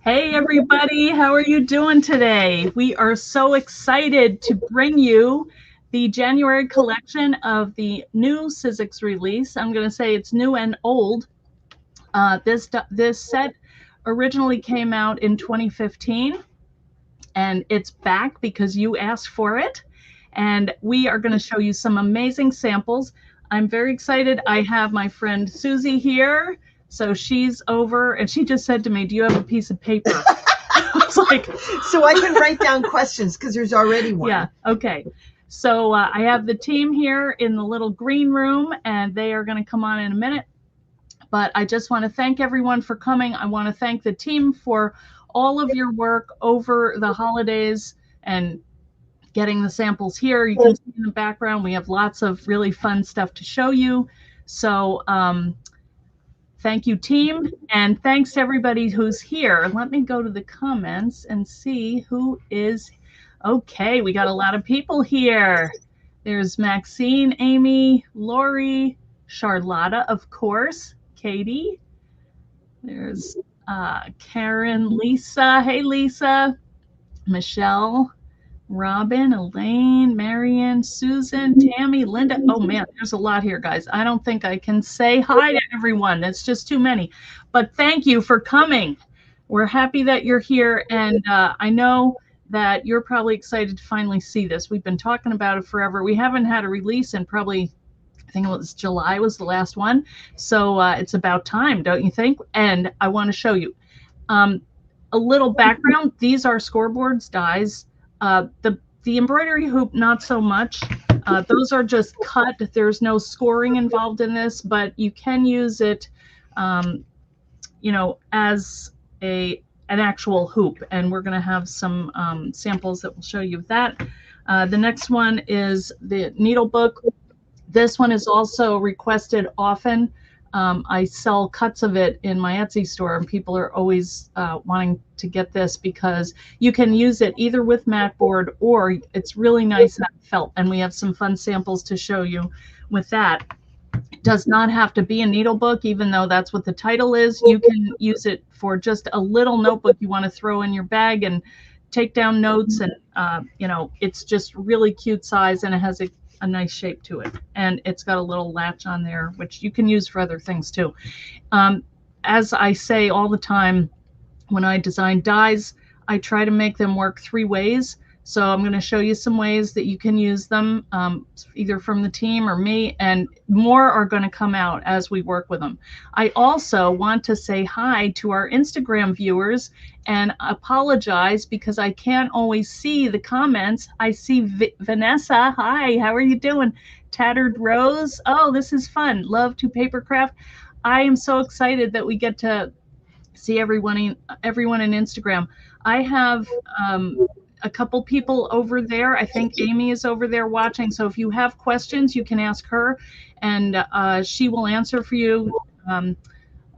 Hey everybody, how are you doing today? We are so excited to bring you the January collection of the new Sizzix release. I'm going to say it's new and old. This set originally came out in 2015, and it's back because you asked for it. And we are going to show you some amazing samples. I'm very excited. I have my friend Susie here. So she's over, and she just said to me, "Do you have a piece of paper?" I was like, so I can write down questions because there's already one. Yeah, okay. So I have the team here in the little green room, and they are going to come on in a minute. But I just want to thank everyone for coming. I want to thank the team for all of your work over the holidays and getting the samples here. You can see in the background, we have lots of really fun stuff to show you. So thank you, team, and thanks to everybody who's here. Let me go to the comments and see who is. Okay, we got a lot of people here. There's Maxine, Amy, Lori, Charlotta, of course, Katie. There's Karen, Lisa. Hey, Lisa. Michelle, Robin, Elaine, Marion, Susan, Tammy, Linda. Oh man, there's a lot here, guys. I don't think I can say hi to everyone. That's just too many. But thank you for coming. We're happy that you're here, and I know that you're probably excited to finally see this. We've been talking about it forever. We haven't had a release in probably, I think it was July was the last one. So it's about time, don't you think? And I want to show you a little background. These are ScoreBoards dies. The embroidery hoop, not so much. Those are just cut. There's no scoring involved in this, but you can use it, you know, as an actual hoop. And we're going to have some samples that will show you that. The next one is the needle book. This one is also requested often. I sell cuts of it in my Etsy store, and people are always wanting to get this because you can use it either with mat board, or it's really nice and felt, and we have some fun samples to show you with that. It does not have to be a needle book, even though that's what the title is. You can use it for just a little notebook you want to throw in your bag and take down notes, and you know, it's just really cute size, and it has a nice shape to it, and it's got a little latch on there which you can use for other things too. As I say all the time, when I design dies, I try to make them work 3 ways. So I'm going to show you some ways that you can use them, either from the team or me, and more are going to come out as we work with them. I also want to say hi to our Instagram viewers and apologize because I can't always see the comments. I see Vanessa. Hi, how are you doing? Tattered Rose. Oh, this is fun. Love to papercraft. I am so excited that we get to see everyone in Instagram. I have a couple people over there. I think Amy is over there watching. So if you have questions, you can ask her and she will answer for you.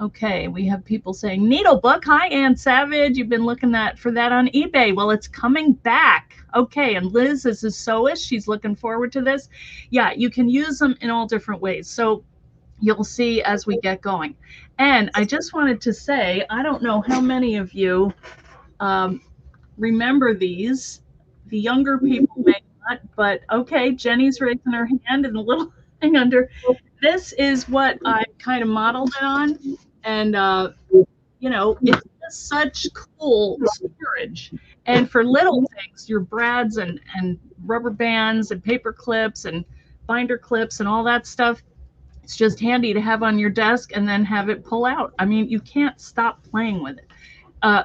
Okay, we have people saying Needlebook. Hi, Ann Savage. You've been looking for that on eBay. Well, it's coming back. Okay, and Liz is a sewist. She's looking forward to this. Yeah, you can use them in all different ways. So you'll see as we get going. And I just wanted to say, I don't know how many of you remember these. The younger people may not, but okay, Jenny's raising her hand and the little thing under. This is what I kind of modeled it on. And, you know, it's just such cool storage. And for little things, your brads and rubber bands and paper clips and binder clips and all that stuff, it's just handy to have on your desk and then have it pull out. I mean, you can't stop playing with it.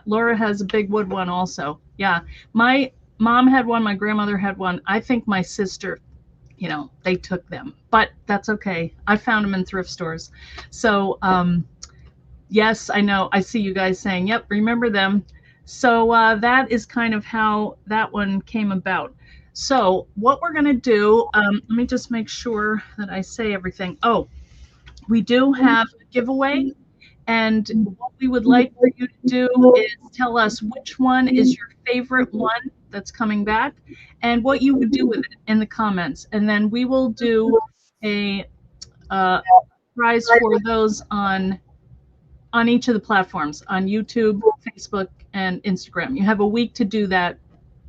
Laura has a big wood one also. Yeah, my mom had one, my grandmother had one. I think my sister, you know, they took them, but that's okay. I found them in thrift stores. So yes, I know. I see you guys saying, yep, remember them. So that is kind of how that one came about. So what we're going to do, let me just make sure that I say everything. Oh, we do have a giveaway. And what we would like for you to do is tell us which one is your favorite one that's coming back and what you would do with it in the comments. And then we will do a prize for those on each of the platforms, on YouTube, Facebook, and Instagram. You have a week to do that.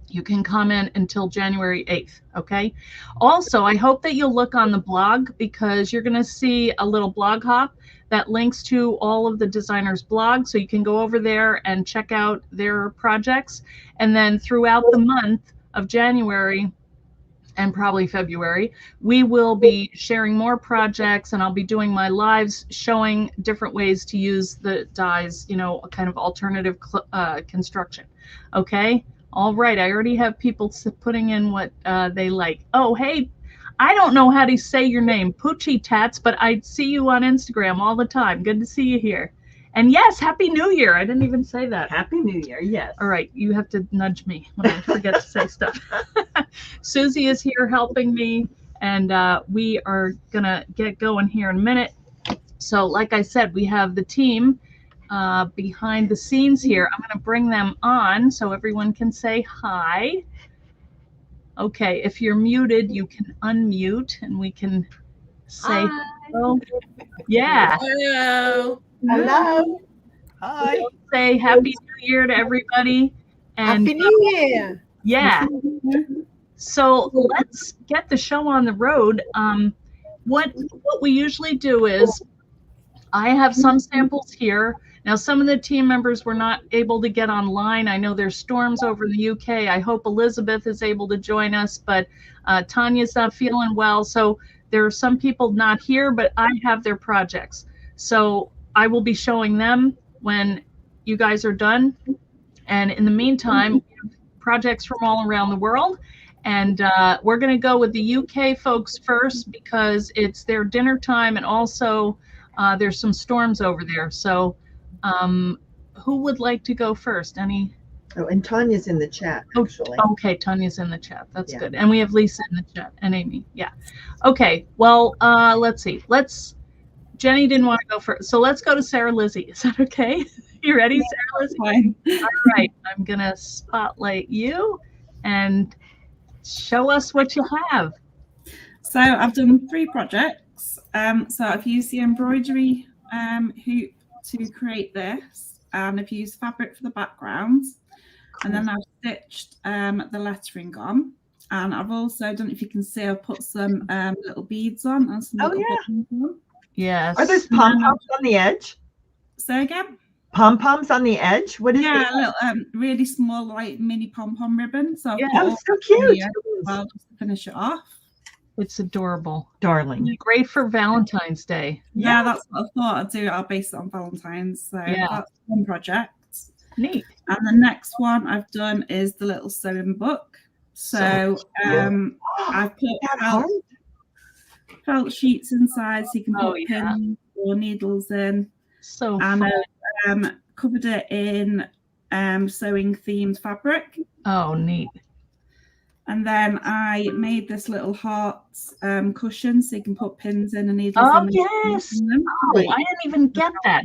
You can comment until January 8th, okay? Also, I hope that you'll look on the blog because you're going to see a little blog hop that links to all of the designers' blogs, so you can go over there and check out their projects. And then throughout the month of January and probably February, we will be sharing more projects, and I'll be doing my lives showing different ways to use the dies, you know, a kind of alternative construction, okay? All right, I already have people putting in what they like. Oh, hey, I don't know how to say your name, Poochie Tats, but I see you on Instagram all the time. Good to see you here. And yes, Happy New Year. I didn't even say that. Happy New Year, yes. All right, you have to nudge me when I forget to say stuff. Susie is here helping me, and we are going to get going here in a minute. So like I said, we have the team behind the scenes here. I'm going to bring them on so everyone can say hi. Okay, if you're muted, you can unmute and we can say hello. Yeah. Hello. Hello. Hi. We'll say Happy New Year to everybody. And Happy New Year. Yeah. So let's get the show on the road. What we usually do is I have some samples here. Now, some of the team members were not able to get online. I know there's storms over in the UK. I hope Elizabeth is able to join us, but Tanya's not feeling well. So there are some people not here, but I have their projects. So I will be showing them when you guys are done. And in the meantime, we have projects from all around the world. And we're going to go with the UK folks first because it's their dinner time, and also there's some storms over there. So who would like to go first? Any? Oh, and Tanya's in the chat, actually. Okay, Tanya's in the chat. That's good. And we have Lisa in the chat and Amy. Yeah. Okay. Well, let's see. Jenny didn't want to go first. So let's go to Sarah Lizzie. Is that okay? You ready, Sarah Lizzie? Fine. All right. I'm going to spotlight you and show us what you have. So I've done 3 projects. So I've used the embroidery hoop to create this, and I've used fabric for the background, and then I've stitched the lettering on, and I've also, I don't know if you can see, I've put some little beads on and some little buttons on. Yes. Are those pom-poms on the edge? Say again? pom-poms on the edge. What is Yeah, this? a little really small, like mini pom-pom ribbon. So I've Yeah. put Oh, all so cute. here as well, just to finish it off. It's adorable. Darling. Great for Valentine's Day. Yeah, that's what I thought I'd do. I'll base it on Valentine's. So Yeah. that's one project. Neat. And the next one I've done is the little sewing book. So I've put felt sheets inside, so you can put pins or needles in. So and fun. Covered it in sewing themed fabric. Oh, neat. And then I made this little heart cushion, so you can put pins in and needles in. Oh, yes. Oh, I didn't even get that.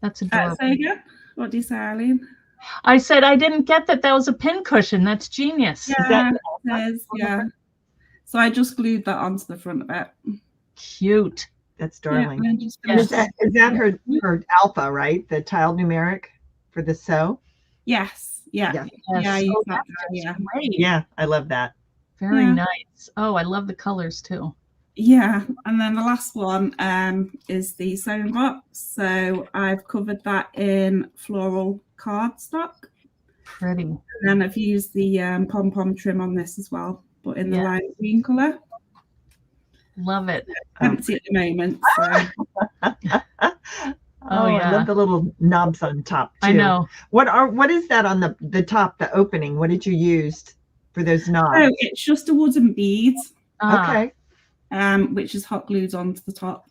That's adorable. Say again? What do you say, Eileen? I said I didn't get that. That was a pin cushion. That's genius. Yeah, it is, yeah. So I just glued that onto the front of it. Cute. That's darling. Yeah, is that her alpha, right? The tile numeric for the sew? Yes. Yeah. Yes. Yeah, I love that. Very nice. Oh, I love the colors too. Yeah, and then the last one is the sewing box. So I've covered that in floral cardstock. Pretty. And then I've used the pom-pom trim on this as well, but in the lime green colour. Love it. Empty at the moment. So. I love the little knobs on top too. I know. What is that on the top, the opening? What did you use for those knobs? Oh, it's just a wooden bead. Okay. Which is hot glued onto the top.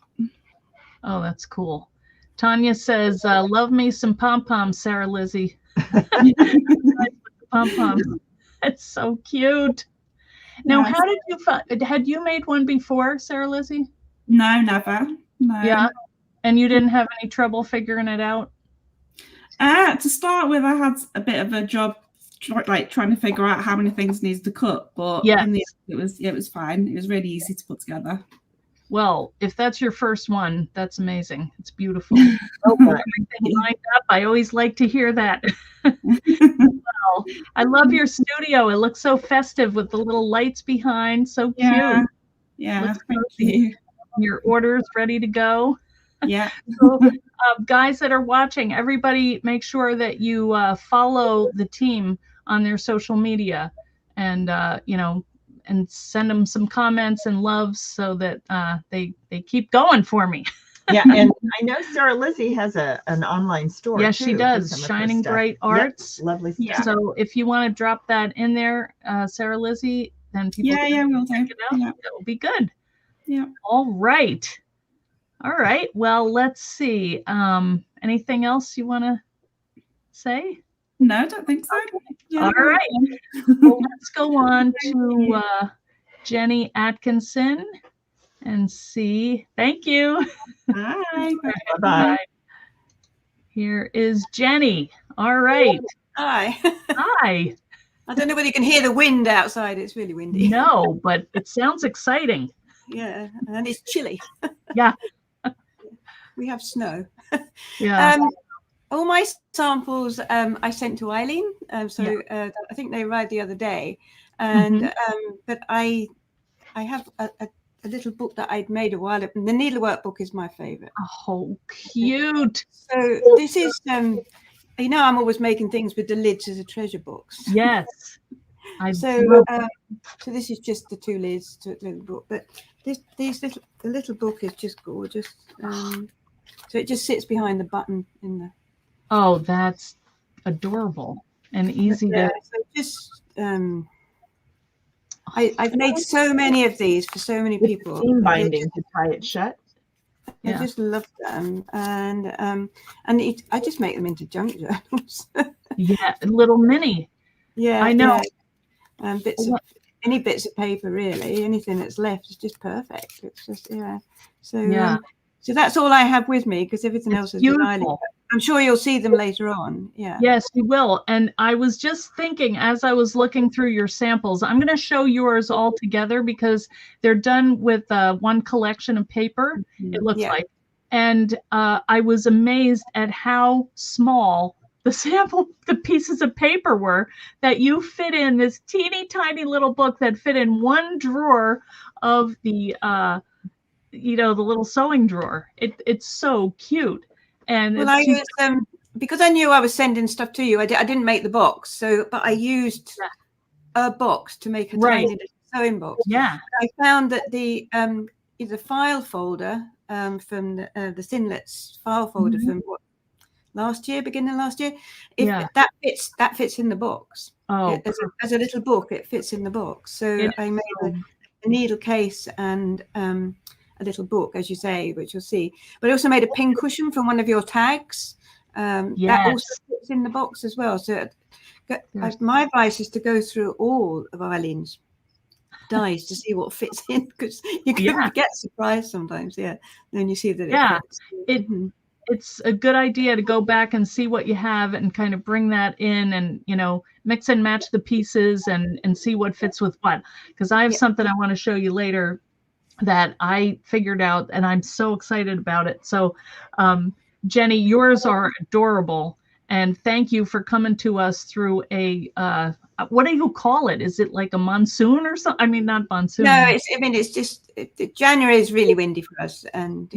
Oh, that's cool. Tanya says, love me some pom-poms, Sarah Lizzie. Pom-poms. It's so cute. Now, how did you had you made one before, Sarah Lizzie? No, never. No. Yeah. And you didn't have any trouble figuring it out? To start with, I had a bit of a job trying to figure out how many things needed to cut, but in the end, it was fine. It was really easy to put together. Well, if that's your first one, that's amazing. It's beautiful. Everything lined up. I always like to hear that. Well, I love your studio. It looks so festive with the little lights behind. So cute. Yeah. Your orders ready to go. Yeah. So, guys that are watching, everybody make sure that you follow the team on their social media and, and send them some comments and loves so that they keep going for me. Yeah, and I know Sarah Lizzie has an online store. Yes, too, she does. Shining Bright Arts. Yep, lovely stuff. Yeah. So if you want to drop that in there, Sarah Lizzie, then people we'll check it out. Yeah. That will be good. Yeah. All right. Well, let's see. Anything else you want to say? No, I don't think so. Yeah, all right. Well, let's go on to Jenny Atkinson and see. Thank you. Bye. Bye. Here is Jenny. All right. Hi. Hi. I don't know whether you can hear the wind outside. It's really windy. No, but it sounds exciting. Yeah, and it's chilly. Yeah. We have snow. Yeah. All my samples I sent to Eileen. I think they arrived the other day. And but I have a little book that I'd made a while ago. The needlework book is my favorite. Oh, cute. So this is I'm always making things with the lids as a treasure box. Yes. So this is just the two lids to the book, but the little book is just gorgeous. So it just sits behind the button in the. Oh, that's adorable and easy to. So just I've made so many of these for so many people. Seam binding to tie it shut. I just love them, and I just make them into junk journals. Yeah, little mini. Yeah, I know. Yeah. Any bits of paper, really, anything that's left is just perfect. It's just so that's all I have with me because everything else is beautiful. I'm sure you'll see them later on. Yeah. Yes, you will. And I was just thinking as I was looking through your samples, I'm going to show yours all together because they're done with one collection of paper. It looks like, and I was amazed at how small the pieces of paper were that you fit in this teeny tiny little book that fit in one drawer of the the little sewing drawer. It's so cute. And well, I was because I knew I was sending stuff to you. I didn't make the box, but I used a box to make a tiny little sewing box. Yeah. I found that the file folder from the Thinlets file folder from beginning of last year, that fits in the box. Oh, as a little book, it fits in the box. So I made a needle case and a little book, as you say, which you'll see. But I also made a pin cushion from one of your tags. That also fits in the box as well. So my advice is to go through all of Eileen's dies to see what fits in, because you can get surprised sometimes. Then you see that it fits. It's a good idea to go back and see what you have and kind of bring that in and, mix and match the pieces and see what fits with what. Because I have something I want to show you later that I figured out, and I'm so excited about it. So, Jenny, yours are adorable. And thank you for coming to us through a, what do you call it? Is it like a monsoon or something? I mean, not monsoon. No, it's just January is really windy for us. And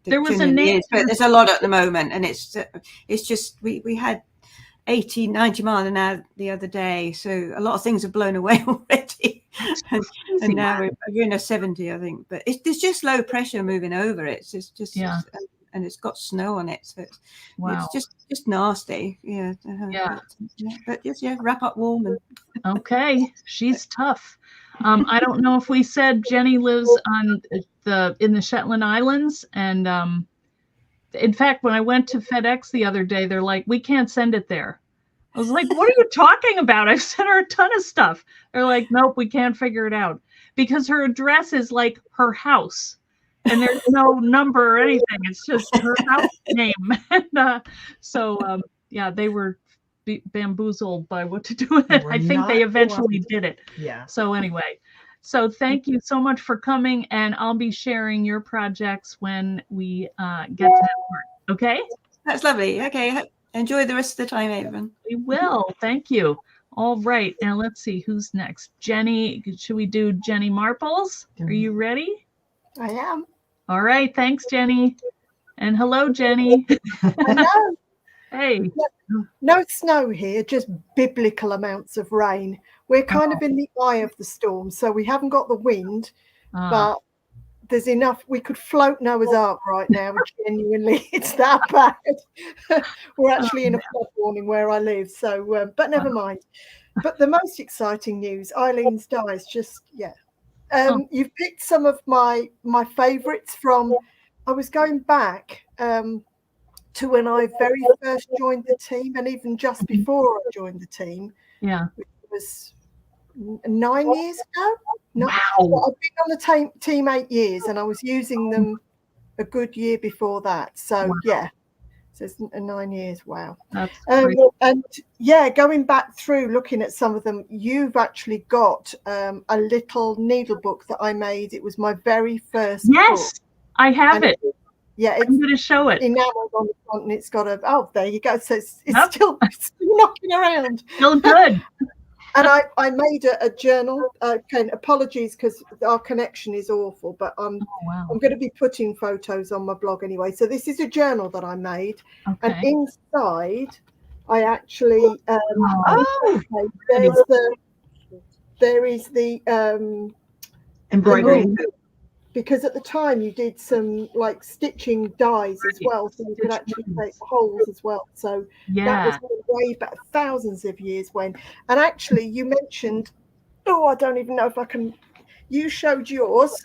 there was a name. But there's a lot at the moment. And it's just, we had 80, 90 miles an hour the other day. So a lot of things have blown away already. and now we're in a 70, I think. But there's just low pressure moving over it. It's just and it's got snow on it, so it's just nasty. But just wrap up warm. And okay, she's tough. I don't know if we said Jenny lives in the Shetland Islands, and in fact, when I went to FedEx the other day, they're like, we can't send it there. I was like, what are you talking about? I've sent her a ton of stuff. They're like, nope, we can't figure it out, because her address is like her house. And there's no number or anything. It's just her house name. And they were bamboozled by what to do with it. I think they eventually did it. Yeah. So anyway, thank you so much for coming. And I'll be sharing your projects when we get to that part. Okay? That's lovely. Okay. Enjoy the rest of the time, Evan. We will. Thank you. All right. Now let's see who's next. Jenny. Should we do Jenny Marples? Are you ready? I am. All right. Thanks, Jenny. And hello, Jenny. Hello. Hey. No snow here, just biblical amounts of rain. We're kind of in the eye of the storm, so we haven't got the wind, but there's enough. We could float Noah's Ark right now. Genuinely, it's that bad. We're actually in a flood warning where I live, so but never mind. But the most exciting news, Eileen's dies, you've picked some of my favorites from, I was going back to when I very first joined the team, and even just before I joined the team, which was 9 years ago. Wow. I've been on the team 8 years, and I was using them a good year before that. So so it's 9 years. Wow. And going back through looking at some of them, you've actually got a little needle book that I made. It was my very first book. I have it. I'm going to show it. Enameled on the front, and it's got there you go. So it's still knocking around. Still good. And I made a journal. Apologies because our connection is awful, but I'm going to be putting photos on my blog anyway. So this is a journal that I made, and inside I actually there is the embroidery. Because at the time you did some like stitching dies as well, so you could actually make holes as well. So that was way back, thousands of years when. And actually, you mentioned, I don't even know if I can. You showed yours.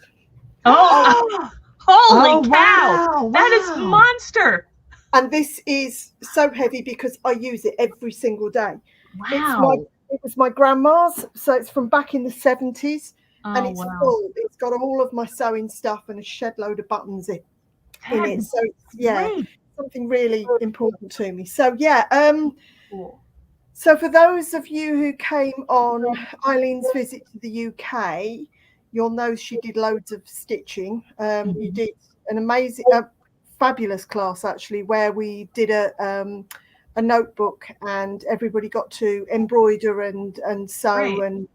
Holy cow! Wow. That is monster. And this is so heavy because I use it every single day. Wow! It was my grandma's, so it's from back in the 70s. And it's full. It's got all of my sewing stuff and a shed load of buttons in it. So something really important to me. So so for those of you who came on Eileen's visit to the UK, you'll know she did loads of stitching. You did an amazing, fabulous class actually, where we did a notebook, and everybody got to embroider and sew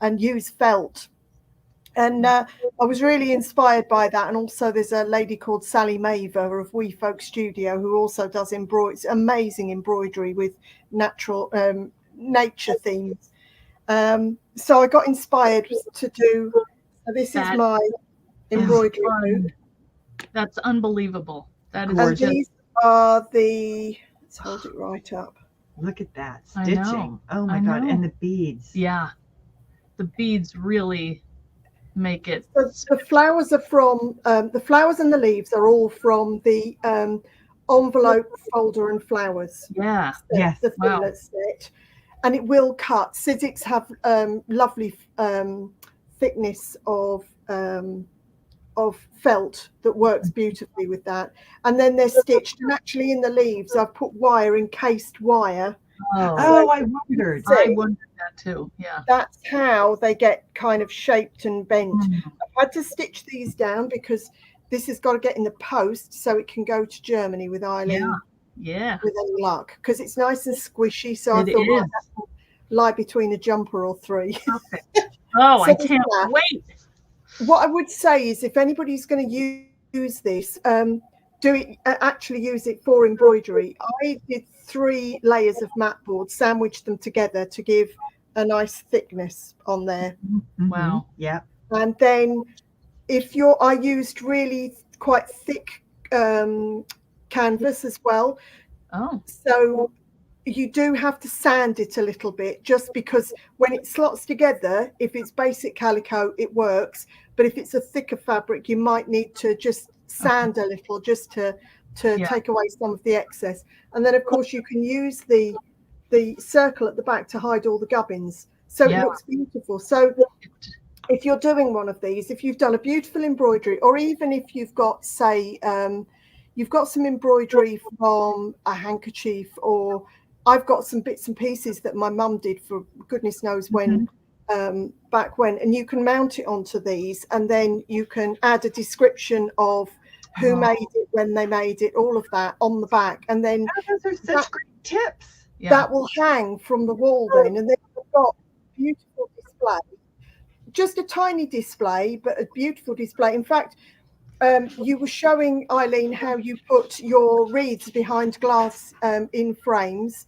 and use felt. And I was really inspired by that. And also there's a lady called Sally Maver of We Folk Studio who also does amazing embroidery with natural nature themes. So I got inspired to do, this is my embroidery hoop. That's unbelievable. That is And just, these are let's hold it right up. Look at that I know. stitching. Oh my I God. know. And the beads. yeah, the beads really make it. So the flowers are from, the flowers and the leaves are all from the envelope, folder and flowers. Yeah. Yes. The Wow. fillet set. And it will cut. Sizzix have lovely thickness of felt that works beautifully with that. And then they're stitched. And actually in the leaves, I've put wire, encased wire. Oh, I wondered. I wondered that too. Yeah. That's how they get kind of shaped and bent. Mm. I've had to stitch these down because this has got to get in the post so it can go to Germany with Eileen. Yeah. With any luck, because it's nice and squishy. So It I thought is. that will lie between a jumper or three. Perfect. Oh, So I can't that. wait. What I would say is, if anybody's going to use this, actually use it for embroidery. I did 3 layers of mat board, sandwiched them together to give a nice thickness on there. Wow. Yeah. And then I used really quite thick canvas as well. Oh. So you do have to sand it a little bit, just because when it slots together, if it's basic calico, it works. But if it's a thicker fabric, you might need to just sand a little just to take away some of the excess. And then, of course, you can use the circle at the back to hide all the gubbins. So it looks beautiful. So if you're doing one of these, if you've done a beautiful embroidery, or even if you've got, say, you've got some embroidery from a handkerchief, or I've got some bits and pieces that my mum did for goodness knows when, back when, and you can mount it onto these, and then you can add a description of who made it, when they made it, all of that on the back, and then Those are such great tips. that will hang from the wall then, and then you've got a beautiful display, just a tiny display, but a beautiful display. In fact, you were showing, Eileen, how you put your wreaths behind glass in frames,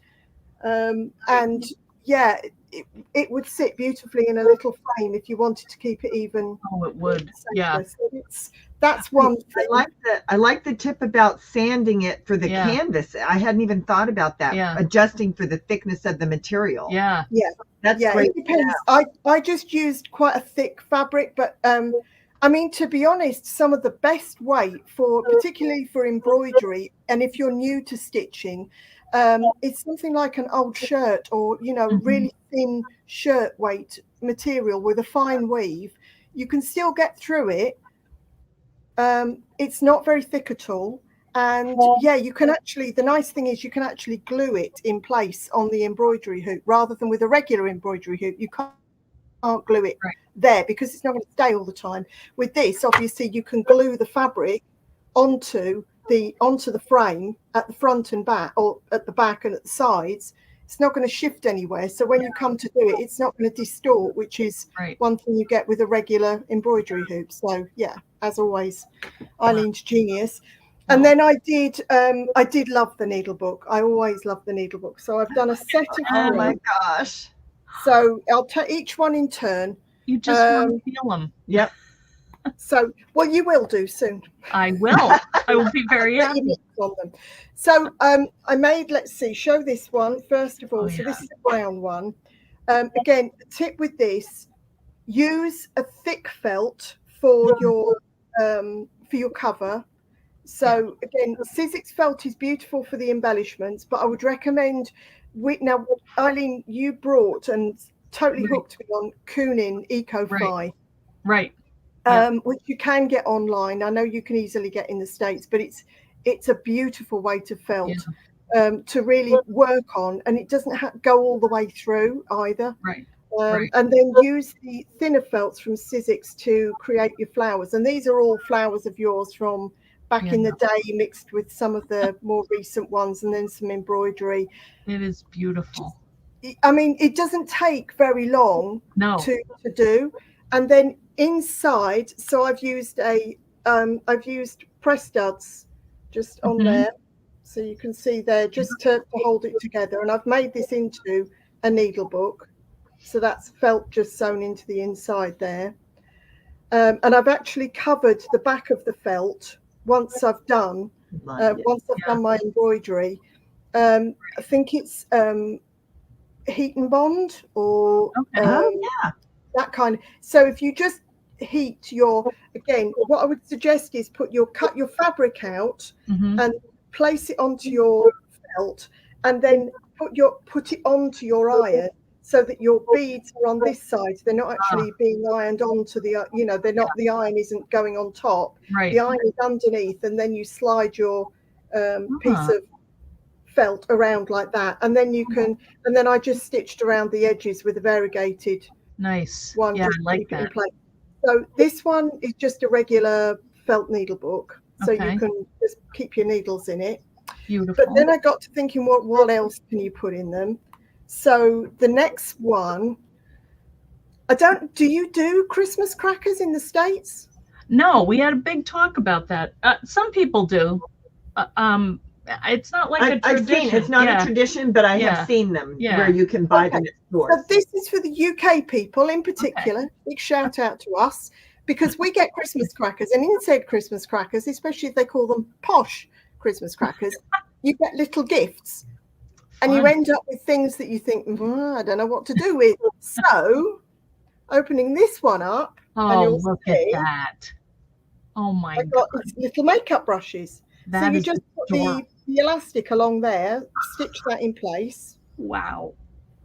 and yeah, it would sit beautifully in a little frame if you wanted to keep it even. Oh, it would. safer. Yeah. So that's one thing. I like the tip about sanding it for the Yeah. canvas. I hadn't even thought about that. Yeah. Adjusting for the thickness of the material. Yeah. That's Yeah, great. it depends. I just used quite a thick fabric, but I mean, to be honest, some of the best weight particularly for embroidery, and if you're new to stitching, it's something like an old shirt, or really thin shirt weight material with a fine weave. You can still get through it. It's not very thick at all. And yeah, you can actually, the nice thing is you can actually glue it in place on the embroidery hoop, rather than with a regular embroidery hoop. You can't glue it there because it's not going to stay all the time. With this, obviously, you can glue the fabric onto the frame at the front and back, or at the back and at the sides. It's not going to shift anywhere. So when you come to do it, it's not going to distort, which is one thing you get with a regular embroidery hoop. So yeah, as always, Eileen's genius. And then I did love the needle book. I always love the needle book. So I've done a set of Oh my gosh. So I'll take each one in turn. You just want to feel them. Yep. So, well, you will do soon. I will. I will be very happy. On them. So I made, let's see, show this one first of all. So this is a brown one. Again, the tip with this, use a thick felt for your cover. So again, Sizzix felt is beautiful for the embellishments, but I would recommend, now Eileen, you brought and totally hooked me on Kunin Eco-Fi. Right. Which you can get online. I know you can easily get in the States, but it's a beautiful weight of felt to really work on, and it doesn't go all the way through either. Right. And then use the thinner felts from Sizzix to create your flowers. And these are all flowers of yours from back in the day, mixed with some of the more recent ones, and then some embroidery. It is beautiful. I mean, it doesn't take very long to do. And then inside, so I've used press studs just on there, so you can see there, just to hold it together. And I've made this into a needle book, so that's felt just sewn into the inside there. And I've actually covered the back of the felt once I've done my embroidery. I think it's heat and bond, or that kind of. So if you just heat again, what I would suggest is cut your fabric out and place it onto your felt, and then put it onto your iron, so that your beads are on this side. They're not actually being ironed onto the, they're not, the iron isn't going on top. Right. The iron is underneath, and then you slide your piece of felt around like that. And then and then I just stitched around the edges with a variegated one. Yeah, I like that. So this one is just a regular felt needle book. So you can just keep your needles in it. Beautiful. But then I got to thinking, what else can you put in them? So the next one, do you do Christmas crackers in the States? No, we had a big talk about that. Some people do. It's not like a tradition. I've seen, it's not a tradition, but I have seen them where you can buy them at stores. So this is for the UK people in particular. Big shout out to us, because we get Christmas crackers, and inside Christmas crackers, especially if they call them posh Christmas crackers, you get little gifts. And you end up with things that you think, I don't know what to do with. So, opening this one up, look at that! Oh my God! I've got little makeup brushes. So you just put the elastic along there, stitch that in place. Wow!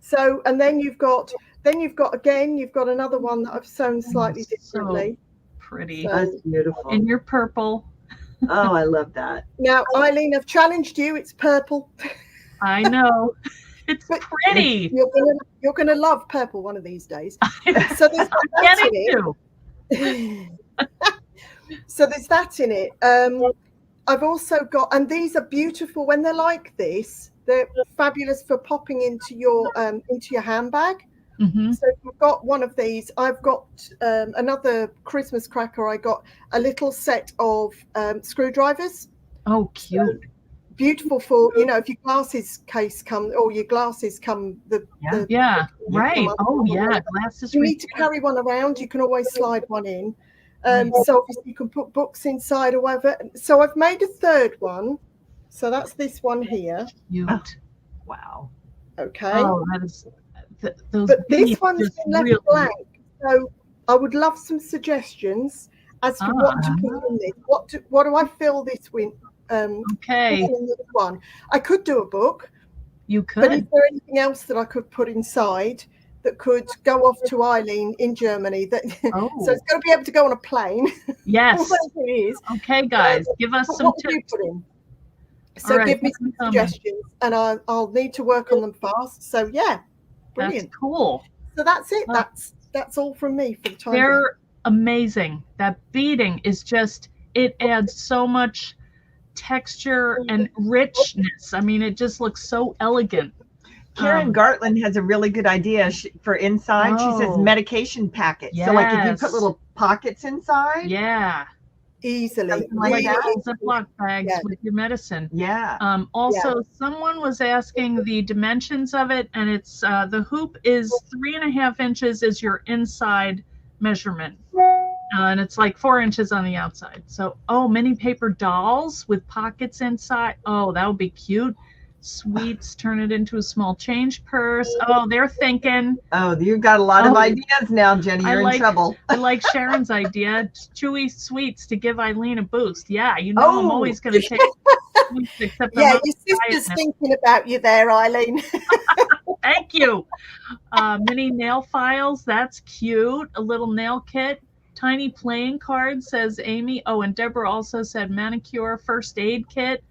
So, and then you've got another one that I've sewn slightly differently. So pretty. So, that's beautiful. And you're purple. Oh, I love that. Now, Eileen, I've challenged you. It's purple. I know. It's pretty. You're gonna love purple one of these days. So there's that in it. So there's that in it. I've also got, and these are beautiful when they're like this. They're fabulous for popping into your handbag. So if you've got one of these, I've got another Christmas cracker. I got a little set of screwdrivers. Oh, cute. So, beautiful for, if your glasses case come, or your glasses come, right. Glasses. You need to carry one around. You can always slide one in. So obviously you can put books inside or whatever. So I've made a third one. So that's this one here. Cute. Wow. Okay. Oh, that is. But this one's been left blank. So I would love some suggestions as to what to put in this. What do I fill this with? One. I could do a book. You could. But is there anything else that I could put inside that could go off to Eileen in Germany? So it's going to be able to go on a plane. Yes. It is. Okay, guys, give us some tips. What do you put in? So give me some suggestions, and I'll need to work on them fast. So brilliant. That's cool. So that's it. That's all from me for the time. They're amazing. That beading is just, it adds so much texture and richness. I mean, it just looks so elegant. Karen Gartland has a really good idea for inside. She says medication packets. So like if you put little pockets inside. Yeah. Easily. Like that, Ziploc bags with your medicine. Yeah. Also, someone was asking the dimensions of it, and it's the hoop is 3.5 inches is your inside measurement. And it's like 4 inches on the outside. So, mini paper dolls with pockets inside. Oh, that would be cute. Sweets, turn it into a small change purse. Oh, they're thinking. Oh, you've got a lot of ideas now, Jenny. You're in trouble. I like Sharon's idea. Chewy sweets to give Eileen a boost. Yeah, I'm always going to take sweets except your sister's thinking about you there, Eileen. Thank you. Mini nail files. That's cute. A little nail kit. Tiny playing card, says Amy. Oh, and Deborah also said manicure first aid kit.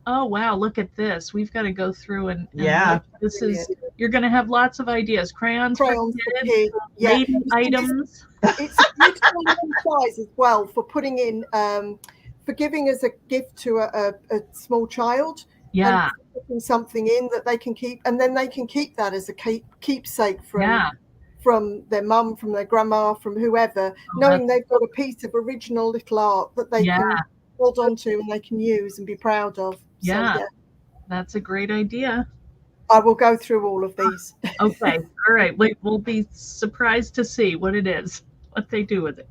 Oh, wow. Look at this. We've got to go through and look. This is, you're going to have lots of ideas. Crayons for kids, lady items. It's a beautiful size as well for putting in, for giving as a gift to a small child. Yeah. And putting something in that they can keep, and then they can keep that as a keepsake from from their mum, from their grandma, from whoever, knowing they've got a piece of original little art that they can hold on to and they can use and be proud of. Yeah, So, that's a great idea. I will go through all of these. Okay, all right. We'll be surprised to see what it is, what they do with it.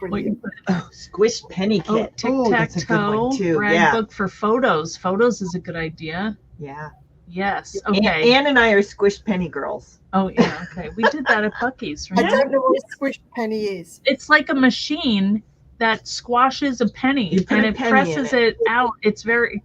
Brilliant. Squish penny kit. Tic-tac-toe, brag book for photos. Photos is a good idea. Yeah. Yes. Okay. Anne and I are squish penny girls. Oh yeah. Okay. We did that at Bucky's. Right? I don't know what a squish penny is. It's like a machine that squashes a penny and it presses it out. It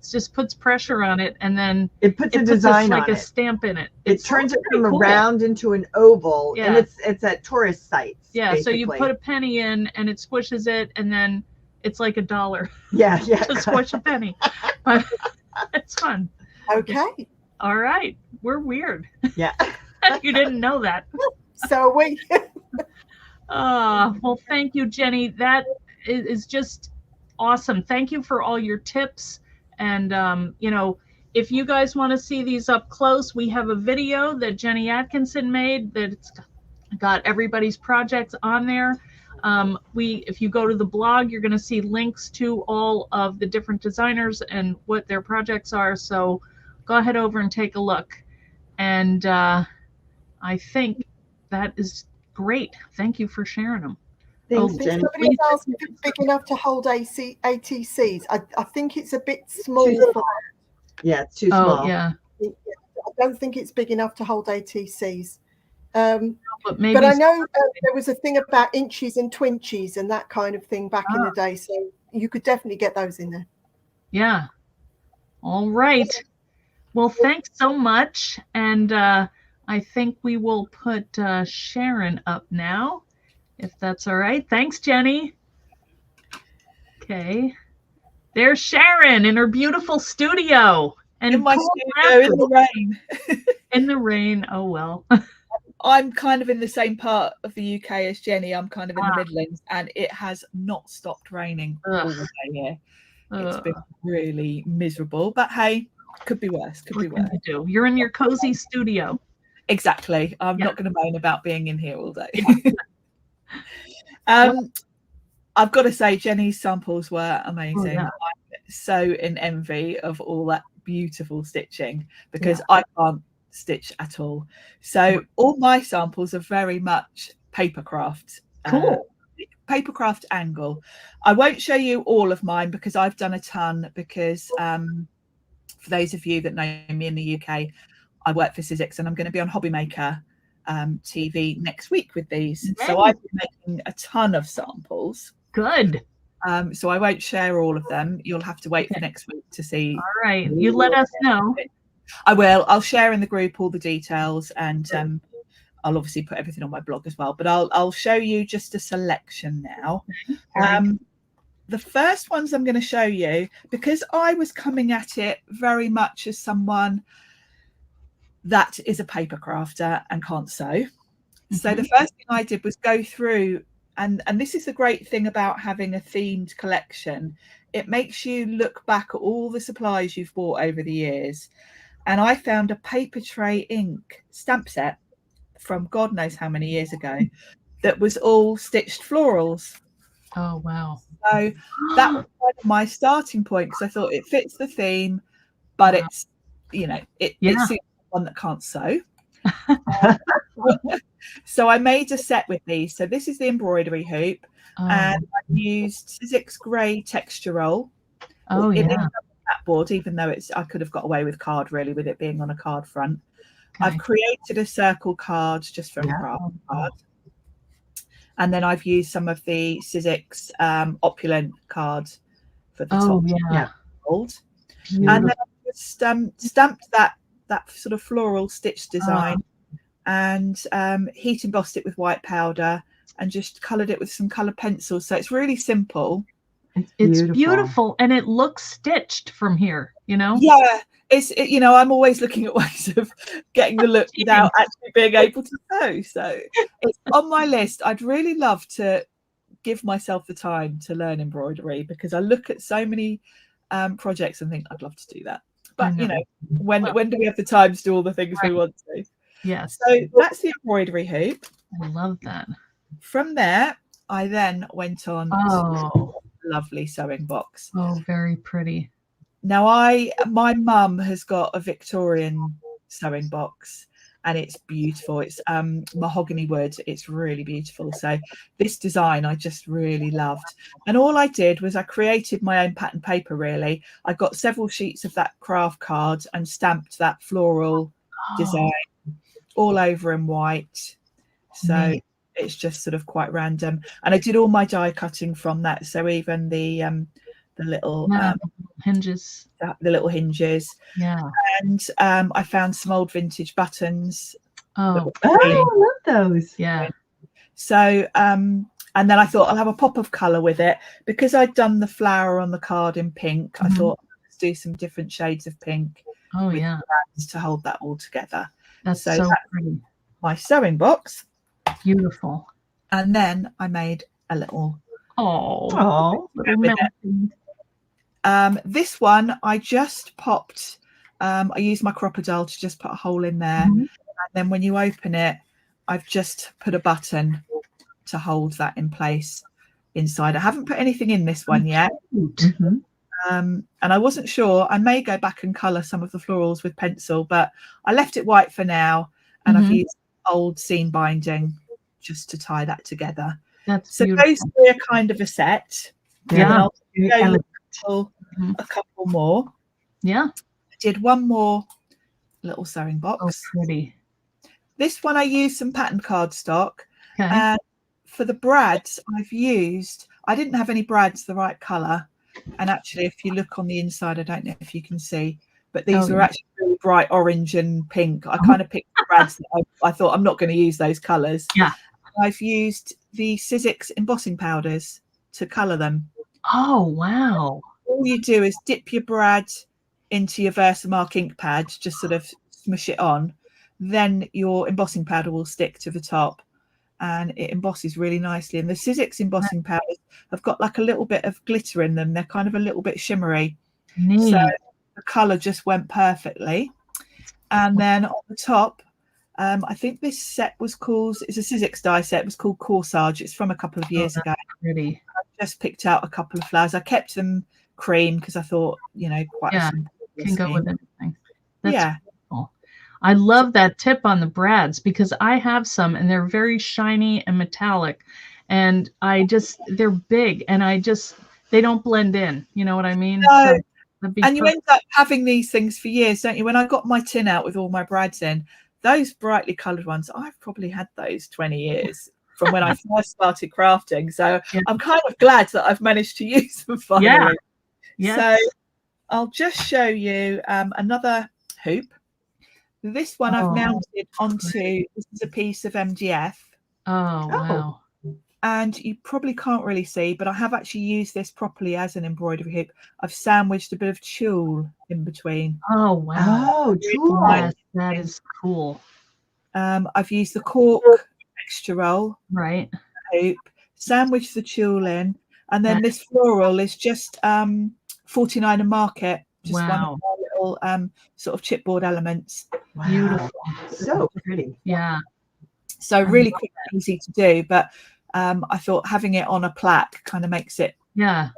just puts pressure on it and then it puts a design on it. Like a stamp in it. It turns it from a round into an oval, and it's at tourist sites. Yeah. Basically. So you put a penny in and it squishes it, and then it's like $1. Yeah. To squish a penny. But it's fun. Okay. All right. We're weird. Yeah. You didn't know that. So we. Well, thank you, Jenny. That is just awesome. Thank you for all your tips. And, if you guys want to see these up close, we have a video that Jenny Atkinson made that's got everybody's projects on there. If you go to the blog, you're going to see links to all of the different designers and what their projects are. So go ahead over and take a look. And I think that is great. Thank you for sharing them. Thanks, Jenny. Somebody asked if it's big enough to hold ATCs. I think it's a bit small. Yeah, it's too small. Yeah. I don't think it's big enough to hold ATCs. But I know there was a thing about inches and twinches and that kind of thing back in the day. So you could definitely get those in there. Yeah. All right. Well, thanks so much. And I think we will put Sharon up now, if that's all right. Thanks, Jenny. Okay. There's Sharon in her beautiful studio. And in my studio in the rain. In the rain. Oh, well. I'm kind of in the same part of the UK as Jenny. I'm kind of in the Midlands, and it has not stopped raining all the day here. It's been really miserable, but hey, could be worse. Could be worse. You're in your cozy studio. Exactly. I'm not going to moan about being in here all day. I've got to say, Jenny's samples were amazing. I'm so in envy of all that beautiful stitching because I can't stitch at all. So all my samples are very much papercraft. Cool. Papercraft angle. I won't show you all of mine because I've done a ton because for those of you that know me in the UK, I work for Sizzix and I'm going to be on Hobby Maker TV next week with these. Yay. So I've been making a ton of samples. Good. So I won't share all of them. You'll have to wait for next week to see. All right. You let us know. I will. I'll share in the group all the details, and I'll obviously put everything on my blog as well. But I'll show you just a selection now. The first ones I'm going to show you, because I was coming at it very much as someone that is a paper crafter and can't sew. So the first thing I did was go through, and this is the great thing about having a themed collection. It makes you look back at all the supplies you've bought over the years. And I found a paper tray ink stamp set from God knows how many years ago that was all stitched florals. Oh, wow. So that was kind of my starting point because I thought it fits the theme, but it's, it's one that can't sew. So I made a set with these. So this is the embroidery hoop, and I used Sizzix grey texture roll. Oh, yeah. Board, even though I could have got away with card really with it being on a card front. Okay. I've created a circle card just from craft card, and then I've used some of the Sizzix opulent card for the top. Gold. And then I just stamped that sort of floral stitch design and heat embossed it with white powder and just coloured it with some coloured pencils. So it's really simple. It's beautiful and it looks stitched from here, Yeah, I'm always looking at ways of getting the look without actually being able to sew. So it's on my list. I'd really love to give myself the time to learn embroidery because I look at so many projects and think I'd love to do that. But when do we have the time to do all the things we want to? Yes. So that's the embroidery hoop. I love that. From there, I then went on to lovely sewing box. Oh, very pretty. Now, my mum has got a Victorian sewing box, and it's beautiful. It's mahogany wood. It's really beautiful. So this design I just really loved. And all I did was I created my own pattern paper, really. I got several sheets of that craft card and stamped that floral design all over in white. So it's just sort of quite random. And I did all my die cutting from that. So even the little hinges. The little hinges. Yeah. And I found some old vintage buttons. Oh, I love those. Yeah. So and then I thought I'll have a pop of colour with it. Because I'd done the flower on the card in pink, I thought let's do some different shades of pink. Oh, yeah. To hold that all together. That's so pretty. My sewing box. Beautiful. And then I made a little this one I just popped I used my crocodile to just put a hole in there, and then when you open it, I've just put a button to hold that in place inside. I haven't put anything in this one yet. And I wasn't sure. I may go back and colour some of the florals with pencil, but I left it white for now, and I've used old seam binding just to tie that together. That's so beautiful. those three are kind of a set. Yeah. A couple more. Yeah. I did one more little sewing box. Oh, pretty. This one I used some pattern cardstock. Okay. And for the brads, I didn't have any brads the right colour. And actually, if you look on the inside, I don't know if you can see, but these were actually really bright orange and pink. I kind of picked the brads that I thought I'm not going to use those colours. Yeah. I've used the Sizzix embossing powders to colour them. Oh, wow. All you do is dip your brad into your Versamark ink pad, just sort of smush it on. Then your embossing powder will stick to the top and it embosses really nicely. And the Sizzix embossing powders have got like a little bit of glitter in them. They're kind of a little bit shimmery. Neat. So the colour just went perfectly. And then on the top, I think this set was called, it's a Sizzix die set, it was called Corsage. It's from a couple of years ago. Pretty. I just picked out a couple of flowers. I kept them cream because I thought, quite a simple can go with anything. That's cool. I love that tip on the brads because I have some and they're very shiny and metallic, and they're big and they don't blend in. You know what I mean? No. And you end up having these things for years, don't you? When I got my tin out with all my brads in, those brightly coloured ones, I've probably had those 20 years from when I first started crafting. So I'm kind of glad that I've managed to use them finally. Yeah. So I'll just show you another hoop. This one I've mounted onto, this is a piece of MDF. Oh, wow. And you probably can't really see, but I have actually used this properly as an embroidery hoop. I've sandwiched a bit of tulle in between. Oh, wow. Oh, tulle. Yes, that is cool. I've used the cork texture roll. Right. Hoop, sandwiched the tulle in, and then this floral is just 49 and Market. Just one of my little sort of chipboard elements. Wow. Beautiful. So pretty. Yeah. So really quick and easy to do, but I thought having it on a plaque kind of makes it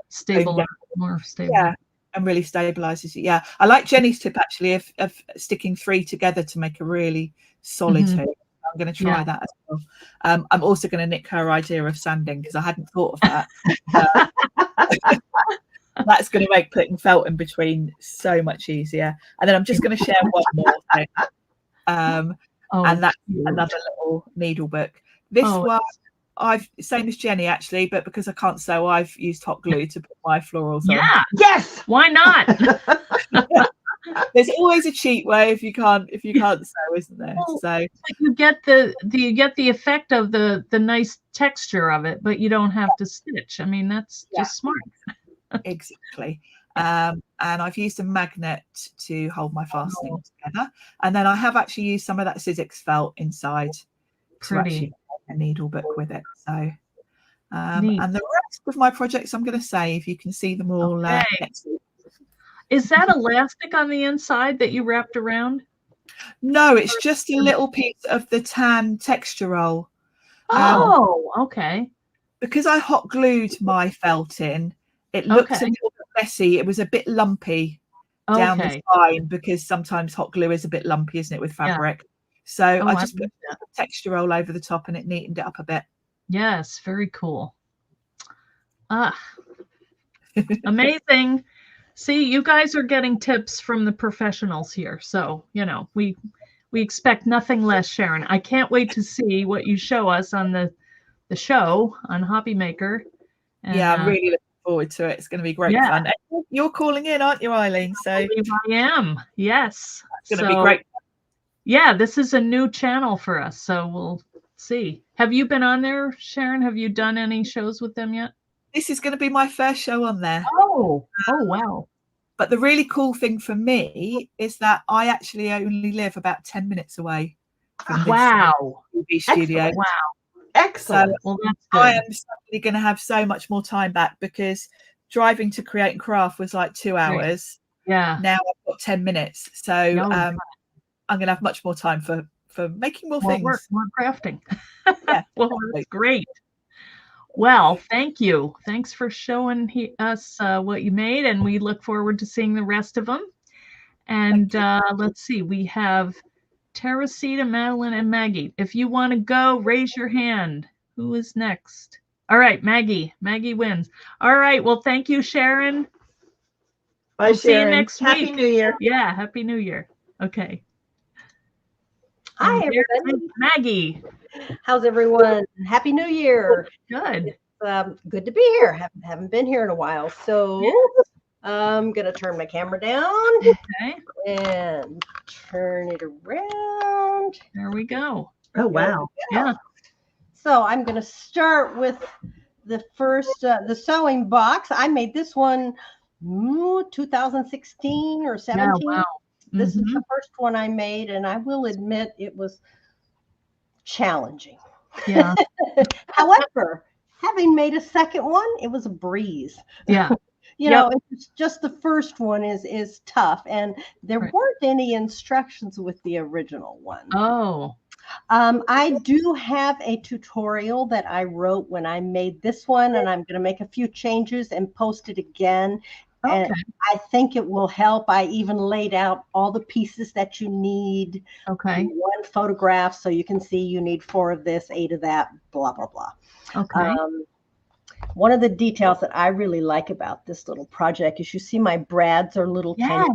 stable, more stable. Yeah, and really stabilizes it. Yeah, I like Jenny's tip actually of sticking 3 together to make a really solid hoop. I'm going to try that as well. I'm also going to nick her idea of sanding because I hadn't thought of that. That's going to make putting felt in between so much easier. And then I'm just going to share one more thing. And that's another little needle book. This one, same as Jenny actually, but because I can't sew, I've used hot glue to put my florals on. Yeah. Yes. Why not? There's always a cheat way if you can't sew, isn't there? So you get the effect of the nice texture of it, but you don't have to stitch. I mean, that's just smart. Exactly. And I've used a magnet to hold my fastening together, and then I have actually used some of that Sizzix felt inside to actually make a needle book with it. So and the rest of my projects I'm going to save. You can see them all next week. Is that elastic on the inside that you wrapped around? No, it's just a little piece of the tan texture roll. Oh, okay. Because I hot glued my felt in, it looked a little bit messy. It was a bit lumpy down the spine because sometimes hot glue is a bit lumpy, isn't it, with fabric? So I just put a texture roll over the top and it neatened it up a bit. Yes, very cool. Amazing. See, you guys are getting tips from the professionals here. So, you know, we expect nothing less, Sharon. I can't wait to see what you show us on the show on Hobby Maker. And, yeah, I'm really looking forward to it. It's going to be great fun. And you're calling in, aren't you, Eileen? So I am. Yes. It's going to be great. Yeah, this is a new channel for us. So we'll see. Have you been on there, Sharon? Have you done any shows with them yet? This is going to be my first show on there. Oh, wow. But the really cool thing for me is that I actually only live about 10 minutes away from this TV studio. Wow. Excellent. So well, I am suddenly going to have so much more time back because driving to Create and Craft was like 2 hours. Yeah. Now I've got 10 minutes. So I'm going to have much more time for making more things. Work, more crafting. Yeah, well, that's great. Well, thank you. Thanks for showing us what you made, and we look forward to seeing the rest of them. And let's see, we have Terita, Meline, and Maggie. If you want to go, raise your hand. Who is next? All right, Maggie. Maggie wins. All right, well, thank you, Sharon. Bye, we'll Sharon. See you next week. Happy New Year. Yeah, Happy New Year. Okay. Hi, everybody. Maggie. How's everyone? Happy New Year. Good. Good to be here. Haven't been here in a while. So I'm going to turn my camera down. Okay. And turn it around. There we go. Oh, wow. Yeah. So I'm going to start with the first, the sewing box. I made this one 2016 or 17. Yeah, wow. This is the first one I made, and I will admit it was challenging. Yeah. However, having made a second one, it was a breeze. Yeah. You know, it's just the first one is tough, and there weren't any instructions with the original one. Oh. I do have a tutorial that I wrote when I made this one, and I'm going to make a few changes and post it again. Okay. And I think it will help. I even laid out all the pieces that you need. Okay. One photograph, so you can see you need 4 of this, 8 of that, blah, blah, blah. Okay. One of the details that I really like about this little project is you see my brads are little tiny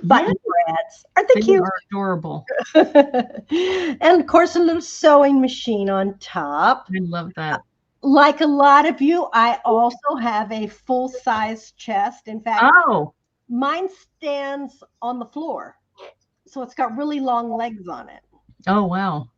button brads. Aren't they cute? Are adorable. And of course, a little sewing machine on top. I love that. Like a lot of you, I also have a full-size chest. In fact, mine stands on the floor. So it's got really long legs on it. Oh, wow.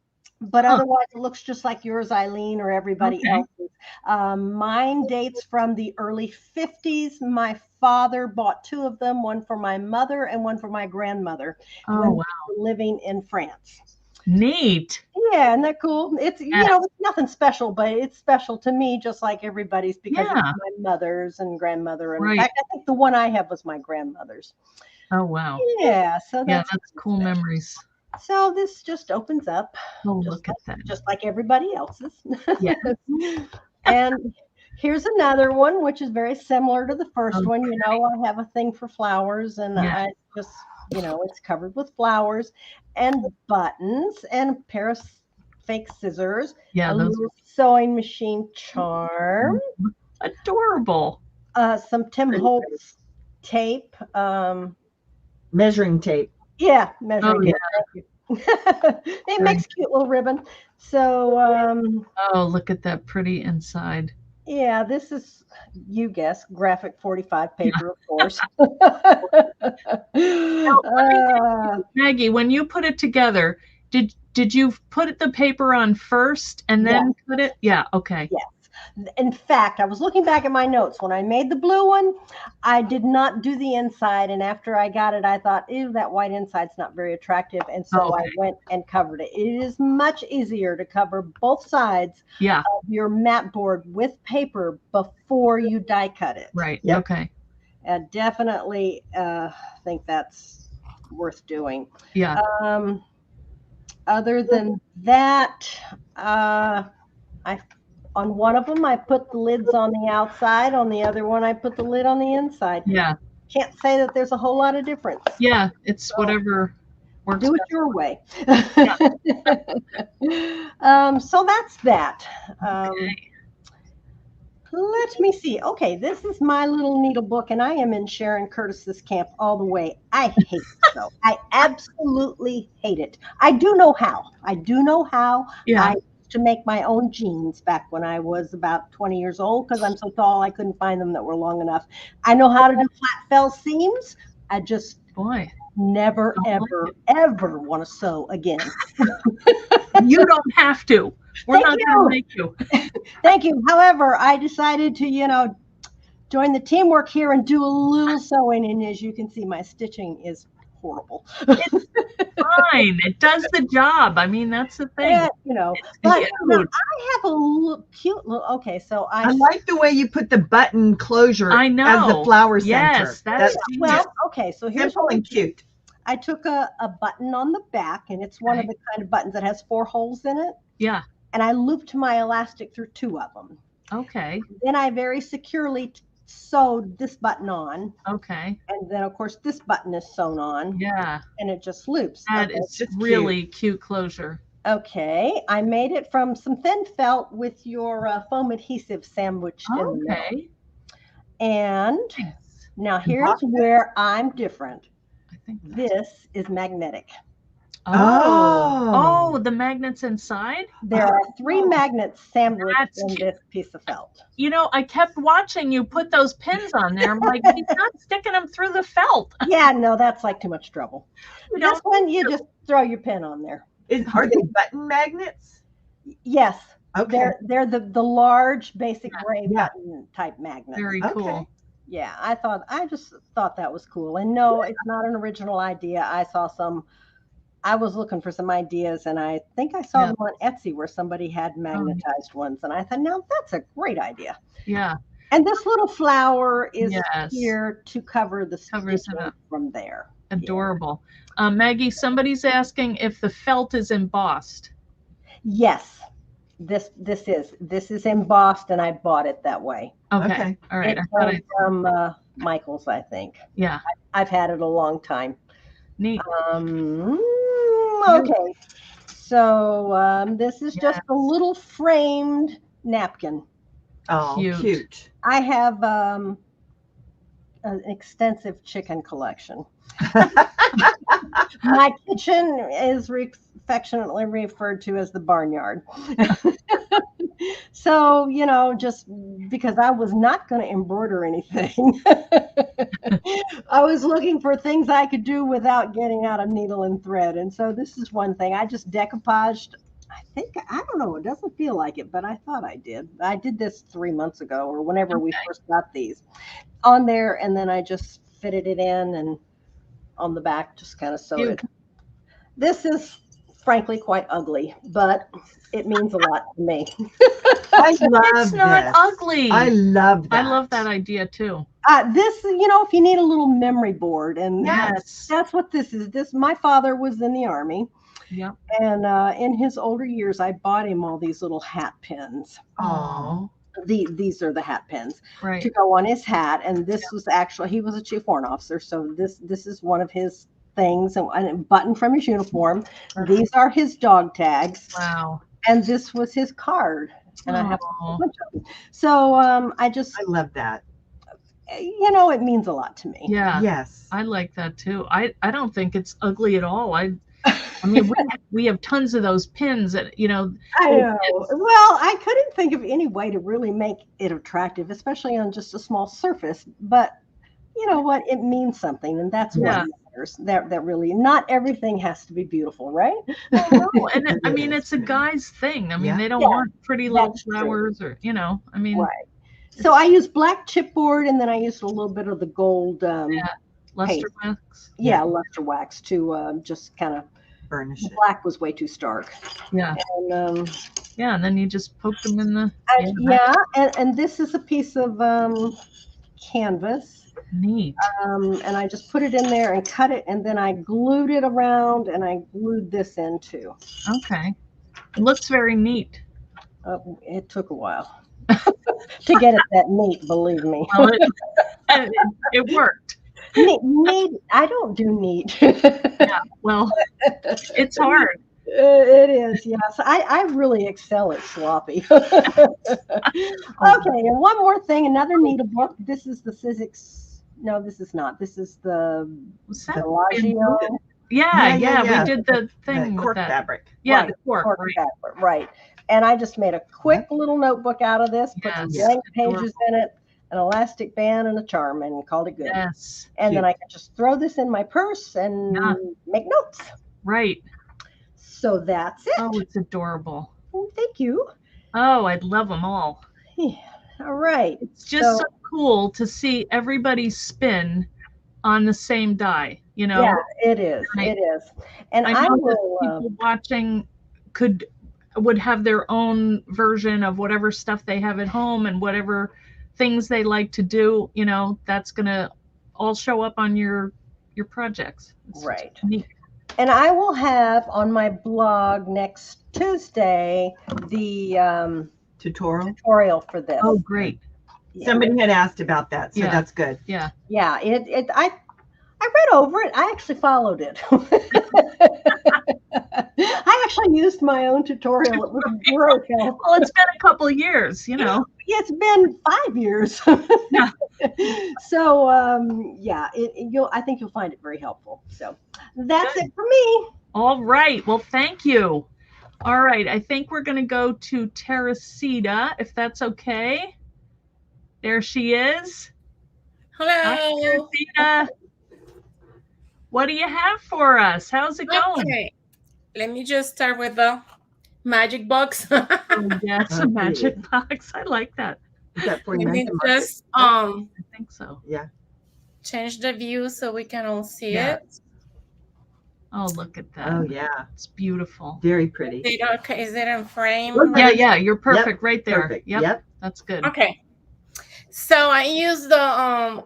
But otherwise, it looks just like yours, Eileen, or everybody else's. Mine dates from the early 50s. My father bought 2 of them, one for my mother and one for my grandmother. Oh, when wow. we were living in France. Neat. Yeah, isn't that cool? It's you know, it's nothing special, but it's special to me, just like everybody's, because it's my mother's and grandmother. And in fact, I think the one I have was my grandmother's. Oh, wow. Yeah, so that's cool memories. So this just opens up. Oh, look at that. Just like everybody else's. Yeah. And here's another one, which is very similar to the first one. You know, I have a thing for flowers, and I just, you know, it's covered with flowers and buttons and a pair of fake scissors. Yeah, a little sewing machine charm. Adorable. Some Tim Holtz tape. Measuring tape. Yeah, measuring tape. It makes cute little ribbon. So oh, look at that pretty inside. Yeah, this is, you guess, graphic 45 paper, of course. Maggie, when you put it together, did you put the paper on first and then put it? Yeah, okay. Yes. In fact, I was looking back at my notes. When I made the blue one, I did not do the inside. And after I got it, I thought, ew, that white inside's not very attractive. And so I went and covered it. It is much easier to cover both sides of your mat board with paper before you die cut it. Right. Yep. Okay. Definitely think that's worth doing. Yeah. Other than that, on one of them I put the lids on the outside. On the other one I put the lid on the inside. Yeah. Can't say that there's a whole lot of difference. Yeah. It's whatever works. Do it your way. So that's that. Okay. Let me see. Okay, this is my little needle book, and I am in Sharon Curtis's camp all the way. I hate it, though. I absolutely hate it. I do know how. Yeah. I used to make my own jeans back when I was about 20 years old because I'm so tall I couldn't find them that were long enough. I know how to do flat fell seams. I just never, ever want to sew again. You don't have to. We're not going to make you. Thank you. However, I decided to, join the teamwork here and do a little sewing. And as you can see, my stitching is horrible. It's fine. It does the job. I mean, that's the thing. Yeah, but I have a cute little, okay, so I like the way you put the button closure as the flower center. Yes, that's well, okay, so here's simple and cute. I took a button on the back, and it's one of the kind of buttons that has 4 holes in it. Yeah. And I looped my elastic through 2 of them. Okay. Then I very securely sewed this button on. Okay. And then, of course, this button is sewn on. Yeah. And it just loops. That is really cute closure. Okay. I made it from some thin felt with your foam adhesive sandwiched in the middle. And now here's where I'm different. I think this is magnetic. Oh, the magnets inside? There are 3 magnets sandwiched in this piece of felt. I kept watching you put those pins on there. I'm like, he's not sticking them through the felt. Yeah, no, that's like too much trouble. This one, you just throw your pin on there. Are they button magnets? Yes. Okay. They're the large basic gray button type magnets. Very cool. Yeah, I just thought that was cool. And no, it's not an original idea. I was looking for some ideas, and I think I saw them on Etsy where somebody had magnetized ones, and I thought, now that's a great idea. Yeah. And this little flower is here to cover the stitching from there. Adorable. Maggie, somebody's asking if the felt is embossed. Yes, this is embossed, and I bought it that way. Okay. All right. It's from Michael's, I think. Yeah. I've had it a long time. Neat. Okay, so this is just a little framed napkin. Oh, cute. I have an extensive chicken collection. My kitchen is affectionately referred to as the barnyard. So, just because I was not going to embroider anything, I was looking for things I could do without getting out a needle and thread. And so this is one thing. I just decoupaged. I don't know, it doesn't feel like it, but I thought I did. I did this 3 months ago or whenever we first got these on there. And then I just fitted it in and on the back, just kind of sewed it. This is frankly quite ugly, but it means a lot to me. I love It's not ugly. I love that. I love that idea too. This, if you need a little memory board, and that's what this is. My father was in the Army. Yeah. And in his older years, I bought him all these little hat pins. Oh. These are the hat pins to go on his hat. And this was actually, he was a chief warrant officer. So this is one of his things, and a button from his uniform. These are his dog tags. Wow. And this was his card. And I have a bunch of them. So I love that. It means a lot to me. Yeah. Yes. I like that too. I don't think it's ugly at all. I mean, we have tons of those pins that, I know. Well, I couldn't think of any way to really make it attractive, especially on just a small surface. But you know what? It means something, and that's what matters. That really, not everything has to be beautiful, right? No, and I mean, it's a guy's thing. I mean, they don't want pretty little flowers or, I mean. Right. So I used black chipboard, and then I used a little bit of the gold luster wax. Yeah, luster wax to just kind of burnish it. Black was way too stark. Yeah. And and then you just poke them in the. And this is a piece of canvas. Neat. And I just put it in there and cut it, and then I glued it around, and I glued this in too. Okay. It looks very neat. It took a while to get it that neat, believe me. Well, it worked. Neat. I don't do neat. Yeah, well, it's hard. It is, yeah. So I really excel at sloppy. Okay, and one more thing, another needlebook. This is the Sizzix. No, this is not. This is the Bellagio. Yeah, we did the thing cork with that. fabric. Yeah, Right, the cork, right. fabric, right. And I just made a quick little notebook out of this, put some Yes. blank pages in it, an elastic band, and a charm, and called it good. Yes. And then I could just throw this in my purse and make notes. Right. So that's it. Oh, it's adorable. Well, thank you. Oh, I'd love them all. Yeah. All right. It's just so cool to see everybody spin on the same die, you know? Yeah, it is. Right. It is. And I know that people watching would have their own version of whatever stuff they have at home and whatever things they like to do, you know, that's going to all show up on your projects. It's right. Neat. And I will have on my blog next Tuesday the tutorial for this. Oh, great. Yeah. Somebody had asked about that, so that's good. Yeah. Yeah, I read over it. I actually followed it. I actually used my own tutorial. It was great. Well, it's been a couple of years, you know. Yeah, it's been 5 years. Yeah. So I think you'll find it very helpful. So that's it for me. All right. Well, thank you. All right. I think we're going to go to Terita, if that's okay. There she is. Hello. Hi, Terita. What do you have for us? How's it going? Okay. Let me just start with the magic box. Oh, yes, a magic box. I like that. Is that for Let me you? just I think so. Yeah. change the view so we can all see Yeah. it. Oh, look at that. Oh yeah, It's beautiful. very pretty. Okay, is it in frame? Yeah, you're perfect right there. Perfect. Yep. That's good. Okay. So I use the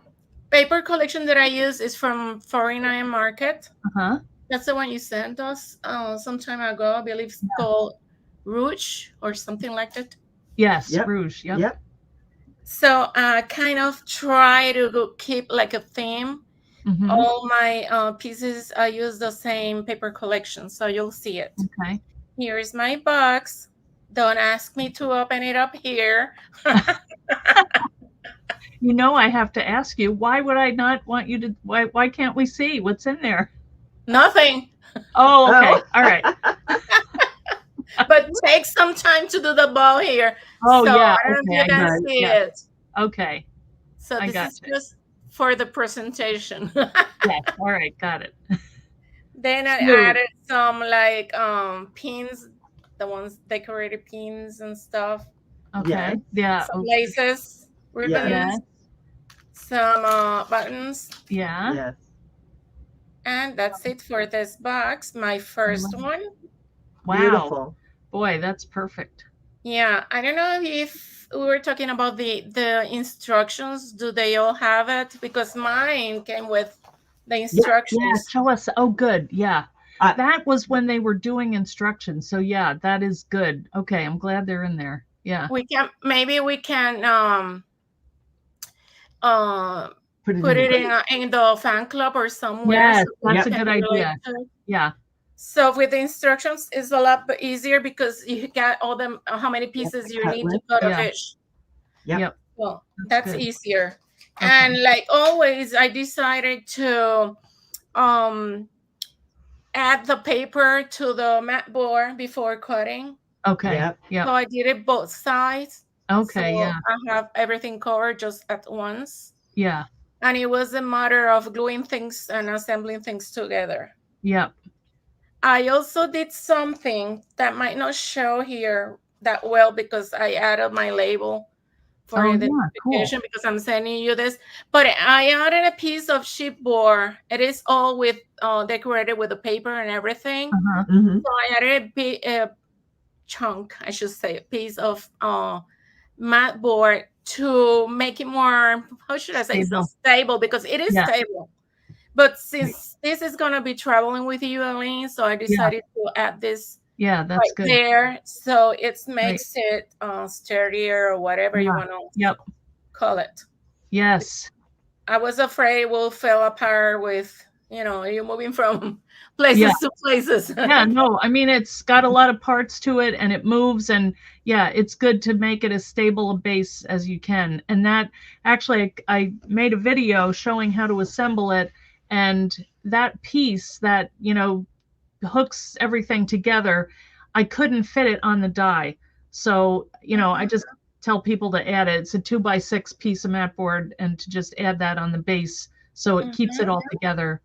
paper collection that I use is from 49 Market. Uh-huh. That's the one you sent us some time ago. I believe it's called Rouge or something like that. Yes, Yep. Rouge. Yep. Yep. So I kind of try to keep like a theme. Mhm. All my pieces, I use the same paper collection, so you'll see it. Okay. Here is my box. Don't ask me to open it up here. You know, I have to ask you, why would I not want you to, why can't we see what's in there? Nothing, Oh, okay. All right. but take some time to do the ball here. Oh, so yeah. I don't know Okay. if you can see Yeah. it. Okay. So I this got is you. just for the presentation. Yes. All right. Got it. Then I Smooth. added some like pins, the ones decorated pins and stuff. Okay. Yeah. Yeah. Some Okay. laces, ribbons, Yeah. some buttons. Yeah. Yes. And that's it for this box, my first one. Wow. Beautiful. Boy, that's perfect. Yeah, I don't know if we were talking about the instructions. Do they all have it? Because mine came with the instructions. Yeah. Show us. Oh, good. Yeah. I- That was when they were doing instructions. So yeah, that is good. Okay. I'm glad they're in there. Yeah. Maybe we can Put put it in the fan club or somewhere. Yes, so that's we a can good relate idea. to it. Yeah. So with the instructions, it's a lot easier because you got all them how many pieces you cut need to with. cut Yeah. a fish. Yep. Yep. Well, that's good. easier. Okay. And like always, I decided to add the paper to the mat board before cutting. Okay. Yep. Yeah. So I did it both sides. Okay. So Yeah. I have everything covered just at once. Yeah. And it was a matter of gluing things and assembling things together. Yep. I also did something that might not show here that well because I added my label for Oh, yeah, identification because I'm sending you this. But I added a piece of chipboard. It is all with decorated with the paper and everything. Uh-huh. Mhm. So I added a chunk, I should say, a piece of mat board to make it more, how should I say, stable, because it is stable. But since this is going to be traveling with you, Eileen, so I decided to add this that's good there. So it makes it sturdier or whatever you want to call it. Yes. I was afraid it will fall apart with, you're moving from places to places. No, I mean, it's got a lot of parts to it and it moves, and it's good to make it as stable a base as you can. And that actually, I made a video showing how to assemble it, and that piece that, hooks everything together, I couldn't fit it on the die. So, I just tell people to add it. It's a 2x6 piece of mat board, and to just add that on the base so it keeps it all together.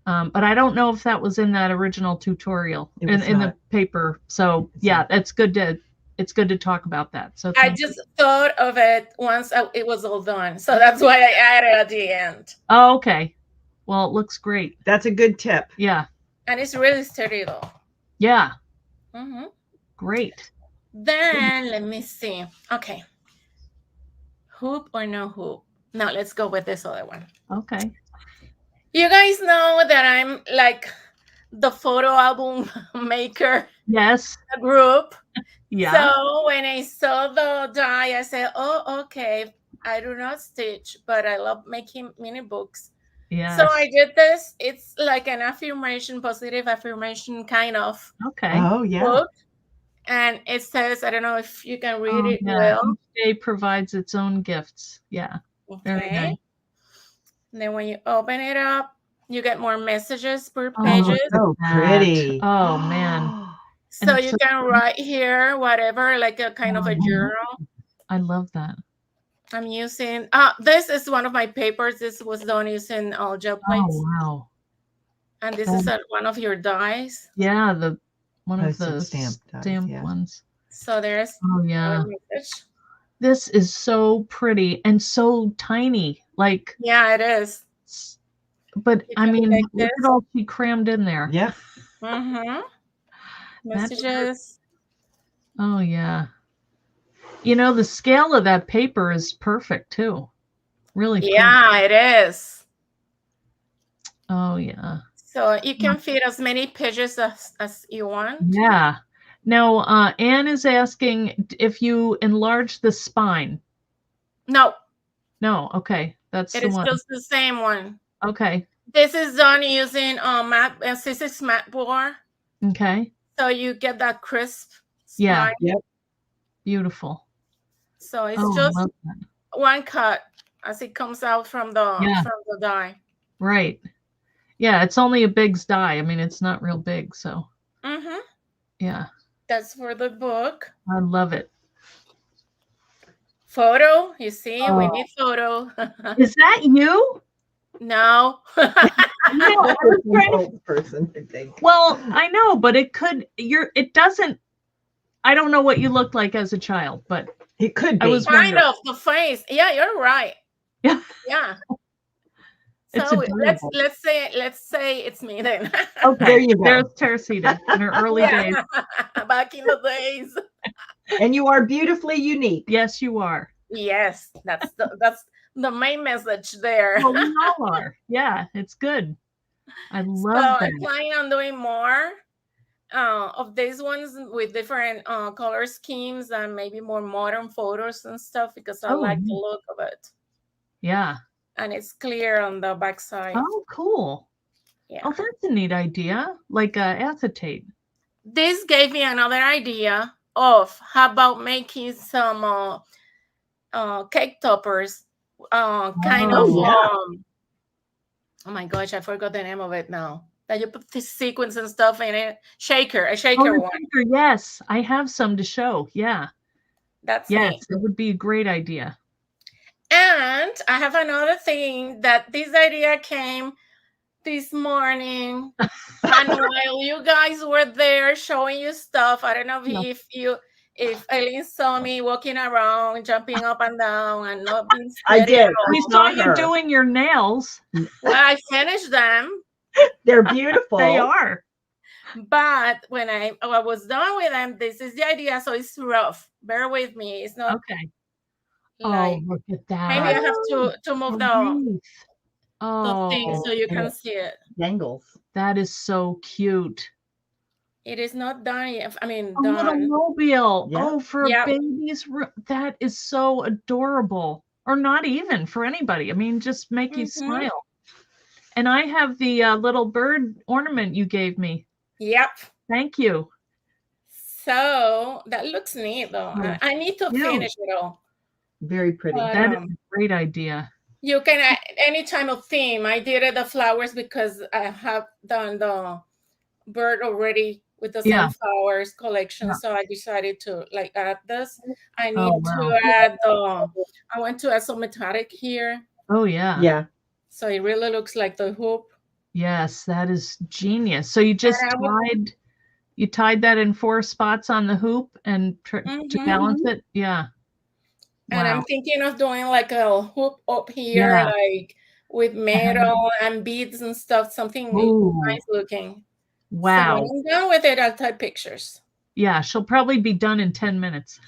But I don't know if that was in that original tutorial in the paper. So it's good to talk about that. So I just thought of it once it was all done. So that's why I added at the end. Oh, okay. Well, it looks great. That's a good tip. Yeah. And it's really sturdy though. Yeah. Mm-hmm. Great. Then let me see. Okay. Hoop or no hoop? No, let's go with this other one. Okay. You guys know that I'm like the photo album maker. Yes. Group. Yeah. So when I saw the die, I said, oh, okay. I do not stitch, but I love making mini books. Yeah. So I did this. It's like an affirmation, positive affirmation kind of. Okay. Oh, yeah. Book. And it says, I don't know if you can read it well. Each day provides its own gifts. Yeah. Okay. Very nice. And then when you open it up, you get more messages per pages. Oh, so pretty. Oh, man. So you can write here, whatever, like a kind of a journal. I love that. I'm using, this is one of my papers. This was done using gel plates. Oh, wow. And this is one of your dies. Yeah, one of the stamped ones. So there's this is so pretty and so tiny. Like, yeah, it is. But I mean, look at all she crammed in there. Yeah. Mm-hmm. Messages. Oh yeah. The scale of that paper is perfect too. Really cool. Yeah, it is. Oh yeah. So you can fit as many pages as you want. Yeah. Now, Anne is asking if you enlarge the spine. No. No. Okay. That's the one. It is just the same one. Okay. This is done using Sizzix mat board. Okay. So you get that crisp spine. Yeah. Yep. Beautiful. So it's just one cut as it comes out from the die. Right. Yeah, it's only a Big's die. I mean, it's not real big, so. Mm-hmm. Yeah. That's for the book. I love it. Photo, you see, we need photo. Is that you? No. Person, I think. Well, I know, but it could. It doesn't. I don't know what you looked like as a child, but it could be. I was kind of the face. Yeah, you're right. Yeah. Yeah. So let's say it's me then. Okay, there you go. There's Terita in her early days. Back in the days. And you are beautifully unique. Yes, you are. Yes, that's the main message there. Well, we all are. Yeah, it's good. I love that. I'm planning on doing more of these ones with different color schemes and maybe more modern photos and stuff because I like the look of it. Yeah. And it's clear on the back side. Oh, cool. Yeah. Oh, that's a neat idea. Like acetate. This gave me another idea of how about making some cake toppers. Oh my gosh, I forgot the name of it now. That you put the sequins and stuff in it. A shaker one. Yes, I have some to show. Yeah. That's it would be a great idea. And I have another thing that this idea came this morning. And while you guys were there showing you stuff, I don't know if Eileen saw me walking around, jumping up and down and not being steady. I did. We saw you doing your nails. Well, I finished them. They're beautiful. They are. But when I was done with them, this is the idea. So it's rough. Bear with me. It's not okay. Like, look at that. maybe I have to move the thing Oh, so you can see it. Dangles. that is so cute. It is not done yet. I mean, A little done. mobile. Yep. Oh, for a baby's room. That is so adorable. Or not even for anybody. I mean, just make you smile. And I have the little bird ornament you gave me. Yep. Thank you. So that looks neat, though. I need to finish it all. Very pretty. But, That is a great idea. you can add any time of theme. I did the flowers because I have done the bird already with the sunflowers collection. So I decided to like add this. I need to add I want to add some metallic here. Oh yeah. Yeah. So it really looks like the hoop. Yes, that is genius. So you just tied that in 4 spots on the hoop and to balance it. Yeah. And I'm thinking of doing like a hoop up here, like with metal and beads and stuff, something nice looking. Wow. So when I'm done with it, I'll take pictures. Yeah, she'll probably be done in 10 minutes.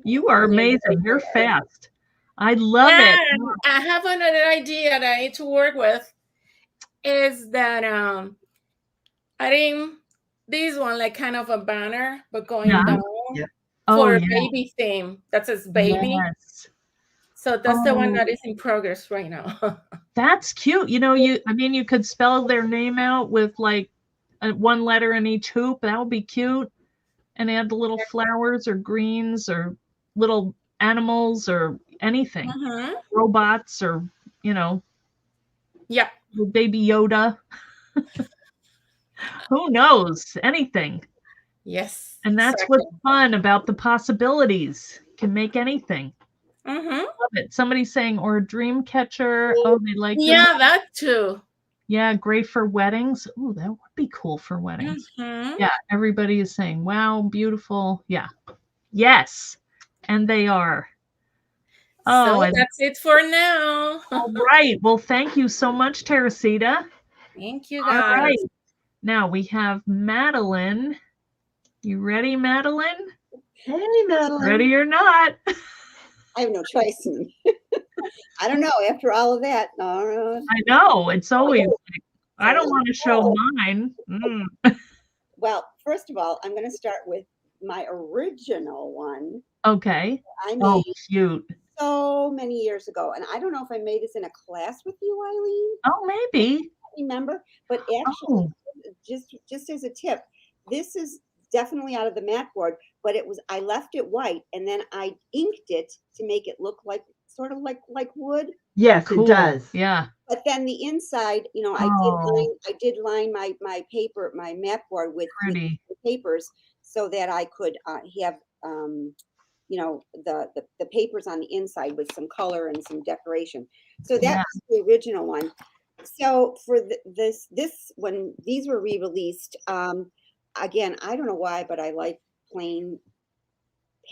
You are amazing. You're fast. I love it. I have another idea that I need to work with. Is that adding this one like kind of a banner, but going down for a baby theme that says baby. Yes. So that's the one that is in progress right now. That's cute. You know, you could spell their name out with like 1 letter in each hoop. That would be cute. And add the little flowers or greens or little animals or anything. Robots or, baby Yoda. Who knows? Anything. Yes. And that's what's fun about the possibilities. Can make anything. Love it. Somebody's saying, or a dream catcher. Oh, they like that too. Yeah, great for weddings. Oh, that would be cool for weddings. Yeah, everybody is saying, wow, beautiful. Yeah. Yes. And they are. Oh, so that's it for now. All right. Well, thank you so much, Teresita. Thank you, guys. All right. Now we have Madeline. You ready, Madeline? Hey, Madeline. Ready or not? I have no choice. I don't know. After all of that, I know. It's always like, I don't want to show mine. Well, first of all, I'm going to start with my original one. Okay. I made cute. So many years ago. And I don't know if I made this in a class with you, Eileen. Oh, maybe. I don't remember. But actually, just as a tip, this is definitely out of the mat board, but I left it white and then I inked it to make it look like sort of like wood. Yes, cool. It does. Yeah. But then the inside, I did line my paper, my mat board with papers so that I could have the papers on the inside with some color and some decoration. So that was the original one. So for this when these were re-released, again, I don't know why, but I like plain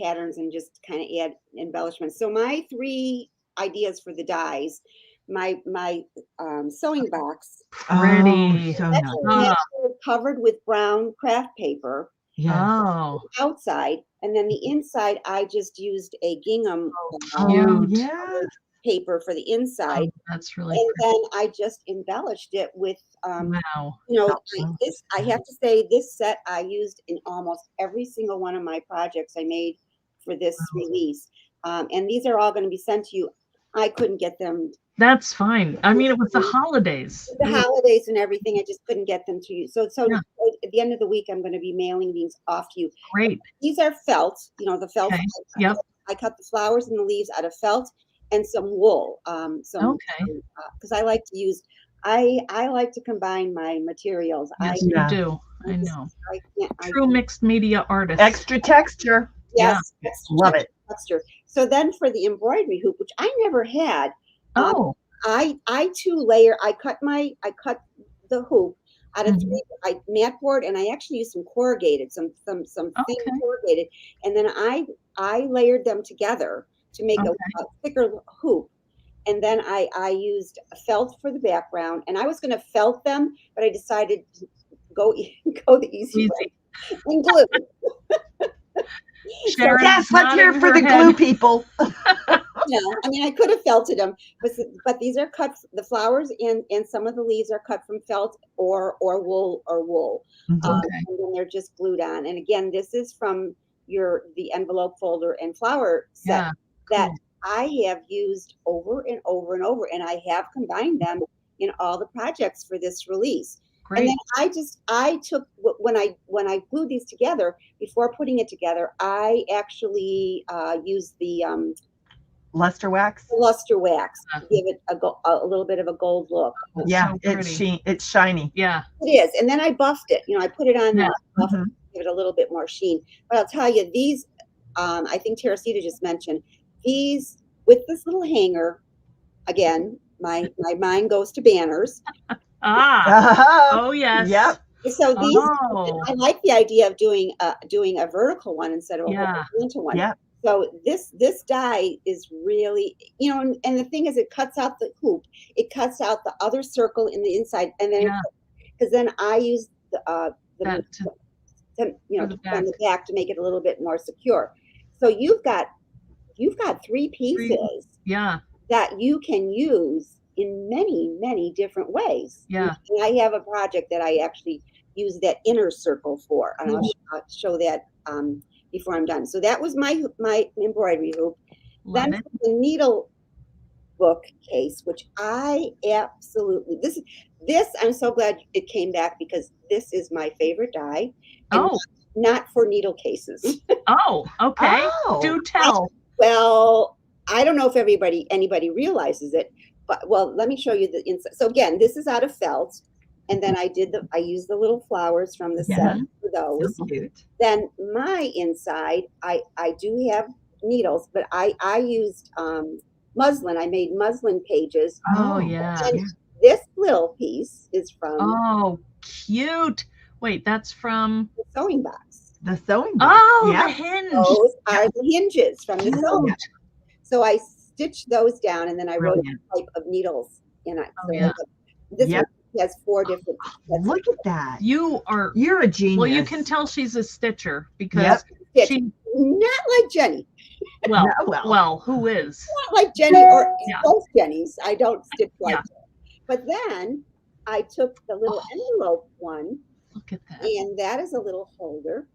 patterns and just kind of add embellishments. So my 3 ideas for the dies, my sewing box, pretty, covered with brown craft paper. Outside, and then the inside, I just used a gingham paper for the inside. Oh, that's really and pretty. then I just embellished it with this. I have to say, this set I used in almost every single one of my projects I made for this release. And these are all going to be sent to you. I couldn't get them. That's fine. I mean, it was the holidays. The holidays and everything. I just couldn't get them to you. So at the end of the week, I'm going to be mailing these off to you. Great. These are felt. The felt. Okay. I cut the flowers and the leaves out of felt and some wool. Because I like to use. I like to combine my materials. Yes, you do. I know. True mixed media artist. Extra texture. Yes. Yeah. Love it. Texture. So then for the embroidery hoop, which I never had. I cut the hoop out of 3 mat board, and I actually used some corrugated, some thin corrugated, and then I layered them together to make a thicker hoop. And then I used felt for the background, and I was going to felt them, but I decided to go the easy way and glue. Sharon, yes, let's hear it for the glue people. No, I mean, I could have felted them, but these are cut. The flowers and some of the leaves are cut from felt or wool. Okay. And then they're just glued on. And again, this is from the envelope, folder, and flower set that I have used over and over and over, and I have combined them in all the projects for this release. Great. And then I took when I glued these together, before putting it together, I actually used the luster wax. Luster wax to give it a little bit of a gold look. Yeah, so it's shiny. Yeah, it is. And then I buffed it. I put it on there, buffed it, give it a little bit more sheen. But I'll tell you, these I think Terita just mentioned these with this little hanger. Again, my mind goes to banners. Oh yes. Yep. So these, I like the idea of doing a vertical one instead of a horizontal one. Yeah. So this die is really, and the thing is, it cuts out the hoop. It cuts out the other circle in the inside, and then because then I use on the back to make it a little bit more secure. So you've got 3 pieces. That you can use in many different ways. Yeah. And I have a project that I actually use that inner circle for, and I'll show that before I'm done. So that was my embroidery hoop. Then the needle bookcase, which I absolutely this I'm so glad it came back, because this is my favorite die. Not for needle cases. Okay. Do tell. Well, I don't know if anybody realizes it, but let me show you the inside. So again, this is out of felt, and then I used the little flowers from the set for those. So cute. Then my inside, I do have needles, but I used muslin. I made muslin pages. And this little piece is from. Cute. Wait, that's from the sewing box. The sewing box. The hinge. Those are the hinges from the sewing box. So I stitched those down, and then I wrote a type of needles in it. This one has 4 different. Look at that. You're a genius. Well, you can tell she's a stitcher, because she not like Jenny. Well, who is? Not like Jenny or both Jennys. I don't stitch like her. But then I took the little envelope one. Look at that. And that is a little holder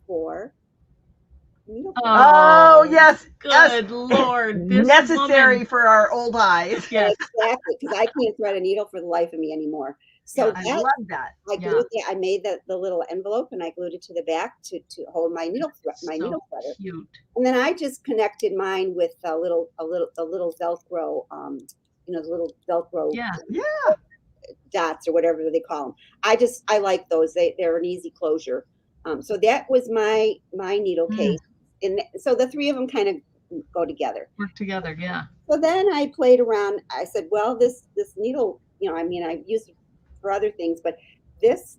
for needle. Yes. Good Lord. This necessary woman. for our old eyes. Yes, exactly. Because I can't thread a needle for the life of me anymore. So I love that. I made the little envelope, and I glued it to the back to hold my needle needle threader. Cute. And then I just connected mine with a little Velcro, the little Velcro dots or whatever they call them. I like those. They're an easy closure. So that was my needle case. And so the 3 of them kind of go together. Work together, yeah. So then I played around. I said, well, this needle, I used it for other things, but this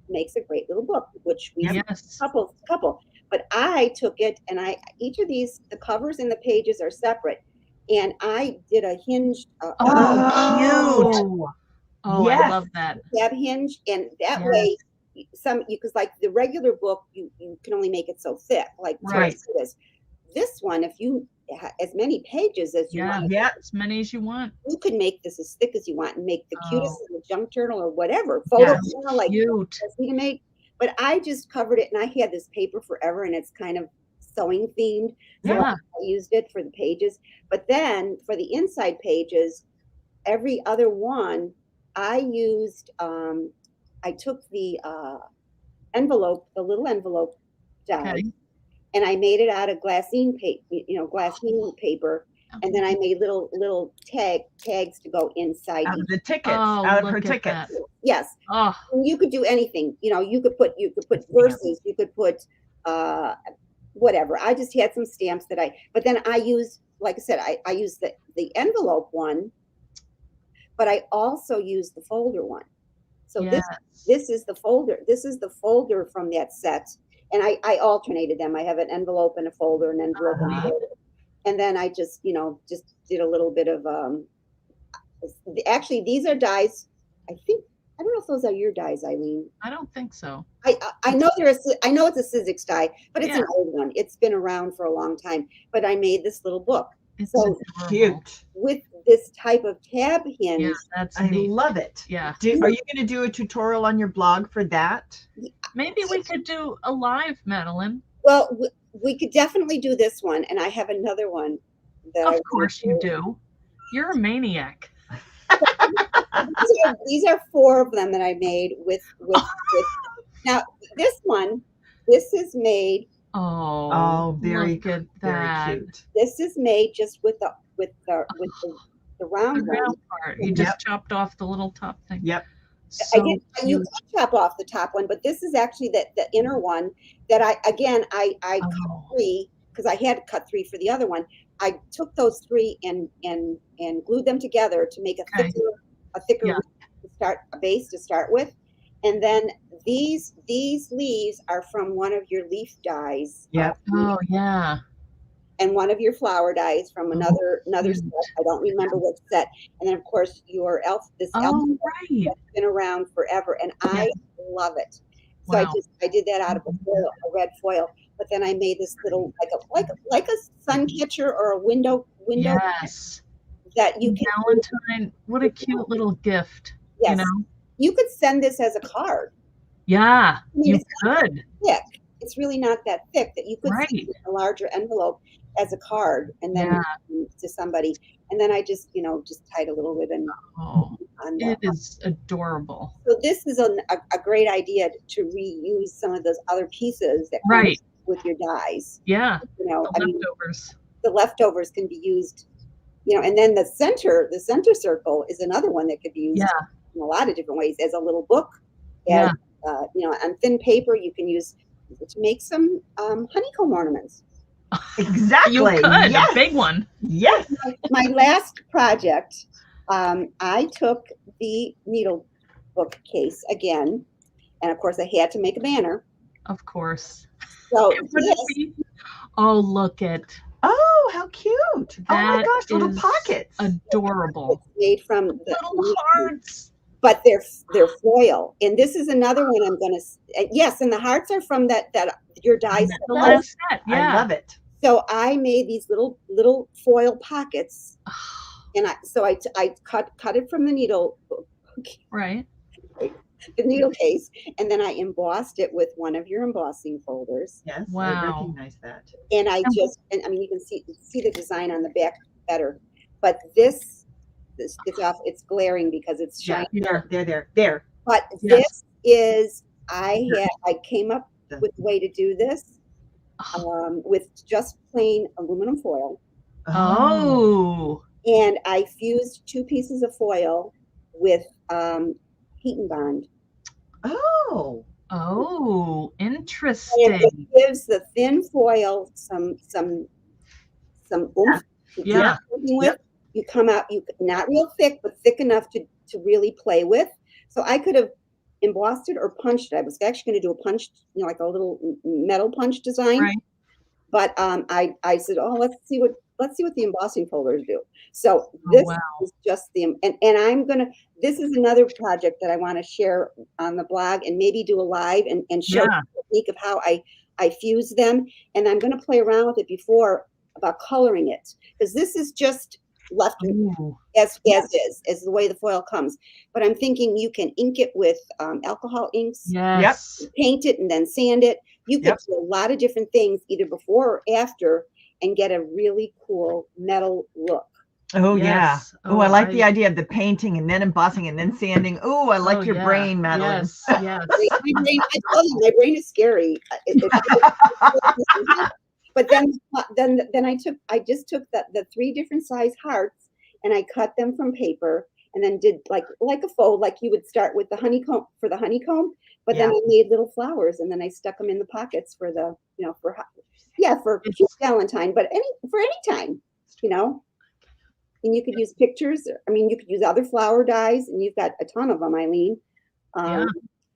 makes a great little book, which we have a couple. But I took it, and each of these, the covers and the pages are separate, and I did a hinge. Cute. I love that. Tab hinge, and that way, because like the regular book, you can only make it so thick, like this. This one, if you as many pages as you want, as many as you want, you can make this as thick as you want and make the cutest little junk journal or whatever photo journal, like cute. Me to make. But I just covered it, and I had this paper forever, and it's kind of sewing themed. So I used it for the pages, but then for the inside pages, every other one I used. I took the envelope, the little envelope die, and I made it out of glassine paper, and then I made little tags to go inside. Out of the tickets, out of her tickets. Yes. And you could do anything. You could put verses. You could put whatever. I just had some stamps but then I used, like I said, I used the envelope one, but I also used the folder one. So this is the folder. This is the folder from that set. And I alternated them. I have an envelope and a folder, an envelope and a folder. And then I just did a little bit of, actually these are dies. I I don't know if those are your dyes, Eileen. I don't think so. I know I know it's a Sizzix dye, but it's an old one. It's been around for a long time. But I made this little book. It's so cute. With this type of tab hinge. Yeah, that's I neat. love it. Yeah. Are you going to do a tutorial on your blog for that? Maybe we could do a live, Meline. Well, we could definitely do this one, and I have another one. Of course you do. You're a maniac. These are 4 of them that I made with now this one. This is made. Oh, very good. Very cute. This is made just with the round part. You just chopped off the little top thing. Yep. So you could chop off the top one, but this is actually the inner one that I cut 3 because I had to cut 3 for the other one. I took those 3 and glued them together to make a thicker base to start with, and then these leaves are from one of your leaf dyes. Yeah. Oh yeah. And one of your flower dyes from another set. I don't remember what set. And then of course your elf has been around forever, and I love it. So I did that out of a red foil. But then I made this little like a sun catcher or a window. Yes. That you can. Valentine. What a cute little gift. Yes. You know? You could send this as a card. Yeah. You could. Thick. It's really not that thick that you could send it in a larger envelope as a card and then to somebody. And then I just tied a little ribbon. Oh, it is adorable. So this is a great idea to reuse some of those other pieces that come with your dyes. Yeah. The leftovers can be used, and then the center circle is another one that could be used in a lot of different ways as a little book. And, on thin paper, you can use to make some honeycomb ornaments. Exactly. You could. A big one. Yes. My last project, I took the needle book case again, and of course I had to make a banner. Of course. So oh, look at. Oh, how cute! That oh my gosh, little pockets. Adorable. It's made from the little hearts. But they're foil, and this is another one I'm going to. Yes, and the hearts are from that your die set. The last set. Yeah. I love it. So I made these little foil pockets, and I cut it from the needle. Right. The needle case, and then I embossed it with one of your embossing folders. Yes, wow. I recognize that. And you can see the design on the back better, but it's off. It's glaring because it's shiny. There. But this is I came up with a way to do this with just plain aluminum foil. Oh. And I fused 2 pieces of foil with heat and bond. Oh, interesting. And it gives the thin foil some oomph. Yeah. You come out, not real thick, but thick enough to really play with. So I could have embossed it or punched it. I was actually going to do a punch, like a little metal punch design. Right. But I said, let's see what the embossing folders do. So this is just this is another project that I want to share on the blog and maybe do a live and show the technique of how I fuse them. And I'm going to play around with it before about coloring it, because this is just left as the way the foil comes. But I'm thinking you can ink it with alcohol inks. Yes. Yep. Paint it and then sand it. You can do a lot of different things either before or after and get a really cool metal look. Oh, yes. Yeah. Oh, I like the idea of the painting and then embossing and then sanding. Oh, I like your brain, Meline. Yes. I tell you, my brain is scary. But then I just took the 3 different size hearts and I cut them from paper and then did like a fold, like you would start with the honeycomb but then I made little flowers and then I stuck them in the pockets for the, for Valentine, but for any time, and you could use pictures. I mean, you could use other flower dyes, and you've got a ton of them, Eileen.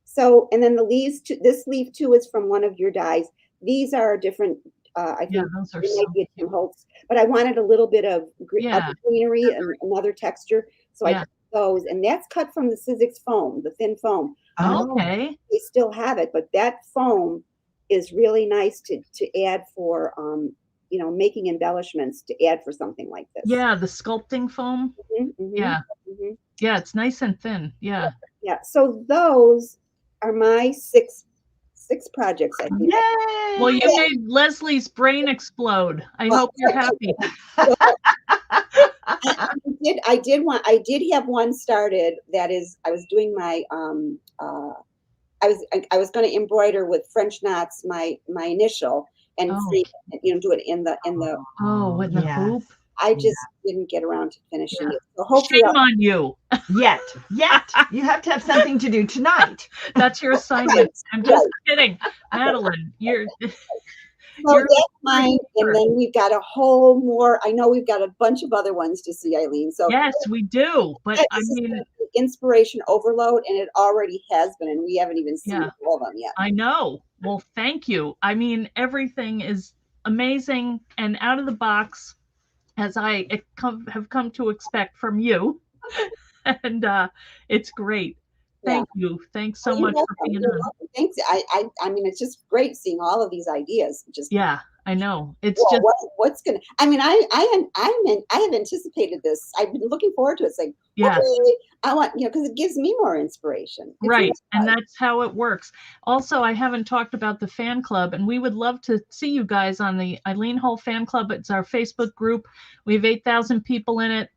So, and then the leaves, this leaf too is from one of your dyes. These are different. I think those are might be a Tim Holtz, but I wanted a little bit of greenery and another texture. So I those, and that's cut from the Sizzix foam, the thin foam. Okay. They still have it, but that foam is really nice to add for, you know, making embellishments to add for something like this. Yeah, the sculpting foam. Yeah. Yeah, it's nice and thin. Yeah. Yeah. So those are my six projects, I think. Yay! Well, you made Leslie's brain explode. I hope you're happy. I did have one started. That is, I was doing my I was going to embroider with French knots my initial and you know, do it in the with the hoop. I just didn't get around to finishing it. So hopefully Shame on you. Yet you have to have something to do tonight. That's your assignment. I'm just kidding, Madeline. So that's mine, and then we've got a whole more. I know we've got a bunch of other ones to see, Eileen. So yes, we do. But I mean, inspiration overload, and it already has been, and we haven't even seen all of them yet. I know. Well, thank you. I mean, everything is amazing and out of the box, as I have come to expect from you, and it's great. Thank you. Thanks so much for being on. Thanks. I mean, it's just great seeing all of these ideas. Just I know. It's just what's gonna. I mean, I have anticipated this. I've been looking forward to it. It's like, okay, I want, you know, because it gives me more inspiration. Right, and that's how it works. Also, I haven't talked about the fan club, and we would love to see you guys on the Eileen Hull fan club. It's our Facebook group. We have 8,000 people in it,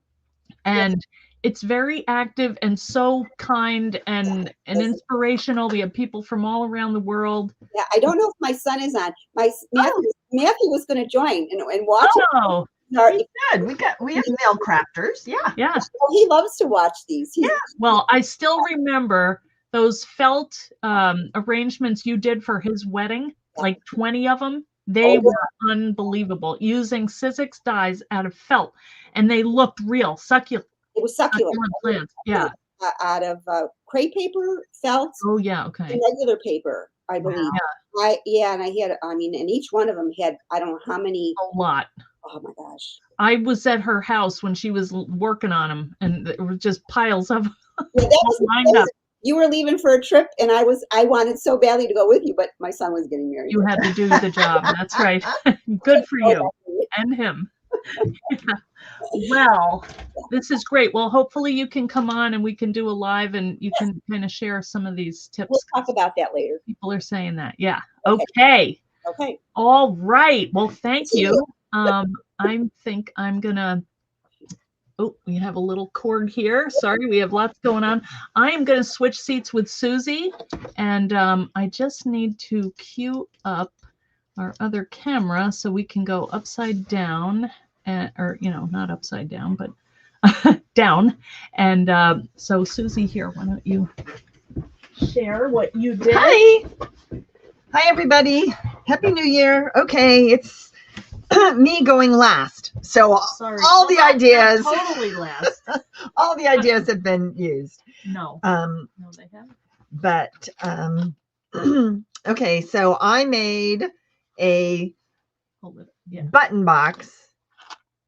and it's very active and so kind and inspirational. We have people from all around the world. Yeah, I don't know if my son is on. Matthew was going to join and watch it. He said we have male crafters. Yeah. Well, he loves to watch these. Well, I still remember those felt arrangements you did for his wedding, like 20 of them. They were unbelievable, using Sizzix dies out of felt, and they looked real succulent. It was succulent plants. Out of crepe paper, felt. Okay. And regular paper, I believe. And I had, I mean, and each one of them had, I don't know how many. A lot. Oh my gosh. I was at her house when she was working on them, and there were just piles of them. Yeah, that was you were leaving for a trip, and I wanted so badly to go with you, but my son was getting married. You had to do the job. That's right. Good for you and him. Well, this is great. Well, hopefully you can come on and we can do a live, and you can kind of share some of these tips. We'll talk about that later. People are saying that. Yeah. Okay. All right. Well, thank you. I think I'm gonna. Oh, we have a little cord here. Sorry, we have lots going on. I am going to switch seats with Susie, and I just need to queue up our other camera so we can go upside down, or, you know, not upside down, but down. And so Susie here, why don't you share what you did? Hi, everybody. Happy New Year. Okay, it's me going last. So all the ideas, totally last. all the ideas have been used. No, they haven't. But okay, so I made a button box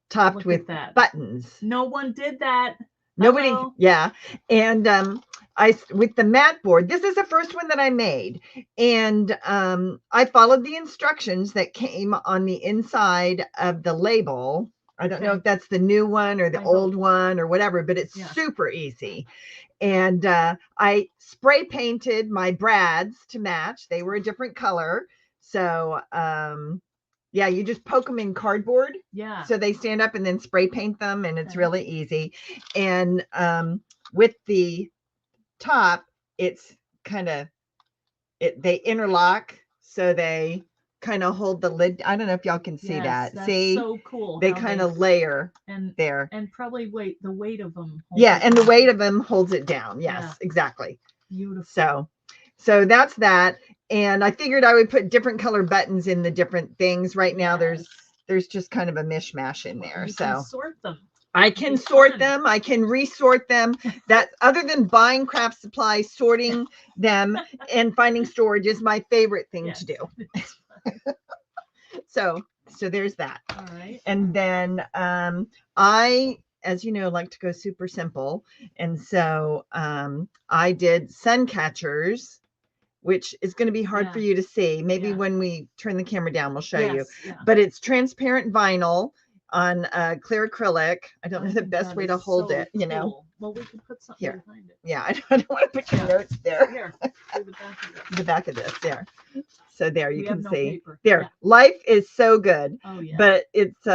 topped with buttons. No one did that. Nobody. Yeah. And I, with the mat board, this is the first one that I made. And I followed the instructions that came on the inside of the label. I don't know if that's the new one or the old one or whatever, but it's super easy. And I spray painted my brads to match. They were a different color. So yeah, you just poke them in cardboard. Yeah. So they stand up, and then spray paint them, and it's really easy. And with the top, it's kind of, they interlock, so they kind of hold the lid. I don't know if y'all can see that. That's see, so cool. They kind of layer there. And probably the weight of them. And the weight of them holds it down. Yes, exactly. Beautiful. So that's that. And I figured I would put different color buttons in the different things. Right now, there's just kind of a mishmash in there. You can sort them. I can sort them. I can resort them. That, other than buying craft supplies, sorting them and finding storage is my favorite thing to do. So there's that. All right. And then I as you know, like to go super simple. And so I did sun catchers, which is going to be hard for you to see. Maybe when we turn the camera down, we'll show you. But it's transparent vinyl on clear acrylic. I don't know the best way to hold it, you know. Well, we can put something behind it. Yeah, I don't want to put your notes there. Here, the back of it. The back of this, there. So there you can see. Paper. There, life is so good. Oh yeah. But it's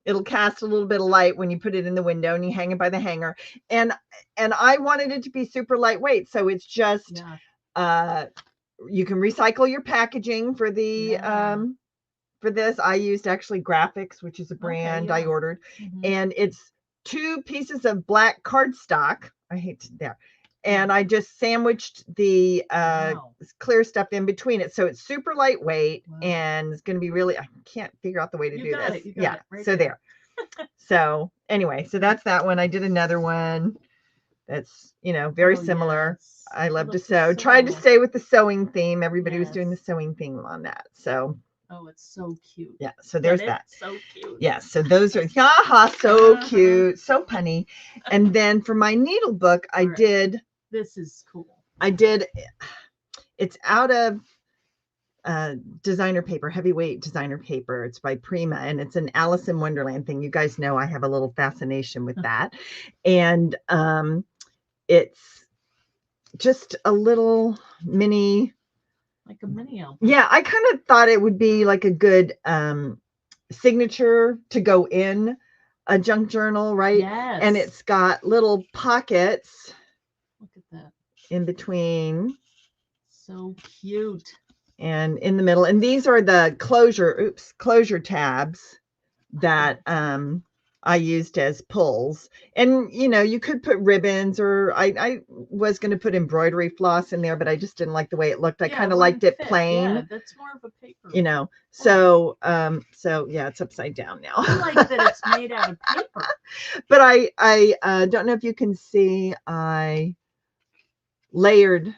it'll cast a little bit of light when you put it in the window and you hang it by the hanger. And I wanted it to be super lightweight, so it's just you can recycle your packaging for the for this. I used actually Graphics, which is a brand I ordered, and it's 2 pieces of black cardstock. I hate to there. And I just sandwiched the clear stuff in between it. So it's super lightweight and it's going to be really, I can't figure out the way to do this. Yeah. Right so there. So anyway, so that's that one. I did another one that's, you know, very similar. Yes. I love to sew. Tried to stay with the sewing theme. Everybody was doing the sewing theme on that. So. Oh, it's so cute. Yeah. So there's that. So cute. Yeah. So those are, so cute. So punny. And then for my needle book, I did. This is cool. I did. It's out of designer paper, heavyweight designer paper. It's by Prima, and it's an Alice in Wonderland thing. You guys know I have a little fascination with that. And it's just a little mini. Like a mini album. Yeah, I kind of thought it would be like a good signature to go in a junk journal, right? Yes. And it's got little pockets. Look at that. In between. So cute. And in the middle. And these are the closure tabs that I used as pulls. And, you know, you could put ribbons, or I was going to put embroidery floss in there, but I just didn't like the way it looked. I kind of liked it plain. Yeah, that's more of a paper. You know, so yeah, it's upside down now. I like that it's made out of paper. But I don't know if you can see, I layered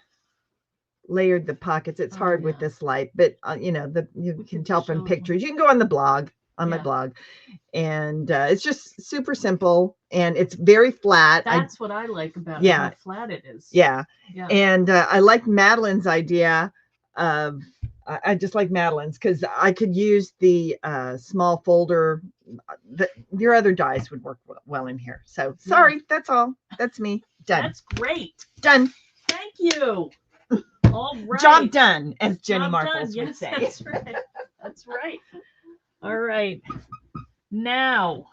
the pockets. It's hard with this light, but you know, you can tell from pictures. You can go on the blog, on my blog, and it's just super simple, and it's very flat. That's what I like about it, how flat it is. Yeah. And I like Madeline's idea of, I just like Madeline's because I could use the small folder. Your other dies would work well in here. So sorry, that's all. That's me. Done. That's great. Done. Thank you. All right. Job done, as Jenny Marples would say. That's right. That's right. All right. Now,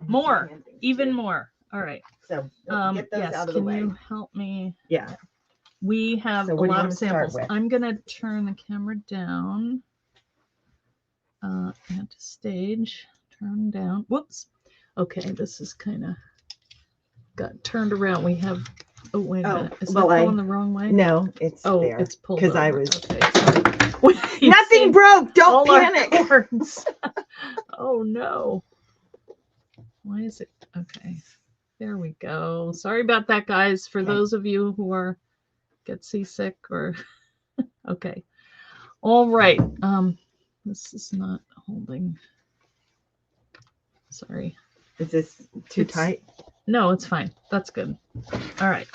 more, even more. All right. So get those out of the way. Can you help me? Yeah. We have a lot of samples. I'm going to turn the camera down. At the stage. Turn down. Whoops. Okay, this is kind of got turned around. We have. Oh, wait a minute. Is that going the wrong way? No, it's there. It's pulled because I was. Okay, nothing broke. Don't panic. Oh no. Why is it? Okay. There we go. Sorry about that, guys. For those of you who get seasick or okay. All right. This is not holding. Sorry. Is this too tight? No, it's fine. That's good. All right.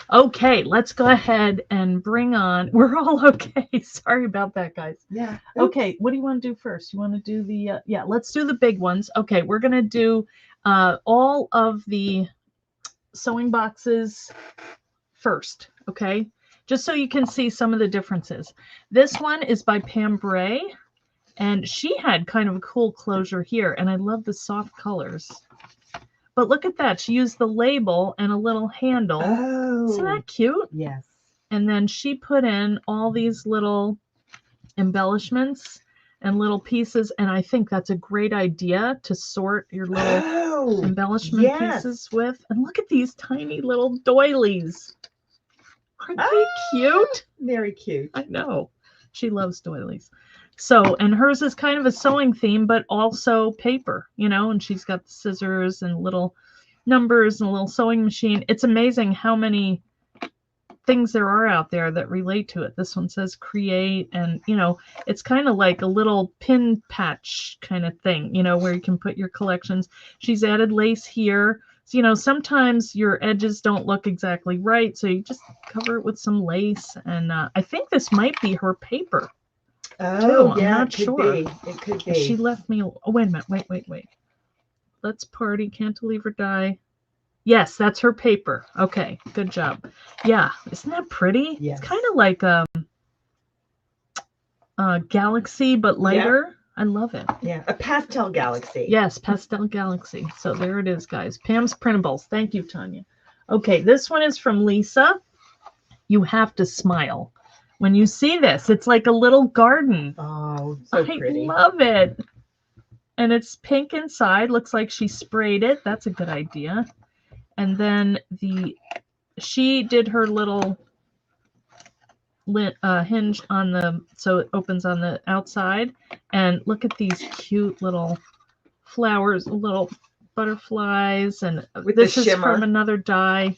Okay, let's go ahead and bring on. We're all okay. Sorry about that, guys. Yeah. Okay, what do you want to do first? You want to do the, let's do the big ones. Okay, we're going to do all of the sewing boxes first, okay? Just so you can see some of the differences. This one is by Pam Bray, and she had kind of a cool closure here, and I love the soft colors. But look at that. She used the label and a little handle. Oh. Isn't that cute? Yes. And then she put in all these little embellishments and little pieces. And I think that's a great idea to sort your little embellishment pieces with. And look at these tiny little doilies. Aren't they cute? Very cute. I know. She loves doilies. So, and hers is kind of a sewing theme, but also paper, you know, and she's got the scissors and little numbers and a little sewing machine. It's amazing how many things there are out there that relate to it. This one says create, and you know, it's kind of like a little pin patch kind of thing, you know, where you can put your collections. She's added lace here. So, you know, sometimes your edges don't look exactly right, so you just cover it with some lace. And I think this might be her paper. Oh, too. yeah, I'm not sure. It could be. She left me. Oh, wait a minute. Wait. Let's party. Cantilever die. Yes, that's her paper. Okay, good job. Yeah, isn't that pretty? Yes. It's kind of like a galaxy, but lighter. Yeah. I love it. Yeah, a pastel galaxy. Yes, pastel galaxy. So there it is, guys. Pam's Printables. Thank you, Tanya. Okay, this one is from Lisa. You have to smile. When you see this, it's like a little garden. Oh, so pretty. I love it. And it's pink inside. Looks like she sprayed it. That's a good idea. And then she did her little hinge on the, so it opens on the outside. And look at these cute little flowers, little butterflies. And with this the is shimmer. from another die.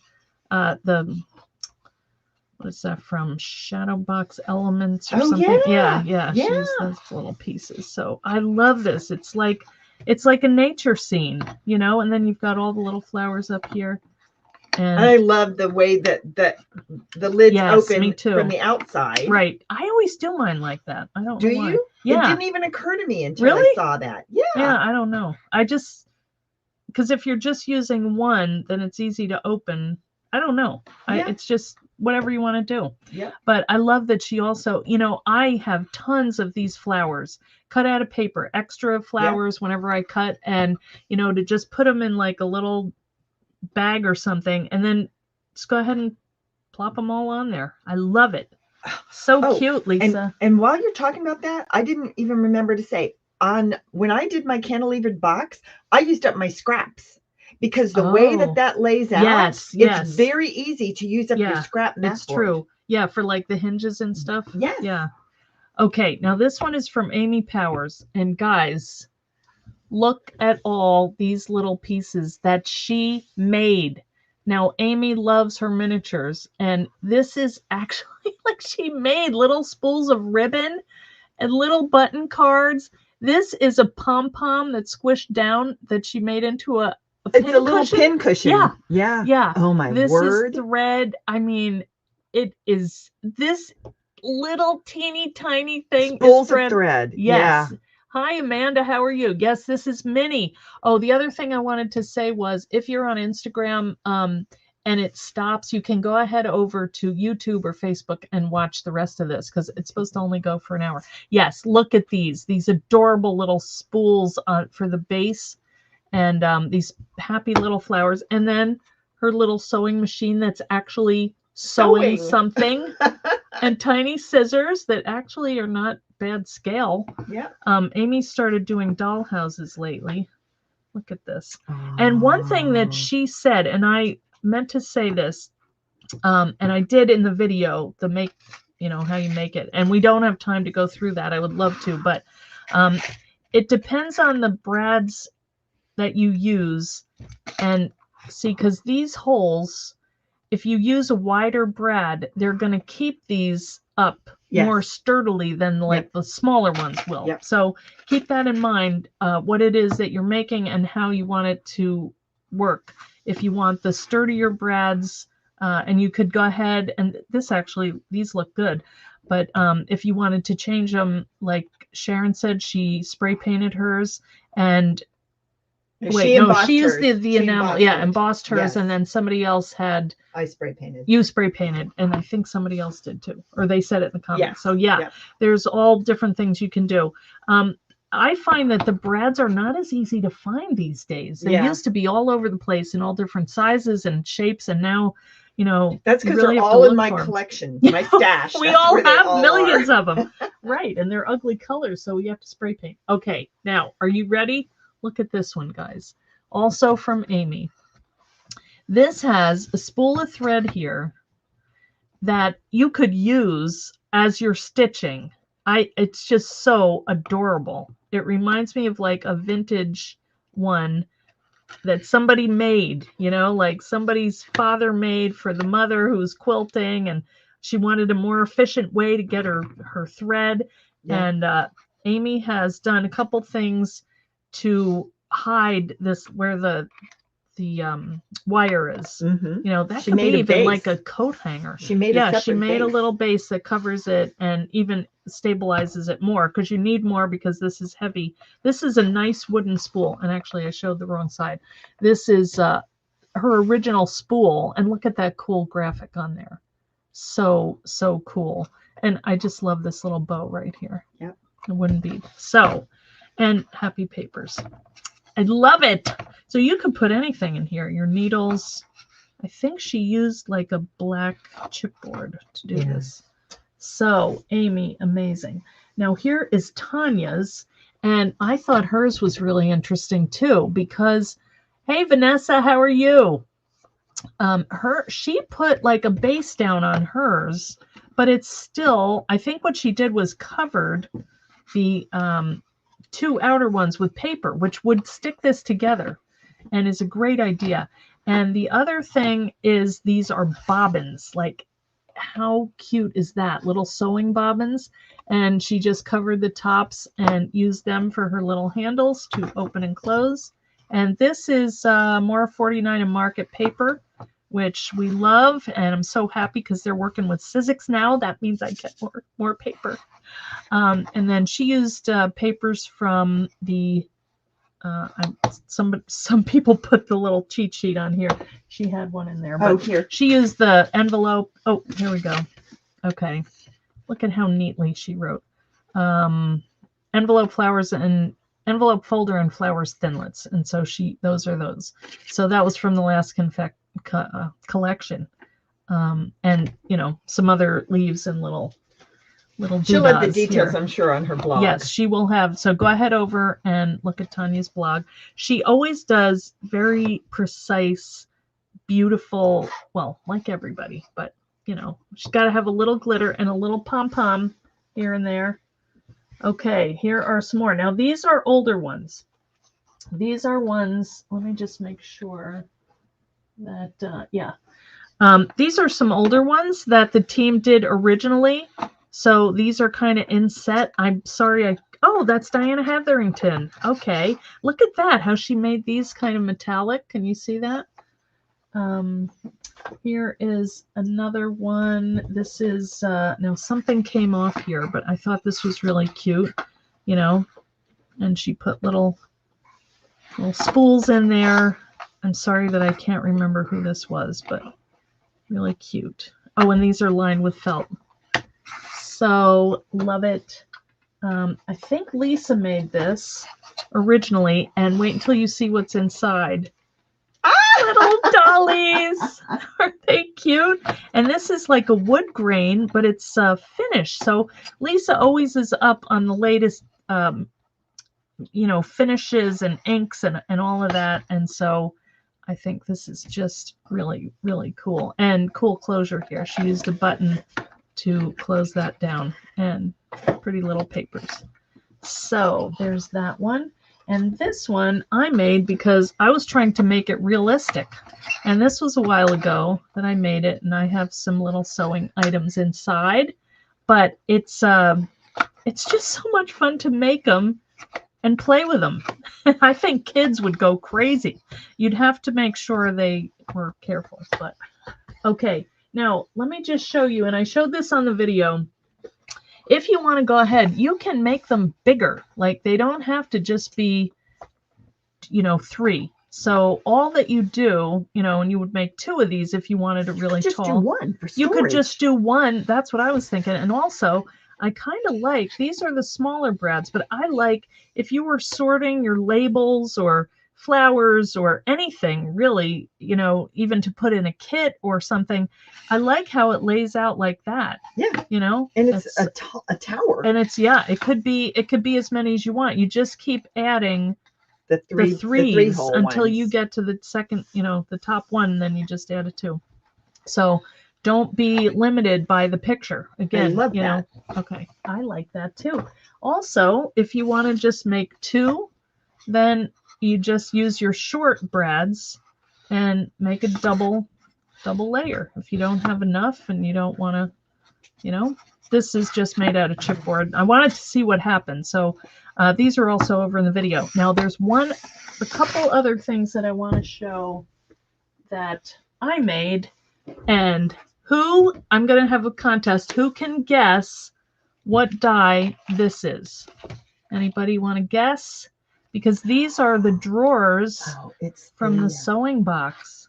What is that from? Shadow Box Elements or something? Yeah. She used those little pieces. So I love this. It's like a nature scene, you know, and then you've got all the little flowers up here. And I love the way that the lids open from the outside. Right. I always do mine like that. I don't know why. You? Yeah. It didn't even occur to me until I saw that. Yeah. Yeah, I don't know. Because if you're just using one, then it's easy to open. I don't know. It's just whatever you want to do. Yeah. But I love that she also, you know, I have tons of these flowers cut out of paper, extra flowers whenever I cut, and, you know, to just put them in like a little bag or something, and then just go ahead and plop them all on there. I love it. So cute, Lisa. And while you're talking about that, I didn't even remember to say, when I did my cantilevered box, I used up my scraps. Because the way that lays out, it's very easy to use up your scrap mat. It's true. Yeah, for like the hinges and stuff. Yes. Yeah. Okay, now this one is from Amy Powers. And guys, look at all these little pieces that she made. Now, Amy loves her miniatures. And this is actually like she made little spools of ribbon and little button cards. This is a pom-pom that's squished down that she made into it's a little pin cushion. Yeah. Oh my word. This is thread. I mean, it is this little teeny tiny thing. Spools of thread. Yes. Yeah. Hi, Amanda. How are you? Yes, this is Minnie. Oh, the other thing I wanted to say was if you're on Instagram and it stops, you can go ahead over to YouTube or Facebook and watch the rest of this because it's supposed to only go for an hour. Yes, look at these adorable little spools for the base. And these happy little flowers. And then her little sewing machine that's actually sewing something. And tiny scissors that actually are not bad scale. Yeah. Amy started doing doll houses lately. Look at this. And one thing that she said, and I meant to say this, and I did in the video, how you make it. And we don't have time to go through that. I would love to, but it depends on the brads that you use. And see, because these holes, if you use a wider brad, they're going to keep these up more sturdily than like the smaller ones will. So keep that in mind, what it is that you're making and how you want it to work. If you want the sturdier brads, and you could go ahead and these look good, but if you wanted to change them, like Sharon said, she spray painted hers, and she used the enamel, embossed hers, and then somebody else I spray painted. You spray painted, and I think somebody else did too, or they said it in the comments. So there's all different things you can do. I find that the brads are not as easy to find these days. They used to be all over the place in all different sizes and shapes, and now, that's because they're all in my collection, my stash. We all have millions of them, right? And they're ugly colors, so we have to spray paint. Okay, now are you ready? Look at this one, guys. Also from Amy. This has a spool of thread here that you could use as you're stitching. It's just so adorable. It reminds me of like a vintage one that somebody made, you know, like somebody's father made for the mother who's quilting, and she wanted a more efficient way to get her thread. Yeah. And Amy has done a couple things to hide this where the wire is. You know, that she could be even like a coat hanger. She made she made a little base that covers it and even stabilizes it more, because you need more because this is heavy. This is a nice wooden spool, and actually I showed the wrong side. This is her original spool, and look at that cool graphic on there. So cool. And I just love this little bow right here. Yep. A wooden bead. So, and happy papers. I love it. So you could put anything in here. Your needles. I think she used like a black chipboard to do this. So Amy, amazing. Now here is Tanya's, and I thought hers was really interesting too, because, hey Vanessa, how are you? She put like a base down on hers, but it's still, I think what she did was covered the two outer ones with paper, which would stick this together and is a great idea. And the other thing is these are bobbins. Like, how cute is that? Little sewing bobbins. And she just covered the tops and used them for her little handles to open and close. And this is more 49 in market paper, which we love. And I'm so happy because they're working with Sizzix now. That means I get more paper. And then she used papers from the, some people put the little cheat sheet on here. She had one in there. But here. She used the envelope. Oh, here we go. Okay. Look at how neatly she wrote. Envelope flowers and envelope folder and flowers thinlets. And so those are those. So that was from the last collection. And, you know, some other leaves and little she'll have the details here. I'm sure on her blog. Yes, she will have. So go ahead over and look at Tanya's blog. She always does very precise, beautiful, well, like everybody, but you know, she's got to have a little glitter and a little pom-pom here and there. Okay, here are some more. Now these are older ones. These are ones, let me just make sure that these are some older ones that the team did originally. So these are kind of inset. I'm sorry. Oh, that's Diana Hetherington. Okay. Look at that. How she made these kind of metallic. Can you see that? Here is another one. This is, now something came off here, but I thought this was really cute, you know, and she put little spools in there. I'm sorry that I can't remember who this was, but really cute. Oh, and these are lined with felt. So love it. I think Lisa made this originally, and wait until you see what's inside. Little dollies. Aren't they cute? And this is like a wood grain, but it's finished. So Lisa always is up on the latest, you know, finishes and inks and all of that. And so I think this is just really, really cool. And cool closure here. She used a button to close that down, and pretty little papers. So there's that one. And this one I made because I was trying to make it realistic. And this was a while ago that I made it, and I have some little sewing items inside. But it's just so much fun to make them and play with them. I think kids would go crazy. You'd have to make sure they were careful. But okay. Now, let me just show you, and I showed this on the video. If you want to go ahead, you can make them bigger. Like, they don't have to just be, you know, 3. So all that you do, you know, and you would make 2 of these if you wanted it really tall. Do one for storage. You could just do one. That's what I was thinking. And also, I kind of like, these are the smaller brads, but I like if you were sorting your labels or flowers or anything really, you know, even to put in a kit or something. I like how it lays out like that. Yeah. You know, and it's a tower. And it's, yeah, it could be as many as you want. You just keep adding the threes until you get to the second, you know, the top one, and then you just add a 2. So don't be limited by the picture. Again, I love that. Okay. I like that too. Also, if you want to just make 2, then you just use your short brads and make a double layer. If you don't have enough and you don't want to, you know, this is just made out of chipboard. I wanted to see what happened. So these are also over in the video. Now there's a couple other things that I want to show that I made, and I'm going to have a contest. Who can guess what die this is? Anybody want to guess? Because these are the drawers from the sewing box.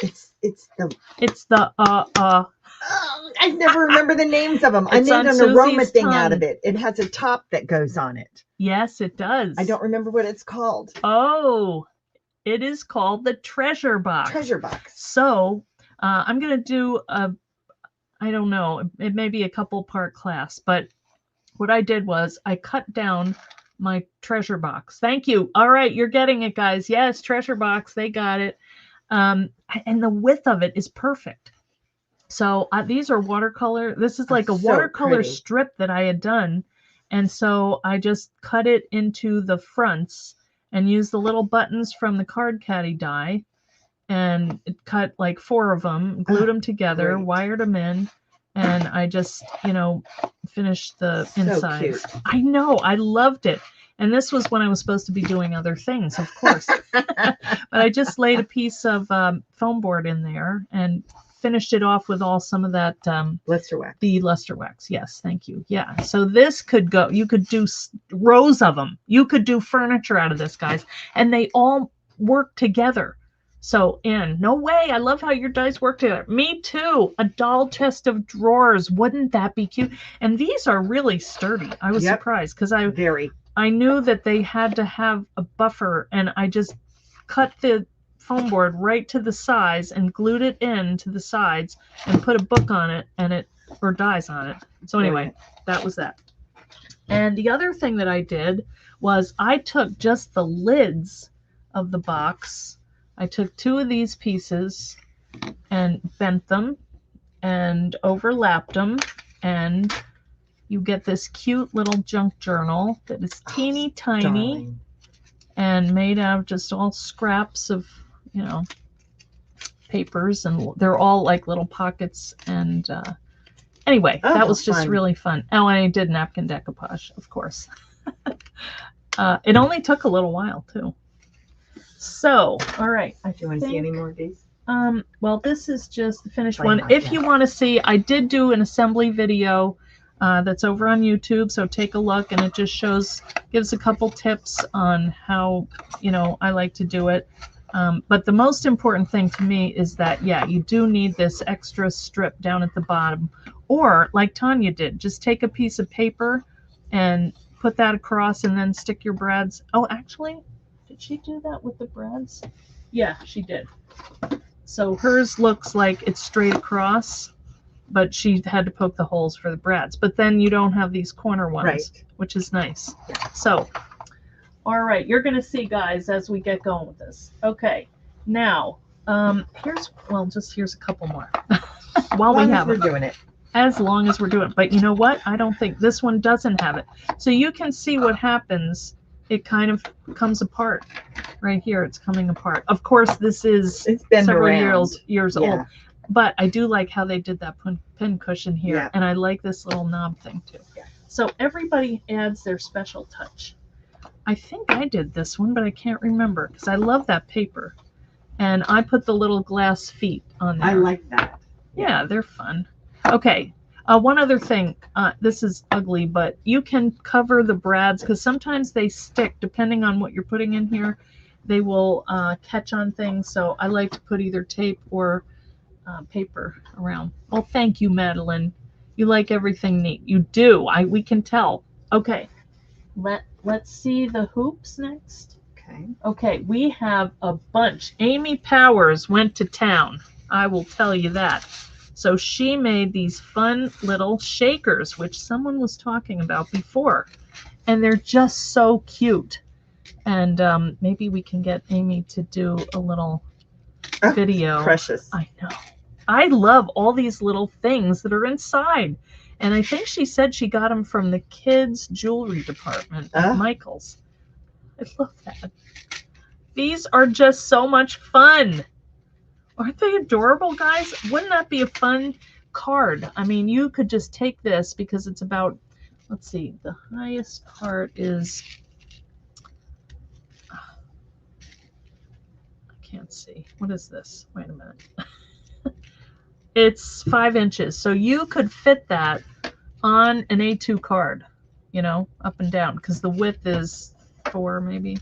It's the I never remember the names of them. I made an aroma thing out of it. It has a top that goes on it. Yes, it does. I don't remember what it's called. Oh, it is called the treasure box. Treasure box. So I'm going to do I don't know, it may be a couple part class, but what I did was I cut down my treasure box. Thank you. All right, you're getting it, guys. Yes, treasure box. They got it. And the width of it is perfect. So these are watercolor. This is like a watercolor strip that I had done. And so I just cut it into the fronts and used the little buttons from the card caddy die and cut like 4 of them, glued them together, wired them in. And I just, you know, finished the insides. I know. I loved it. And this was when I was supposed to be doing other things, of course. But I just laid a piece of foam board in there and finished it off with some of that luster wax. The luster wax. Yes, thank you. Yeah. So this could go. You could do rows of them. You could do furniture out of this, guys. And they all work together. So, Anne, no way. I love how your dice work together. Me too. A doll chest of drawers. Wouldn't that be cute? And these are really sturdy. I was surprised because I knew that they had to have a buffer, and I just cut the foam board right to the size and glued it in to the sides and put a book on it or dies on it. So anyway, that was that. And the other thing that I did was I took just the lids of the box. I took 2 of these pieces and bent them and overlapped them, and you get this cute little junk journal that is teeny tiny and made out of just all scraps of, you know, papers, and they're all like little pockets. And anyway, that was just really fun. Oh, and I did napkin decoupage, of course. It only took a little while too. So, all right. Do you want to see any more of these? Well, this is just the finished one. If you want to see, I did do an assembly video that's over on YouTube, so take a look, and it just gives a couple tips on how, you know, I like to do it. But the most important thing to me is that, yeah, you do need this extra strip down at the bottom, or like Tanya did, just take a piece of paper and put that across and then stick your brads. Oh, actually, did she do that with the brads? Yeah, she did. So hers looks like it's straight across, but she had to poke the holes for the brads. But then you don't have these corner ones, which is nice. So, all right, you're going to see, guys, as we get going with this. Okay, now, here's a couple more. While we have we're doing it. As long as we're doing it. But you know what? I don't think this one doesn't have it. So you can see what happens. It kind of comes apart. Right here, it's coming apart. Of course, it's been several years old. But I do like how they did that pin cushion here. And I like this little knob thing too. So everybody adds their special touch. I think I did this one, but I can't remember because I love that paper. And I put the little glass feet on there. I like that. Yeah, they're fun. Okay, one other thing. This is ugly, but you can cover the brads because sometimes they stick depending on what you're putting in here. They will catch on things. So I like to put either tape or paper around. Well, thank you, Madeline. You like everything neat. You do. We can tell. Okay, let's see the hoops next. Okay, we have a bunch. Amy Powers went to town. I will tell you that. So she made these fun little shakers, which someone was talking about before. And they're just so cute. And maybe we can get Amy to do a little video. Precious. I know. I love all these little things that are inside. And I think she said she got them from the kids' jewelry department at Michael's. I love that. These are just so much fun. Aren't they adorable, guys? Wouldn't that be a fun card? I mean, you could just take this because it's about, let's see, the highest part is, I can't see. What is this? Wait a minute. It's 5 inches. So you could fit that on an A2 card, you know, up and down, because the width is 4 maybe.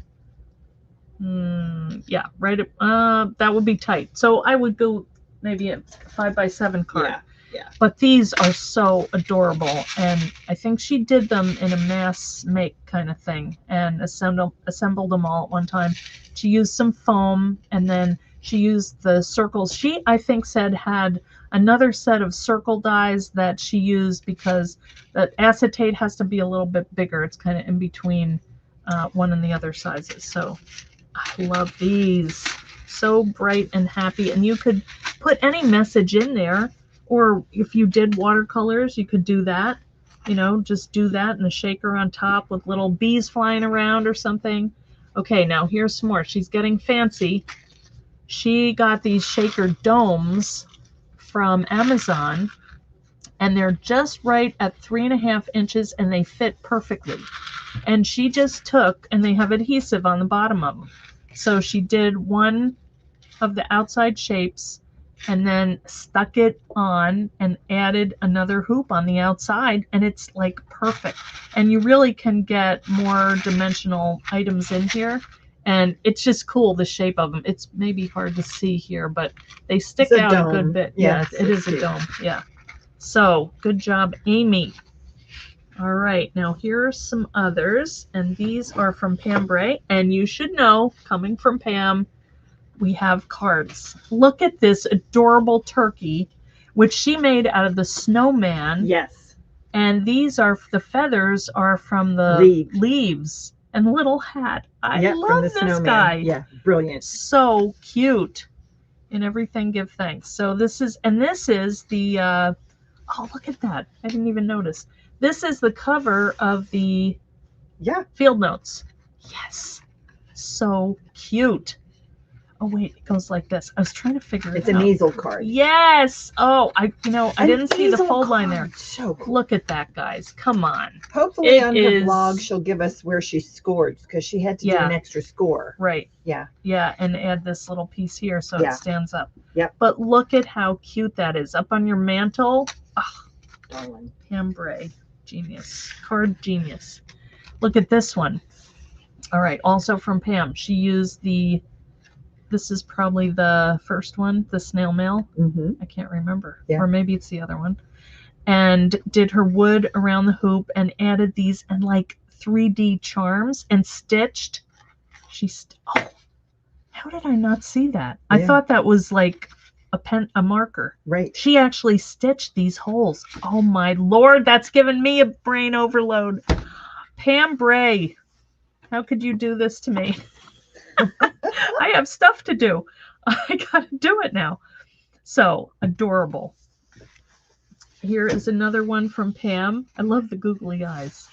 Yeah, right. That would be tight. So I would go maybe a 5x7 card. Yeah. But these are so adorable, and I think she did them in a mass make kind of thing and assembled them all at one time. She used some foam, and then she used the circles. She, I think, said had another set of circle dies that she used because the acetate has to be a little bit bigger. It's kind of in between one and the other sizes. So I love these. So bright and happy, and you could put any message in there, or if you did watercolors, you could do that. You know, just do that and a shaker on top with little bees flying around or something. Okay, now here's some more. She's getting fancy. She got these shaker domes from Amazon, and they're just right at 3.5 inches, and they fit perfectly. And she just took, and they have adhesive on the bottom of them. So she did one of the outside shapes and then stuck it on and added another hoop on the outside, and it's like perfect. And you really can get more dimensional items in here, and it's just cool, the shape of them. It's maybe hard to see here, but they stick out a good bit. Yeah, it is a dome. Yeah. So good job, Amy. All right, now here are some others, and these are from Pam Bray, and you should know, coming from Pam, we have cards. Look at this adorable turkey, which she made out of the snowman. Yes. And these are, the feathers are from the leaves and the little hat. I love from the this snowman. guy. Yeah, brilliant. So cute. In everything, give thanks. So this is, and this is the, oh, look at that. I didn't even notice. This is the cover of the field notes. Yes. So cute. Oh wait, it goes like this. I was trying to figure it out. It's an easel card. Yes. Oh, I didn't see the fold line there. So cool. Look at that, guys. Come on. Hopefully on her blog she'll give us where she scored, because she had to do an extra score. Right. Yeah. Yeah, and add this little piece here so it stands up. Yep. But look at how cute that is up on your mantle. Oh, darling. Pam Bray, genius. Card genius. Look at this one. All right, also from Pam. She used this is probably the first one, the snail mail. Mm-hmm. I can't remember. Yeah. Or maybe it's the other one. And did her wood around the hoop and added these and like 3D charms and stitched. Oh, how did I not see that? Yeah. I thought that was like a marker. Right. She actually stitched these holes. Oh my Lord, that's given me a brain overload. Pam Bray, how could you do this to me? I have stuff to do. I gotta do it now. So adorable. Here is another one from Pam. I love the googly eyes.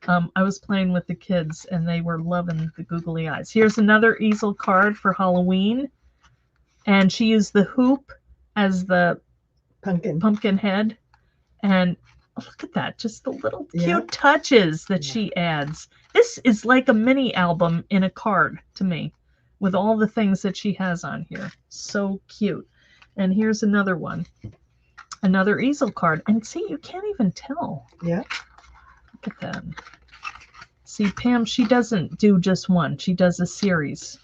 I was playing with the kids and they were loving the googly eyes. Here's another easel card for Halloween. And she used the hoop as the pumpkin head. And look at that. Just the little cute touches that she adds. This is like a mini album in a card to me with all the things that she has on here. So cute. And here's another one. Another easel card. And see, you can't even tell. Yeah. Look at that. See, Pam, she doesn't do just one. She does a series.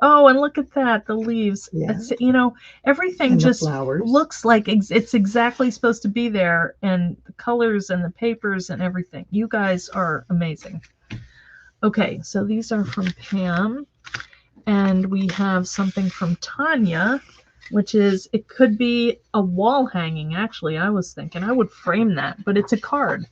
Oh, and look at that. The leaves. Yeah. It's, you know, everything and just looks like it's exactly supposed to be there. And the colors and the papers and everything. You guys are amazing. Okay, so these are from Pam. And we have something from Tanya, which is, it could be a wall hanging, actually. I was thinking I would frame that, but it's a card.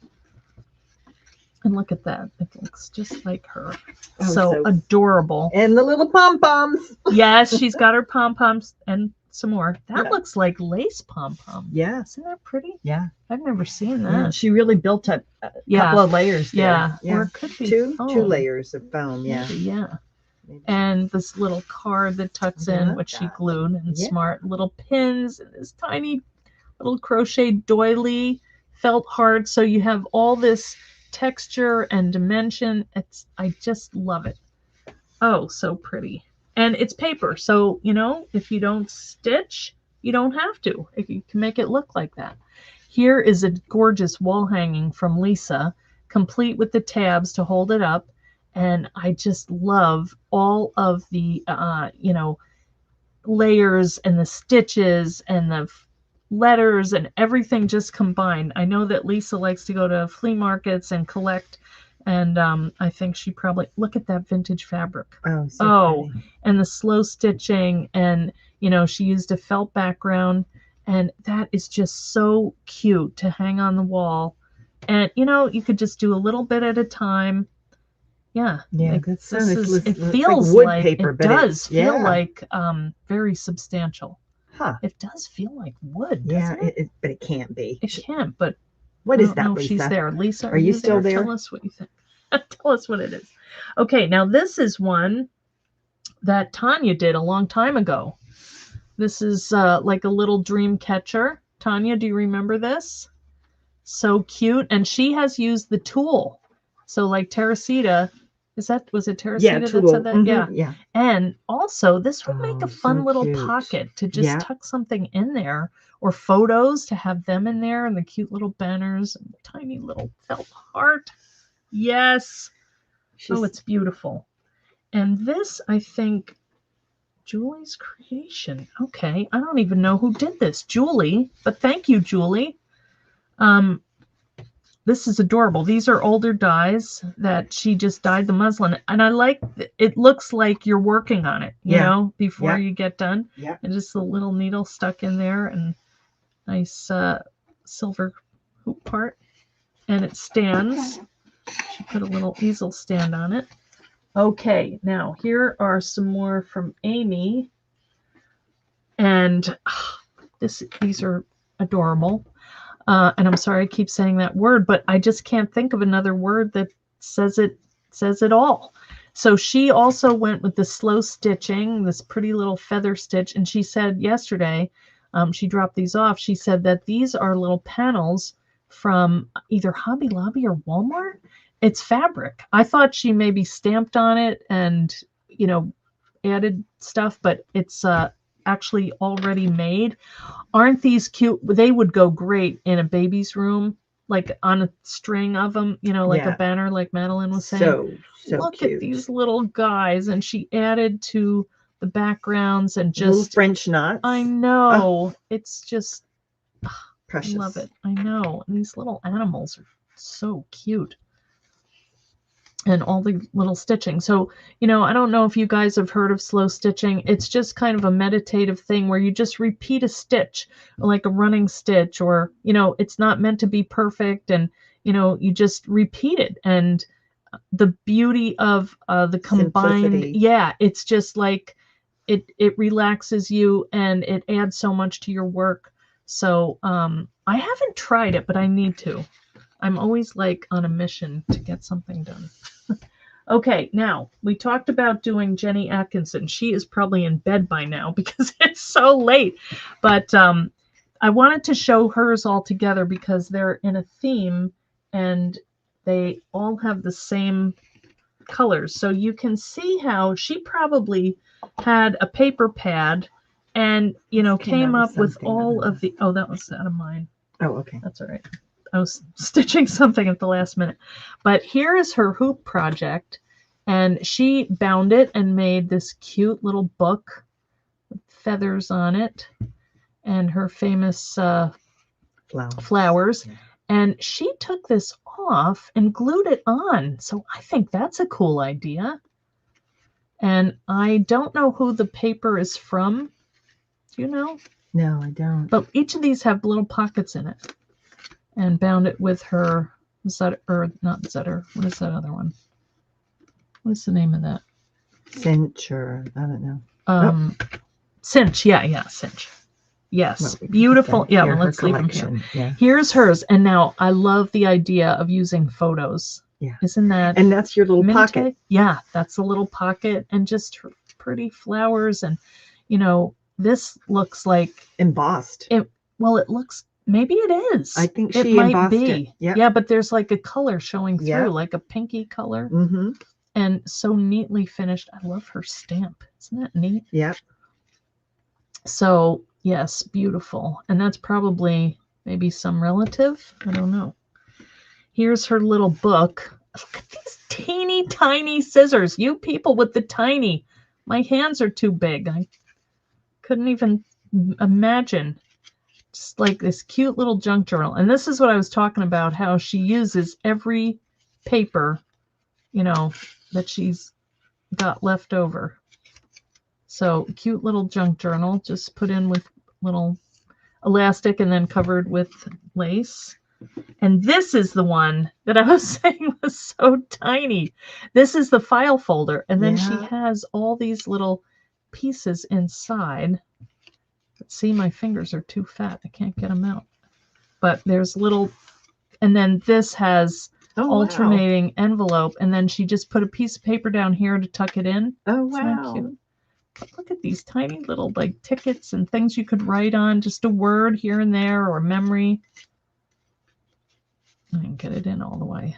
And look at that. It looks just like her. Oh, so adorable. And the little pom-poms. Yes, she's got her pom-poms and some more. That looks like lace pom-pom. Yeah. Isn't that pretty? Yeah. I've never seen that. Yeah, she really built up a couple of layers there. Yeah. Or it could be two layers of foam. Yeah. and this little card that tucks in, which she glued, and smart little pins, and this tiny little crochet doily felt heart. So you have all this texture and dimension. I just love it. Oh, so pretty. And it's paper, so you know, if you don't stitch, you don't have to. If you can make it look like that. Here is a gorgeous wall hanging from Lisa, complete with the tabs to hold it up. And I just love all of the, you know, layers and the stitches and the letters and everything just combined. I know that Lisa likes to go to flea markets and collect. And I think she probably, look at that vintage fabric. Oh, so pretty. And the slow stitching. And, you know, she used a felt background. And that is just so cute to hang on the wall. And, you know, you could just do a little bit at a time. Yeah. Yeah. It feels like wood like paper, it but does feel like very substantial. Huh. It does feel like wood. Yeah, It? But it can't be. It can't, but what is that, Lisa? She's there. Lisa, are you still there? Tell us what you think. Tell us what it is. Okay, now this is one that Tanya did a long time ago. This is like a little dream catcher. Tanya, do you remember this? So cute. And she has used the tulle. So like Terita, was it Terita that said that? Yeah. And also this would make a fun little pocket to just tuck something in there, or photos to have them in there, and the cute little banners and the tiny little felt heart. Yes. It's beautiful. And this, I think, Julie's creation. Okay, I don't even know who did this, Julie, but thank you, Julie. This is adorable. These are older dies that she just dyed the muslin, and I like it. Looks like you're working on it, you know, before you get done. Yeah. And just a little needle stuck in there, and nice silver hoop part, and it stands. She put a little easel stand on it. Okay, now here are some more from Amy, and these are adorable. And I'm sorry I keep saying that word, but I just can't think of another word that says it all. So she also went with the slow stitching, this pretty little feather stitch, and she said yesterday, she dropped these off. She said that these are little panels from either Hobby Lobby or Walmart. It's fabric. I thought she maybe stamped on it and, you know, added stuff, but it's actually already made. Aren't these cute? They would go great in a baby's room, like on a string of them, you know, like a banner, like Madeline was saying. So look cute. at these little guys. And she added to the backgrounds and just little French knots. I know. It's just precious. I love it. I know. And these little animals are so cute. And all the little stitching. So, you know, I don't know if you guys have heard of slow stitching. It's just kind of a meditative thing where you just repeat a stitch, like a running stitch, or, you know, it's not meant to be perfect. And, you know, you just repeat it. And the beauty of the combined, simplicity. It's just like it relaxes you and it adds so much to your work. So I haven't tried it, but I need to. I'm always like on a mission to get something done. Okay, now we talked about doing Jenny Atkinson. She is probably in bed by now because it's so late. But I wanted to show hers all together because they're in a theme and they all have the same colors. So you can see how she probably had a paper pad and, you know, came up with all of the, oh, that was out of mine. Oh, okay. That's all right. I was stitching something at the last minute. But here is her hoop project. And she bound it and made this cute little book with feathers on it and her famous flowers. Yeah. And she took this off and glued it on. So I think that's a cool idea. And I don't know who the paper is from. Do you know? No, I don't. But each of these have little pockets in it. And bound it with her Zutter, or not Zutter. What is that other one? What is the name of that? Cinch, or I don't know. Cinch, Cinch. Yes, well, beautiful. Yeah, well, let's leave them here. Yeah. Here's hers. And now I love the idea of using photos Yeah. Isn't that? And that's your little minted? pocket. Yeah, that's a little pocket, and just pretty flowers. And, you know, this looks like embossed. Well, it looks, maybe it is. I think it she might embossed be. it. Yep. Yeah, but there's like a color showing through, Yep. like a pinky color. Mm-hmm. And so neatly finished. I love her stamp. Isn't that neat? Yep. So, yes, beautiful. And that's probably maybe some relative. I don't know. Here's her little book. Look at these teeny tiny scissors. You people with the tiny. My hands are too big. I couldn't even imagine. Just like this cute little junk journal. And this is what I was talking about, how she uses every paper, you know, that she's got left over. So cute little junk journal, just put in with little elastic and then covered with lace. And this is the one that I was saying was so tiny. This is the file folder. And then she has all these little pieces inside. But see, my fingers are too fat. I can't get them out. But there's little, and then this has alternating envelope. And then she just put a piece of paper down here to tuck it in. Oh, Isn't that cute? But look at these tiny little like tickets and things you could write on, just a word here and there or memory. I can get it in all the way.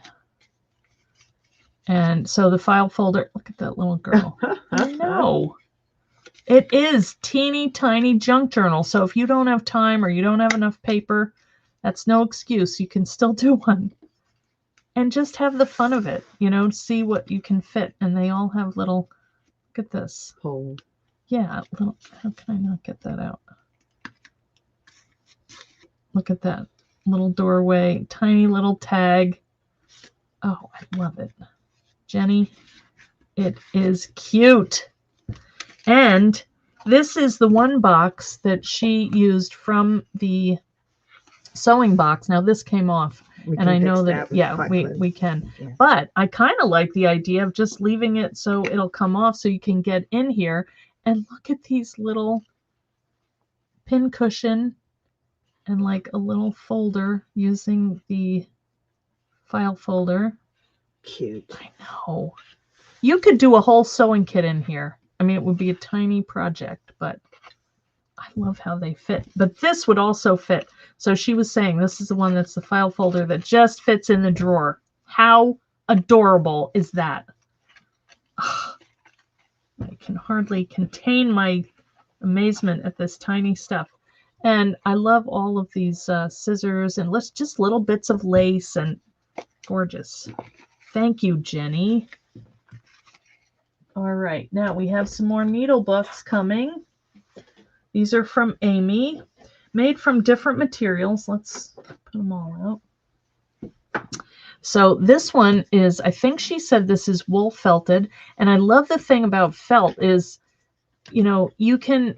And so the file folder, look at that little girl. I know. It is teeny tiny junk journal. So if you don't have time or you don't have enough paper, that's no excuse. You can still do one. And just have the fun of it, you know, see what you can fit. And they all have little, look at this. Hole. Yeah, little, how can I not get that out? Look at that. Little doorway, tiny little tag. Oh, I love it. Jenny, it is cute. And this is the one box that she used from the sewing box. Now this came off, and I know that we can. Yeah. But I kind of like the idea of just leaving it so it'll come off so you can get in here. And look at these little pin cushion and like a little folder using the file folder. Cute. I know. You could do a whole sewing kit in here. I mean, it would be a tiny project, but I love how they fit. But this would also fit. So she was saying this is the one that's the file folder that just fits in the drawer. How adorable is that? Oh, I can hardly contain my amazement at this tiny stuff. And I love all of these scissors and just little bits of lace, and gorgeous. Thank you, Jenny. All right, now we have some more needle books coming. These are from Amy, made from different materials. Let's put them all out. So this one is, I think she said this is wool felted. And I love the thing about felt is, you know, you can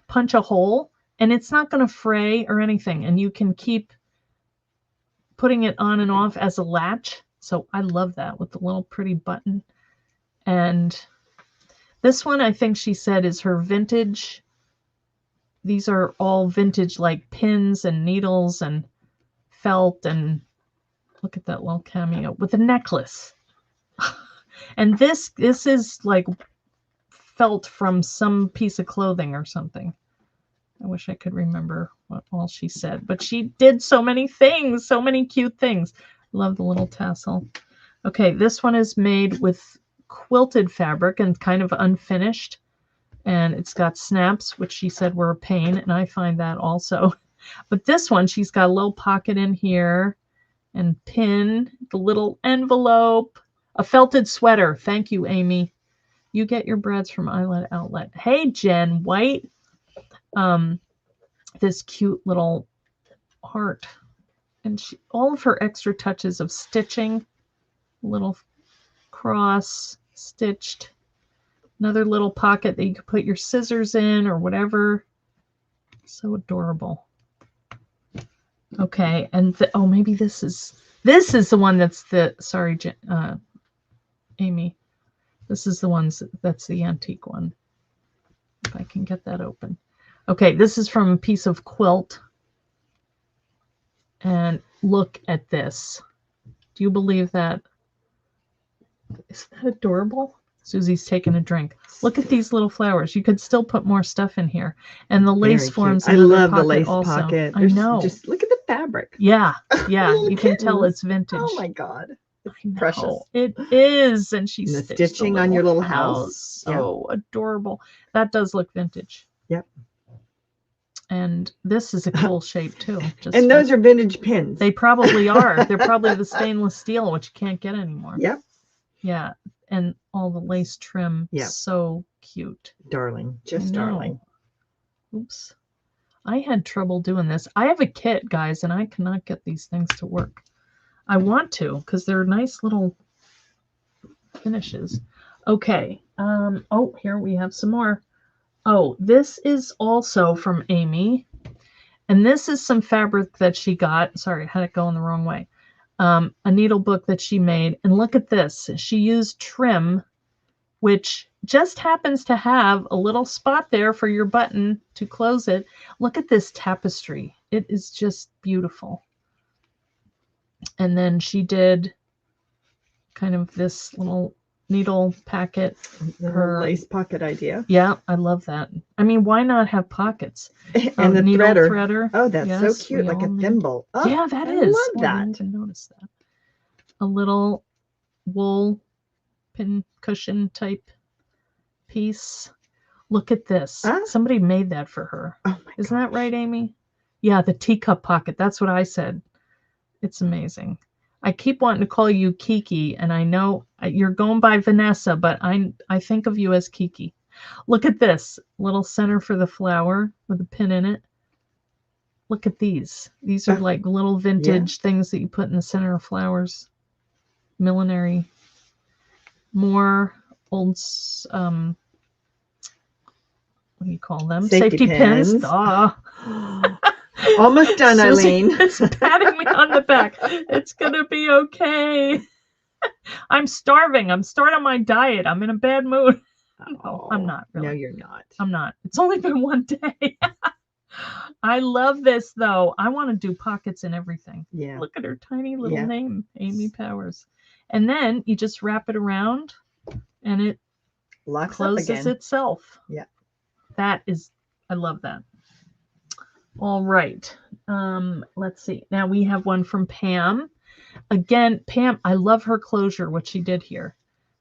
punch a hole and it's not going to fray or anything. And you can keep putting it on and off as a latch. So I love that with the little pretty button. And this one, I think she said, is her vintage. These are all vintage, like pins and needles and felt. And look at that little cameo with a necklace. And this is like felt from some piece of clothing or something. I wish I could remember what all she said, but she did so many things, so many cute things. Love the little tassel. Okay, this one is made with quilted fabric and kind of unfinished. And it's got snaps, which she said were a pain, and I find that also. But this one, she's got a little pocket in here and pin, the little envelope, a felted sweater. Thank you, Amy. You get your breads from Eyelet Outlet. Hey, Jen White. This cute little heart. And all of her extra touches of stitching, little cross stitched, another little pocket that you could put your scissors in or whatever. So adorable. Okay, and oh, maybe this is the one that's the, sorry, Amy. This is the ones that's the antique one. If I can get that open. Okay, this is from a piece of quilt. And look at this. Do you believe that? Isn't that adorable? Susie's taking a drink. Look at these little flowers. You could still put more stuff in here. And the lace forms. I love the lace pocket. I know. Just look at the fabric. Yeah. Yeah. You can tell it's vintage. Oh my God. It's precious. It is. And she's the stitching on your little house. So adorable. That does look vintage. Yep. And this is a cool shape too. And those are vintage pins. They probably are. They're probably the stainless steel, which you can't get anymore. Yep. Yeah. And all the lace trim. Yep. So cute. Darling. Just darling. Oops. I had trouble doing this. I have a kit, guys, and I cannot get these things to work. I want to because they're nice little finishes. Okay. Oh, here we have some more. Oh, this is also from Amy. And this is some fabric that she got. Sorry, I had it going the wrong way. A needle book that she made. And look at this. She used trim, which just happens to have a little spot there for your button to close it. Look at this tapestry. It is just beautiful. And then she did kind of this little needle packet. Her lace pocket idea. Yeah, I love that. I mean, why not have pockets? And the needle threader. Oh, that's so cute, like a thimble. Oh, yeah, that is. I love that. I didn't even notice that. A little wool pin cushion type piece. Look at this. Huh? Somebody made that for her. Oh my Isn't that right, Amy? Yeah, the teacup pocket. That's what I said. It's amazing. I keep wanting to call you Kiki, and I know you're going by Vanessa, but I think of you as Kiki. Look at this little center for the flower with a pin in it. Look at these. These are like little vintage things that you put in the center of flowers. Millinery. More old, what do you call them? Safety pins. Almost done, Eileen. It's patting me on the back. It's going to be okay. I'm starving. I'm starting my diet. I'm in a bad mood. No, I'm not really. No, you're not. I'm not. It's only been one day. I love this, though. I want to do pockets and everything. Yeah. Look at her tiny little name, Amy Powers. And then you just wrap it around and it closes itself. Yeah. That is, I love that. All right. Let's see. Now we have one from Pam. Again, Pam, I love her closure, what she did here.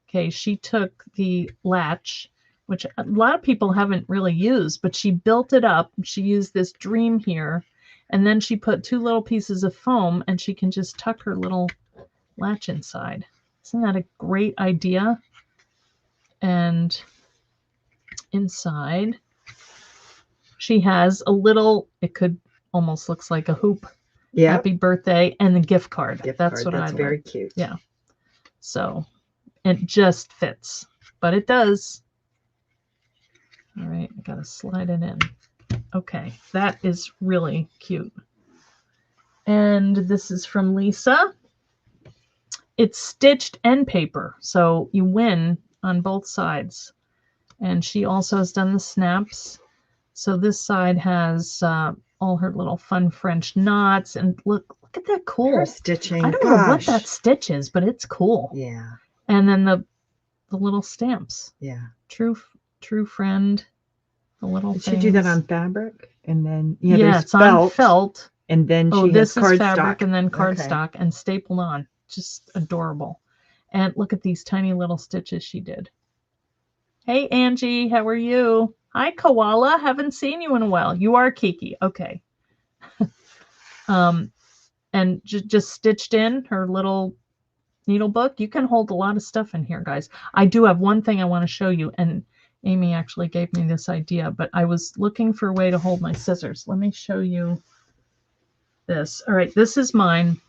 Okay, she took the latch, which a lot of people haven't really used, but she built it up. She used this dream here, and then she put two little pieces of foam, and she can just tuck her little latch inside. Isn't that a great idea? And inside, she has a little, it could almost looks like a hoop. Yeah. Happy birthday and the gift card. That's what That's I very like. cute. Yeah. So it just fits, but it does. All right. I got to slide it in. Okay. That is really cute. And this is from Lisa. It's stitched end paper. So you win on both sides. And she also has done the snaps. So this side has all her little fun French knots, and look at that cool her stitching. I don't know what that stitch is, but it's cool. Yeah. And then the little stamps. Yeah. True friend. The little. Did she do that on fabric? And then it's on felt. And then she this has is fabric cardstock. and then cardstock and stapled on. Just adorable. And look at these tiny little stitches she did. Hey Angie, how are you? Hi, Koala. Haven't seen you in a while. You are Kiki. Okay. And just stitched in her little needle book. You can hold a lot of stuff in here, guys. I do have one thing I want to show you, and Amy actually gave me this idea, but I was looking for a way to hold my scissors. Let me show you this. All right, this is mine,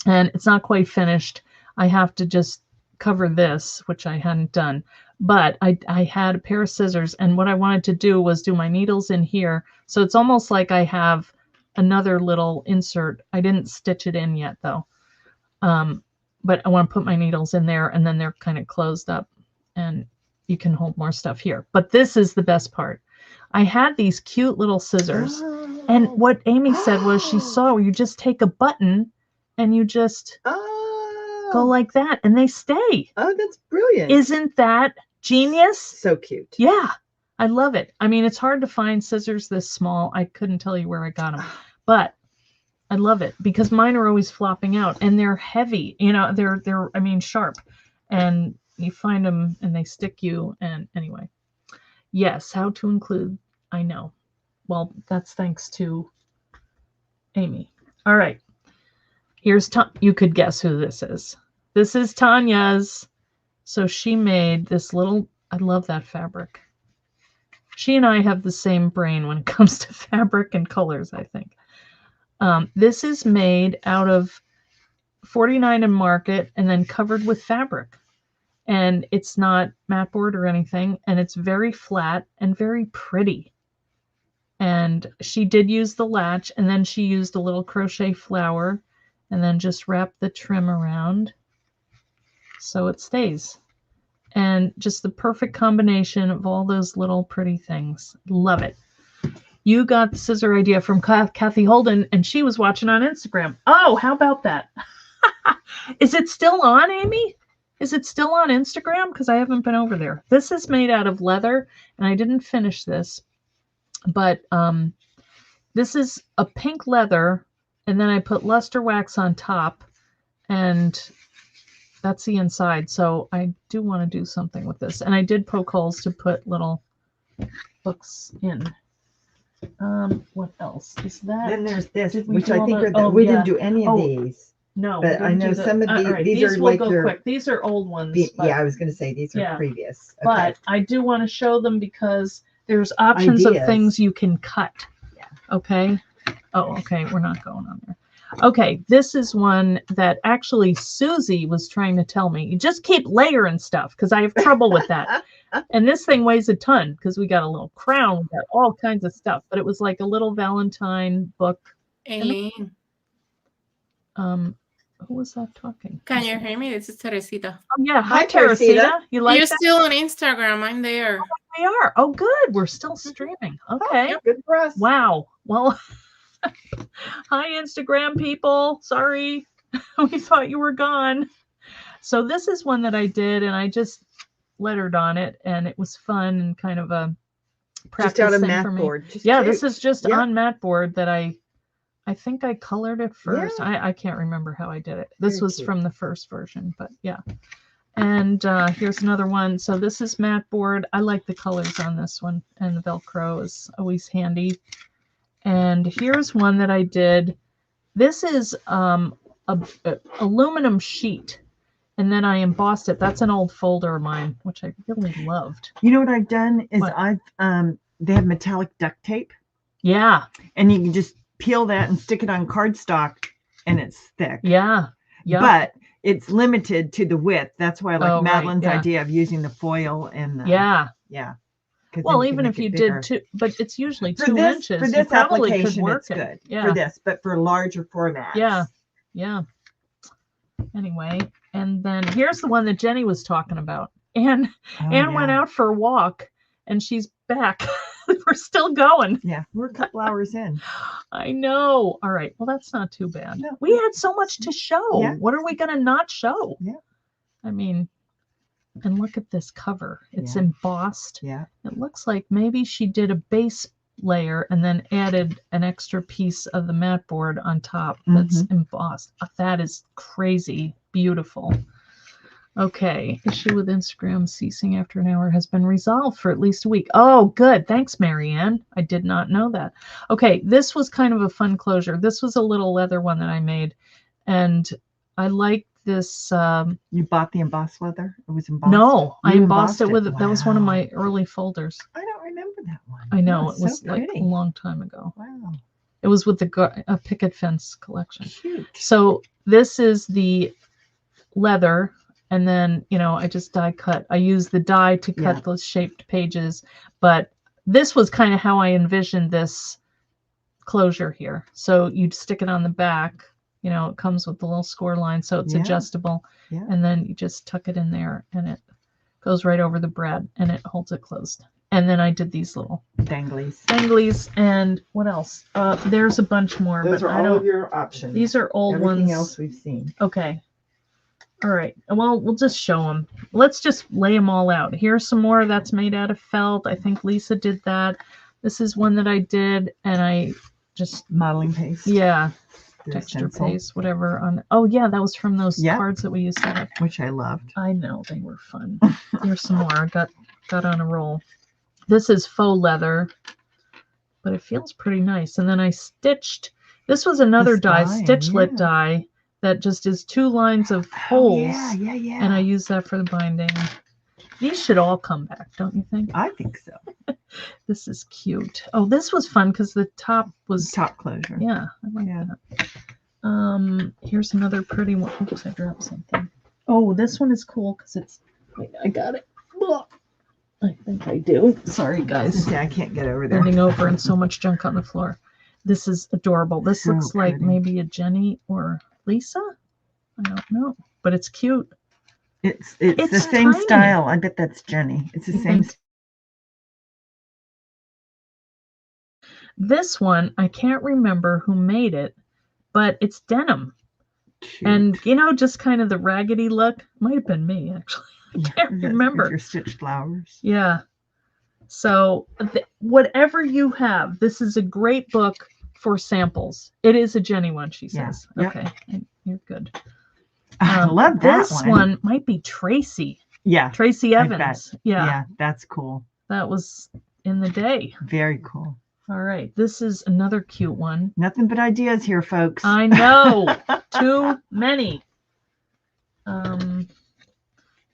and it's not quite finished. I have to just cover this, which I hadn't done. But I had a pair of scissors, and what I wanted to do was do my needles in here. So it's almost like I have another little insert. I didn't stitch it in yet, though. But I want to put my needles in there, and then they're kind of closed up, and you can hold more stuff here. But this is the best part. I had these cute little scissors, and what Amy said was she saw you just take a button, and you just go like that and they stay. Oh, that's brilliant. Isn't that genius? So cute. Yeah, I love it. I mean, it's hard to find scissors this small. I couldn't tell you where I got them, but I love it because mine are always flopping out and they're heavy. You know, they're I mean, sharp, and you find them and they stick you. And anyway, yes, how to include. I know. Well, that's thanks to Amy. All right. Here's you could guess who this is. This is Tanya's. So she made this little, I love that fabric. She and I have the same brain when it comes to fabric and colors, I think. This is made out of 49 and Market and then covered with fabric. And it's not mat board or anything. And it's very flat and very pretty. And she did use the latch, and then she used a little crochet flower and then just wrapped the trim around so it stays. And just the perfect combination of all those little pretty things. Love it. You got the scissor idea from Kathy Holden, and she was watching on Instagram. Oh, how about that? Is it still on, Amy? Is it still on Instagram? Because I haven't been over there. This is made out of leather, and I didn't finish this. But this is a pink leather, and then I put luster wax on top, and that's the inside. So I do want to do something with this. And I did poke holes to put little hooks in. What else is that? Then there's this, Did we which do I all think the- are the, oh, we yeah. didn't do any of Oh, these. No, But we I didn't know do the- some of all right, these are will like go your. quick. These are old ones. but, Yeah, I was going to say these are Yeah. previous. Okay. but I do want to show them because there's options of Ideas. things you can cut. Yeah. Okay. Oh, okay. We're not going on there. Okay. This is one that actually Susie was trying to tell me. You just keep layering stuff because I have trouble with that. And this thing weighs a ton because we got a little crown, we got all kinds of stuff. But it was like a little Valentine book. Eileen, Who was that talking? can you hear me? This is Teresita. Oh, yeah. Hi, Hi, Teresita. Teresita. You like You're that? still on Instagram. I'm there. We are. Oh, good. We're still streaming. Okay. Good for us. Wow. Well, hi, Instagram people. Sorry. We thought you were gone. So this is one that I did, and I just lettered on it, and it was fun and kind of a practice Just out of thing mat for me. board. Just Yeah, cute. this is just Yeah. on mat board that I think I colored it first. Yeah. I can't remember how I did it. This Very was cute. from the first version, but yeah. And here's another one. So this is mat board. I like the colors on this one, and the Velcro is always handy. And here's one that I did. This is a aluminum sheet, and then I embossed it. That's an old folder of mine, which I really loved. You know what I've done is What? I've they have metallic duct tape, Yeah, and you can just peel that and stick it on cardstock, and it's thick. yeah, yeah. But it's limited to the width. That's why I like Oh, right, Madeline's yeah. idea of using the foil and the, Yeah. 'Cause Well, then you even can if make you it did bigger. two, but it's usually for 2 this inches. for You this probably could application, work it's it. good Yeah. for this, but for larger formats. Yeah. Yeah. Anyway, and then here's the one that Jenny was talking about. Anne went out for a walk, and she's back. We're still going. Yeah, we're a couple hours in. I know. All right. Well, that's not too bad. No. We had so much to show. Yeah. What are we going to not show? Yeah. I mean, and look at this cover. It's Yeah. embossed. Yeah. It looks like maybe she did a base layer and then added an extra piece of the mat board on top that's embossed. That is crazy beautiful. Okay, issue with Instagram ceasing after an hour has been resolved for at least a week. Oh, good. Thanks, Marianne. I did not know that. Okay, this was kind of a fun closure. This was a little leather one that I made, and I like this. You bought the embossed leather? It was embossed? No, I You embossed it embossed with it? that was one of Wow. my early folders. I don't remember that one. I know Oh, it was so like pretty. a long time ago. Wow. It was with the picket fence collection. Cute. So this is the leather, and then I just die cut. I use the die to cut Yeah. those shaped pages, but this was kind of how I envisioned this closure here. So you'd stick it on the back. It comes with the little score line, so it's Yeah. adjustable, Yeah. and then you just tuck it in there, and it goes right over the bread, and it holds it closed. And then I did these little Danglies. danglies, and what else? There's a bunch more, Those but are I all don't. of your options. These are old Everything ones. else we've seen. Okay. All right. Well, we'll just show them. Let's just lay them all out. Here's some more that's made out of felt. I think Lisa did that. This is one that I did, and I just modeling paste. Yeah. There's Texture stencil. paste, whatever. Oh yeah, that was from those cards that we used to have, which I loved. I know, they were fun. Here's some more. I got on a roll. This is faux leather, but it feels pretty nice. And then I stitched. This was another die, stitchlet die, that just is 2 lines of holes. Yeah. And I use that for the binding. These should all come back, don't you think? I think so. This is cute. Oh, this was fun because the top was top closure. Yeah, I like that. Here's another pretty one. Oops, I dropped something. Oh, this one is cool because it's. Wait, I got it. I think I do. Sorry, guys. I can't get over there. Bending over and so much junk on the floor. This is adorable. This So looks like pretty. maybe a Jenny or Lisa. I don't know, but it's cute. It's the same tiny. style. I bet that's Jenny. It's the same. This one, I can't remember who made it, but it's denim. Cute. And, you know, just kind of the raggedy look. Might have been me, actually. I can't remember. Your stitched flowers. Yeah. So whatever you have, this is a great book for samples. It is a Jenny one, she says. Yep. Okay, you're good. I love that this one might be Tracy. Yeah. Tracy I Evans. bet. Yeah. Yeah, that's cool. That was in the day. Very cool. All right. This is another cute one. Nothing but ideas here, folks. I know. Too many.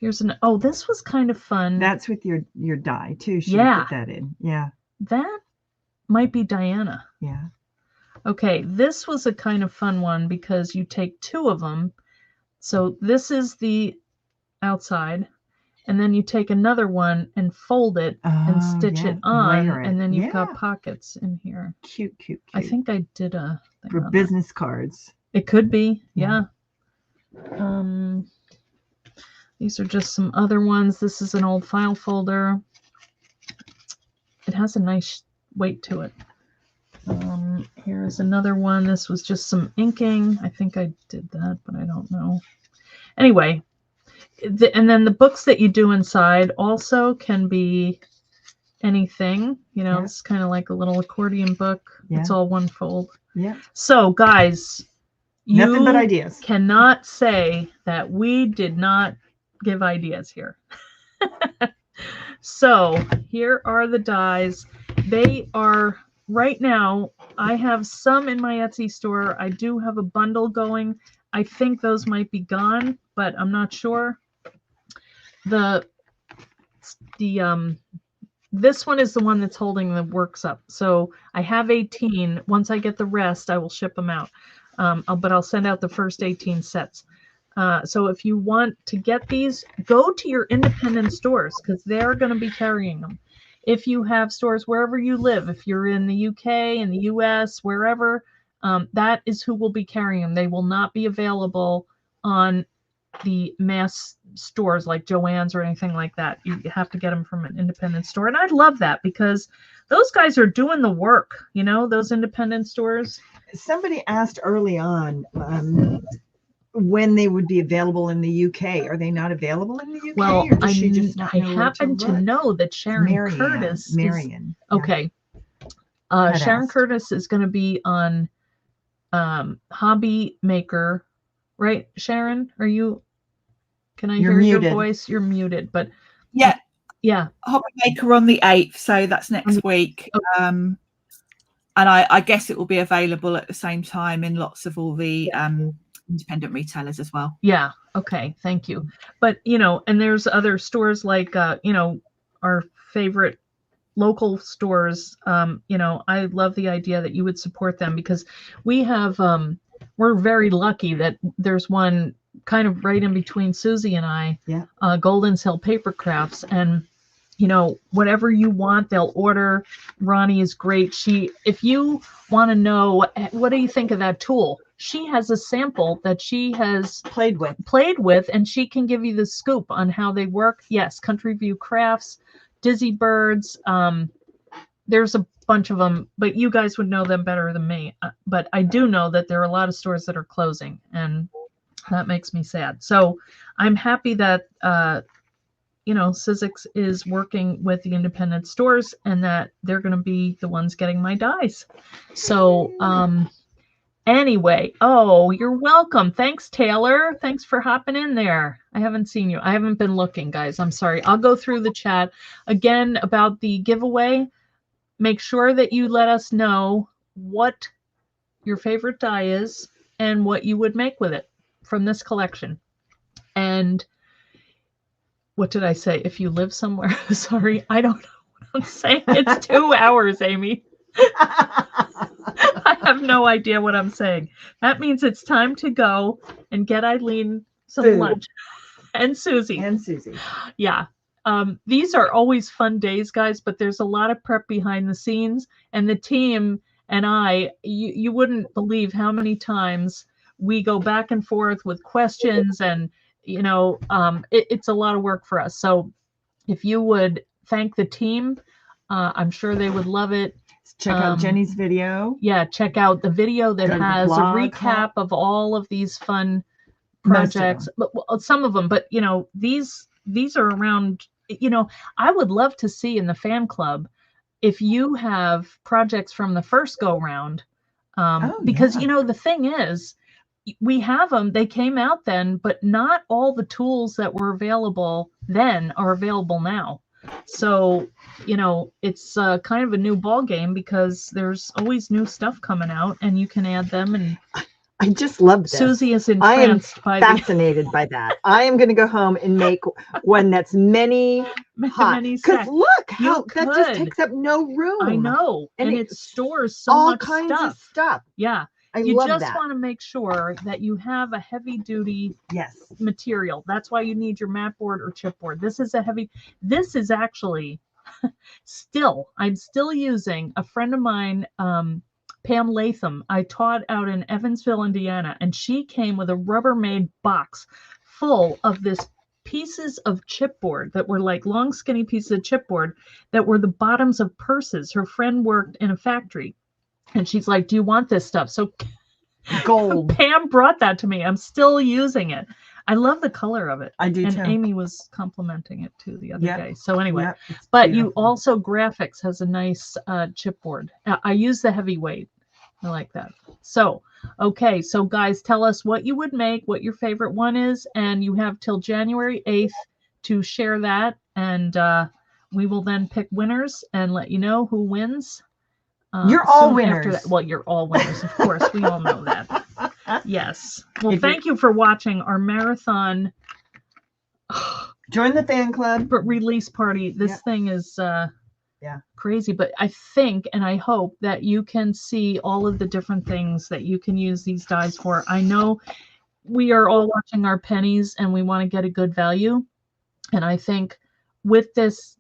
Here's oh, this was kind of fun. That's with your die too. She put that in. Yeah. That might be Diana. Yeah. Okay, this was a kind of fun one because you take 2 of them. So this is the outside, and then you take another one and fold it and stitch it on, and then you've got pockets in here. Cute. I think I did a thing for on business cards. It could be, yeah. These are just some other ones. This is an old file folder. It has a nice weight to it. Here is another one. This was just some inking. I think I did that, but I don't know. Anyway, and then the books that you do inside also can be anything. You know, it's kind of like a little accordion book. It's all one fold. Yeah. So, guys, Nothing but ideas. Cannot say that we did not give ideas here. So here are the dies. They are right now. I have some in my Etsy store. I do have a bundle going. I think those might be gone, but I'm not sure. This one is the one that's holding the works up. So I have 18. Once I get the rest, I will ship them out. But I'll send out the first 18 sets. So if you want to get these, go to your independent stores because they're going to be carrying them. If you have stores wherever you live, if you're in the UK, in the US, wherever, that is who will be carrying them. They will not be available on the mass stores like Joann's or anything like that. You have to get them from an independent store. And I love that because those guys are doing the work, you know, those independent stores. Somebody asked early on when they would be available in the UK. Are they not available in the UK? Well, or does she just not I know where happen to know that Sharon Curtis. Marion. Okay. Sharon Curtis is going to be on Hobby Maker, right? Sharon, are you? Can I hear your voice? You're muted, but yeah. Hobby Maker on the 8th, so that's next week. And I guess it will be available at the same time in lots of all the independent retailers as well. Yeah. Okay. Thank you. But, you know, and there's other stores like, you know, our favorite local stores. You know, I love the idea that you would support them because we have, we're very lucky that there's one kind of right in between Susie and I, Golden's Hill Paper Crafts. And, you know, whatever you want, they'll order. Ronnie is great. If you want to know, what do you think of that tool? She has a sample that she has played with, and she can give you the scoop on how they work. Yes, Country View Crafts, Dizzy Birds. There's a bunch of them, but you guys would know them better than me. But I do know that there are a lot of stores that are closing, and That makes me sad. So I'm happy that, Sizzix is working with the independent stores and that they're going to be the ones getting my dies. So anyway, you're welcome. Thanks, Taylor. Thanks for hopping in there. I haven't seen you. I haven't been looking, guys. I'm sorry. I'll go through the chat again about the giveaway. Make sure that you let us know what your favorite die is and what you would make with it from this collection. And what did I say? If you live somewhere, sorry, I don't know what I'm saying. It's 2 hours, Amy. I have no idea what I'm saying. That means it's time to go and get Eileen some lunch. And Susie. Yeah. These are always fun days, guys, but there's a lot of prep behind the scenes. And the team and I, you wouldn't believe how many times we go back and forth with questions, and it's a lot of work for us. So if you would thank the team, I'm sure they would love it. Check out Jenny's video. Yeah, check out the video that has a recap of all of these fun projects. But some of them, but these are around. I would love to see in the fan club if you have projects from the first go round, because the thing is, we have them, they came out then, but not all the tools that were available then are available now. So, it's kind of a new ball game because there's always new stuff coming out and you can add them. And I just love this. Susie is entranced. I am fascinated by that. I am going to go home and make one that's many because look how that just takes up no room. I know, and it stores so much kinds of stuff. Yeah. You just want to make sure that you have a heavy duty material. That's why you need your mat board or chipboard. This is actually I'm still using a friend of mine, Pam Latham. I taught out in Evansville, Indiana, and she came with a Rubbermaid box full of this pieces of chipboard that were like long, skinny pieces of chipboard that were the bottoms of purses. Her friend worked in a factory. And she's like, do you want this stuff? So gold. Pam brought that to me. I'm still using it. I love the color of it. I do and too. Amy was complimenting it too the other day. So anyway, but beautiful. You also, Graphics has a nice chipboard. I use the heavyweight. I like that. So, okay. So guys, tell us what you would make, what your favorite one is. And you have till January 8th to share that. And we will then pick winners and let you know who wins. You're all winners. That, well, you're all winners, of course. We all know that. Yes. Well, thank you for watching our marathon. Join the fan club. But release party. This thing is crazy. But I think and I hope that you can see all of the different things that you can use these dies for. I know we are all watching our pennies and we want to get a good value. And I think with this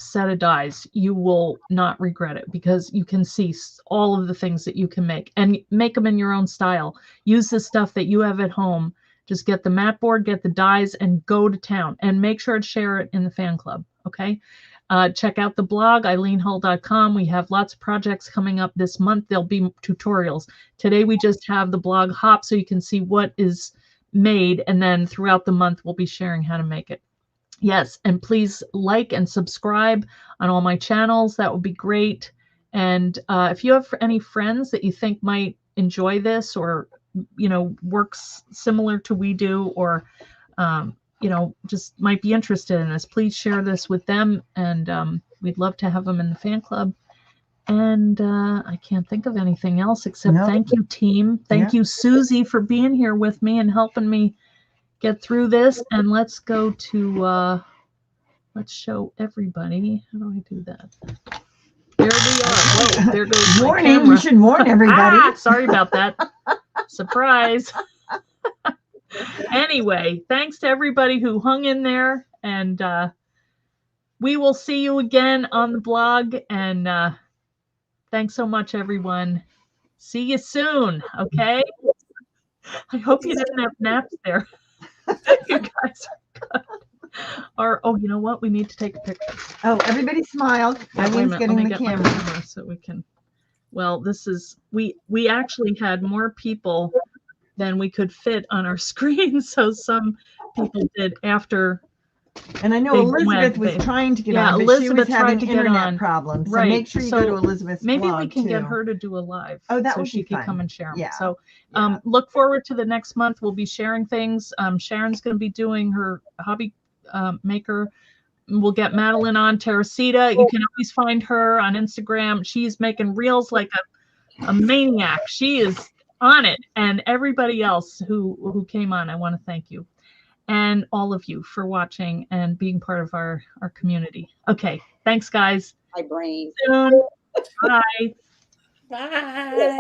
set of dies, you will not regret it because you can see all of the things that you can make and make them in your own style. Use the stuff that you have at home. Just get the mat board, get the dies, and go to town. And make sure to share it in the fan club. Okay. Check out the blog, eileenhull.com. We have lots of projects coming up this month. There'll be tutorials. Today we just have the blog hop so you can see what is made, and then throughout the month we'll be sharing how to make it. Yes, and please like and subscribe on all my channels. That would be great. And if you have any friends that you think might enjoy this or, works similar to we do, or, just might be interested in this, please share this with them. And we'd love to have them in the fan club. And I can't think of anything else except thank you, team. Thank you, Susie, for being here with me and helping me get through this. And let's go to let's show everybody. How do I do that? There we are. Whoa, there goes warning. My camera. You should warn everybody. Sorry about that. Surprise. Anyway, thanks to everybody who hung in there, and we will see you again on the blog. And thanks so much, everyone. See you soon. Okay. I hope you didn't have naps there. You guys are good. You know what? We need to take a picture. Oh, everybody smiled. Eileen's getting the camera so we can. Well, this is we actually had more people than we could fit on our screen. So some people did after. And I know they Elizabeth went, was trying to get yeah, on, but Elizabeth she was tried having to get internet on. problems. So Right. make sure you go to Elizabeth's maybe blog we can too. get her to do a live. Oh, that so would she be could fun. come and share them. Yeah. So Yeah. look forward to the next month. We'll be sharing things. Sharon's going to be doing her hobby maker. We'll get Madeline on. Terita, you can always find her on Instagram. She's making reels like a maniac. She is on it. And everybody else who came on, I want to thank you. And all of you for watching and being part of our community. Okay. Thanks, guys. My brain. Soon. Bye. Bye.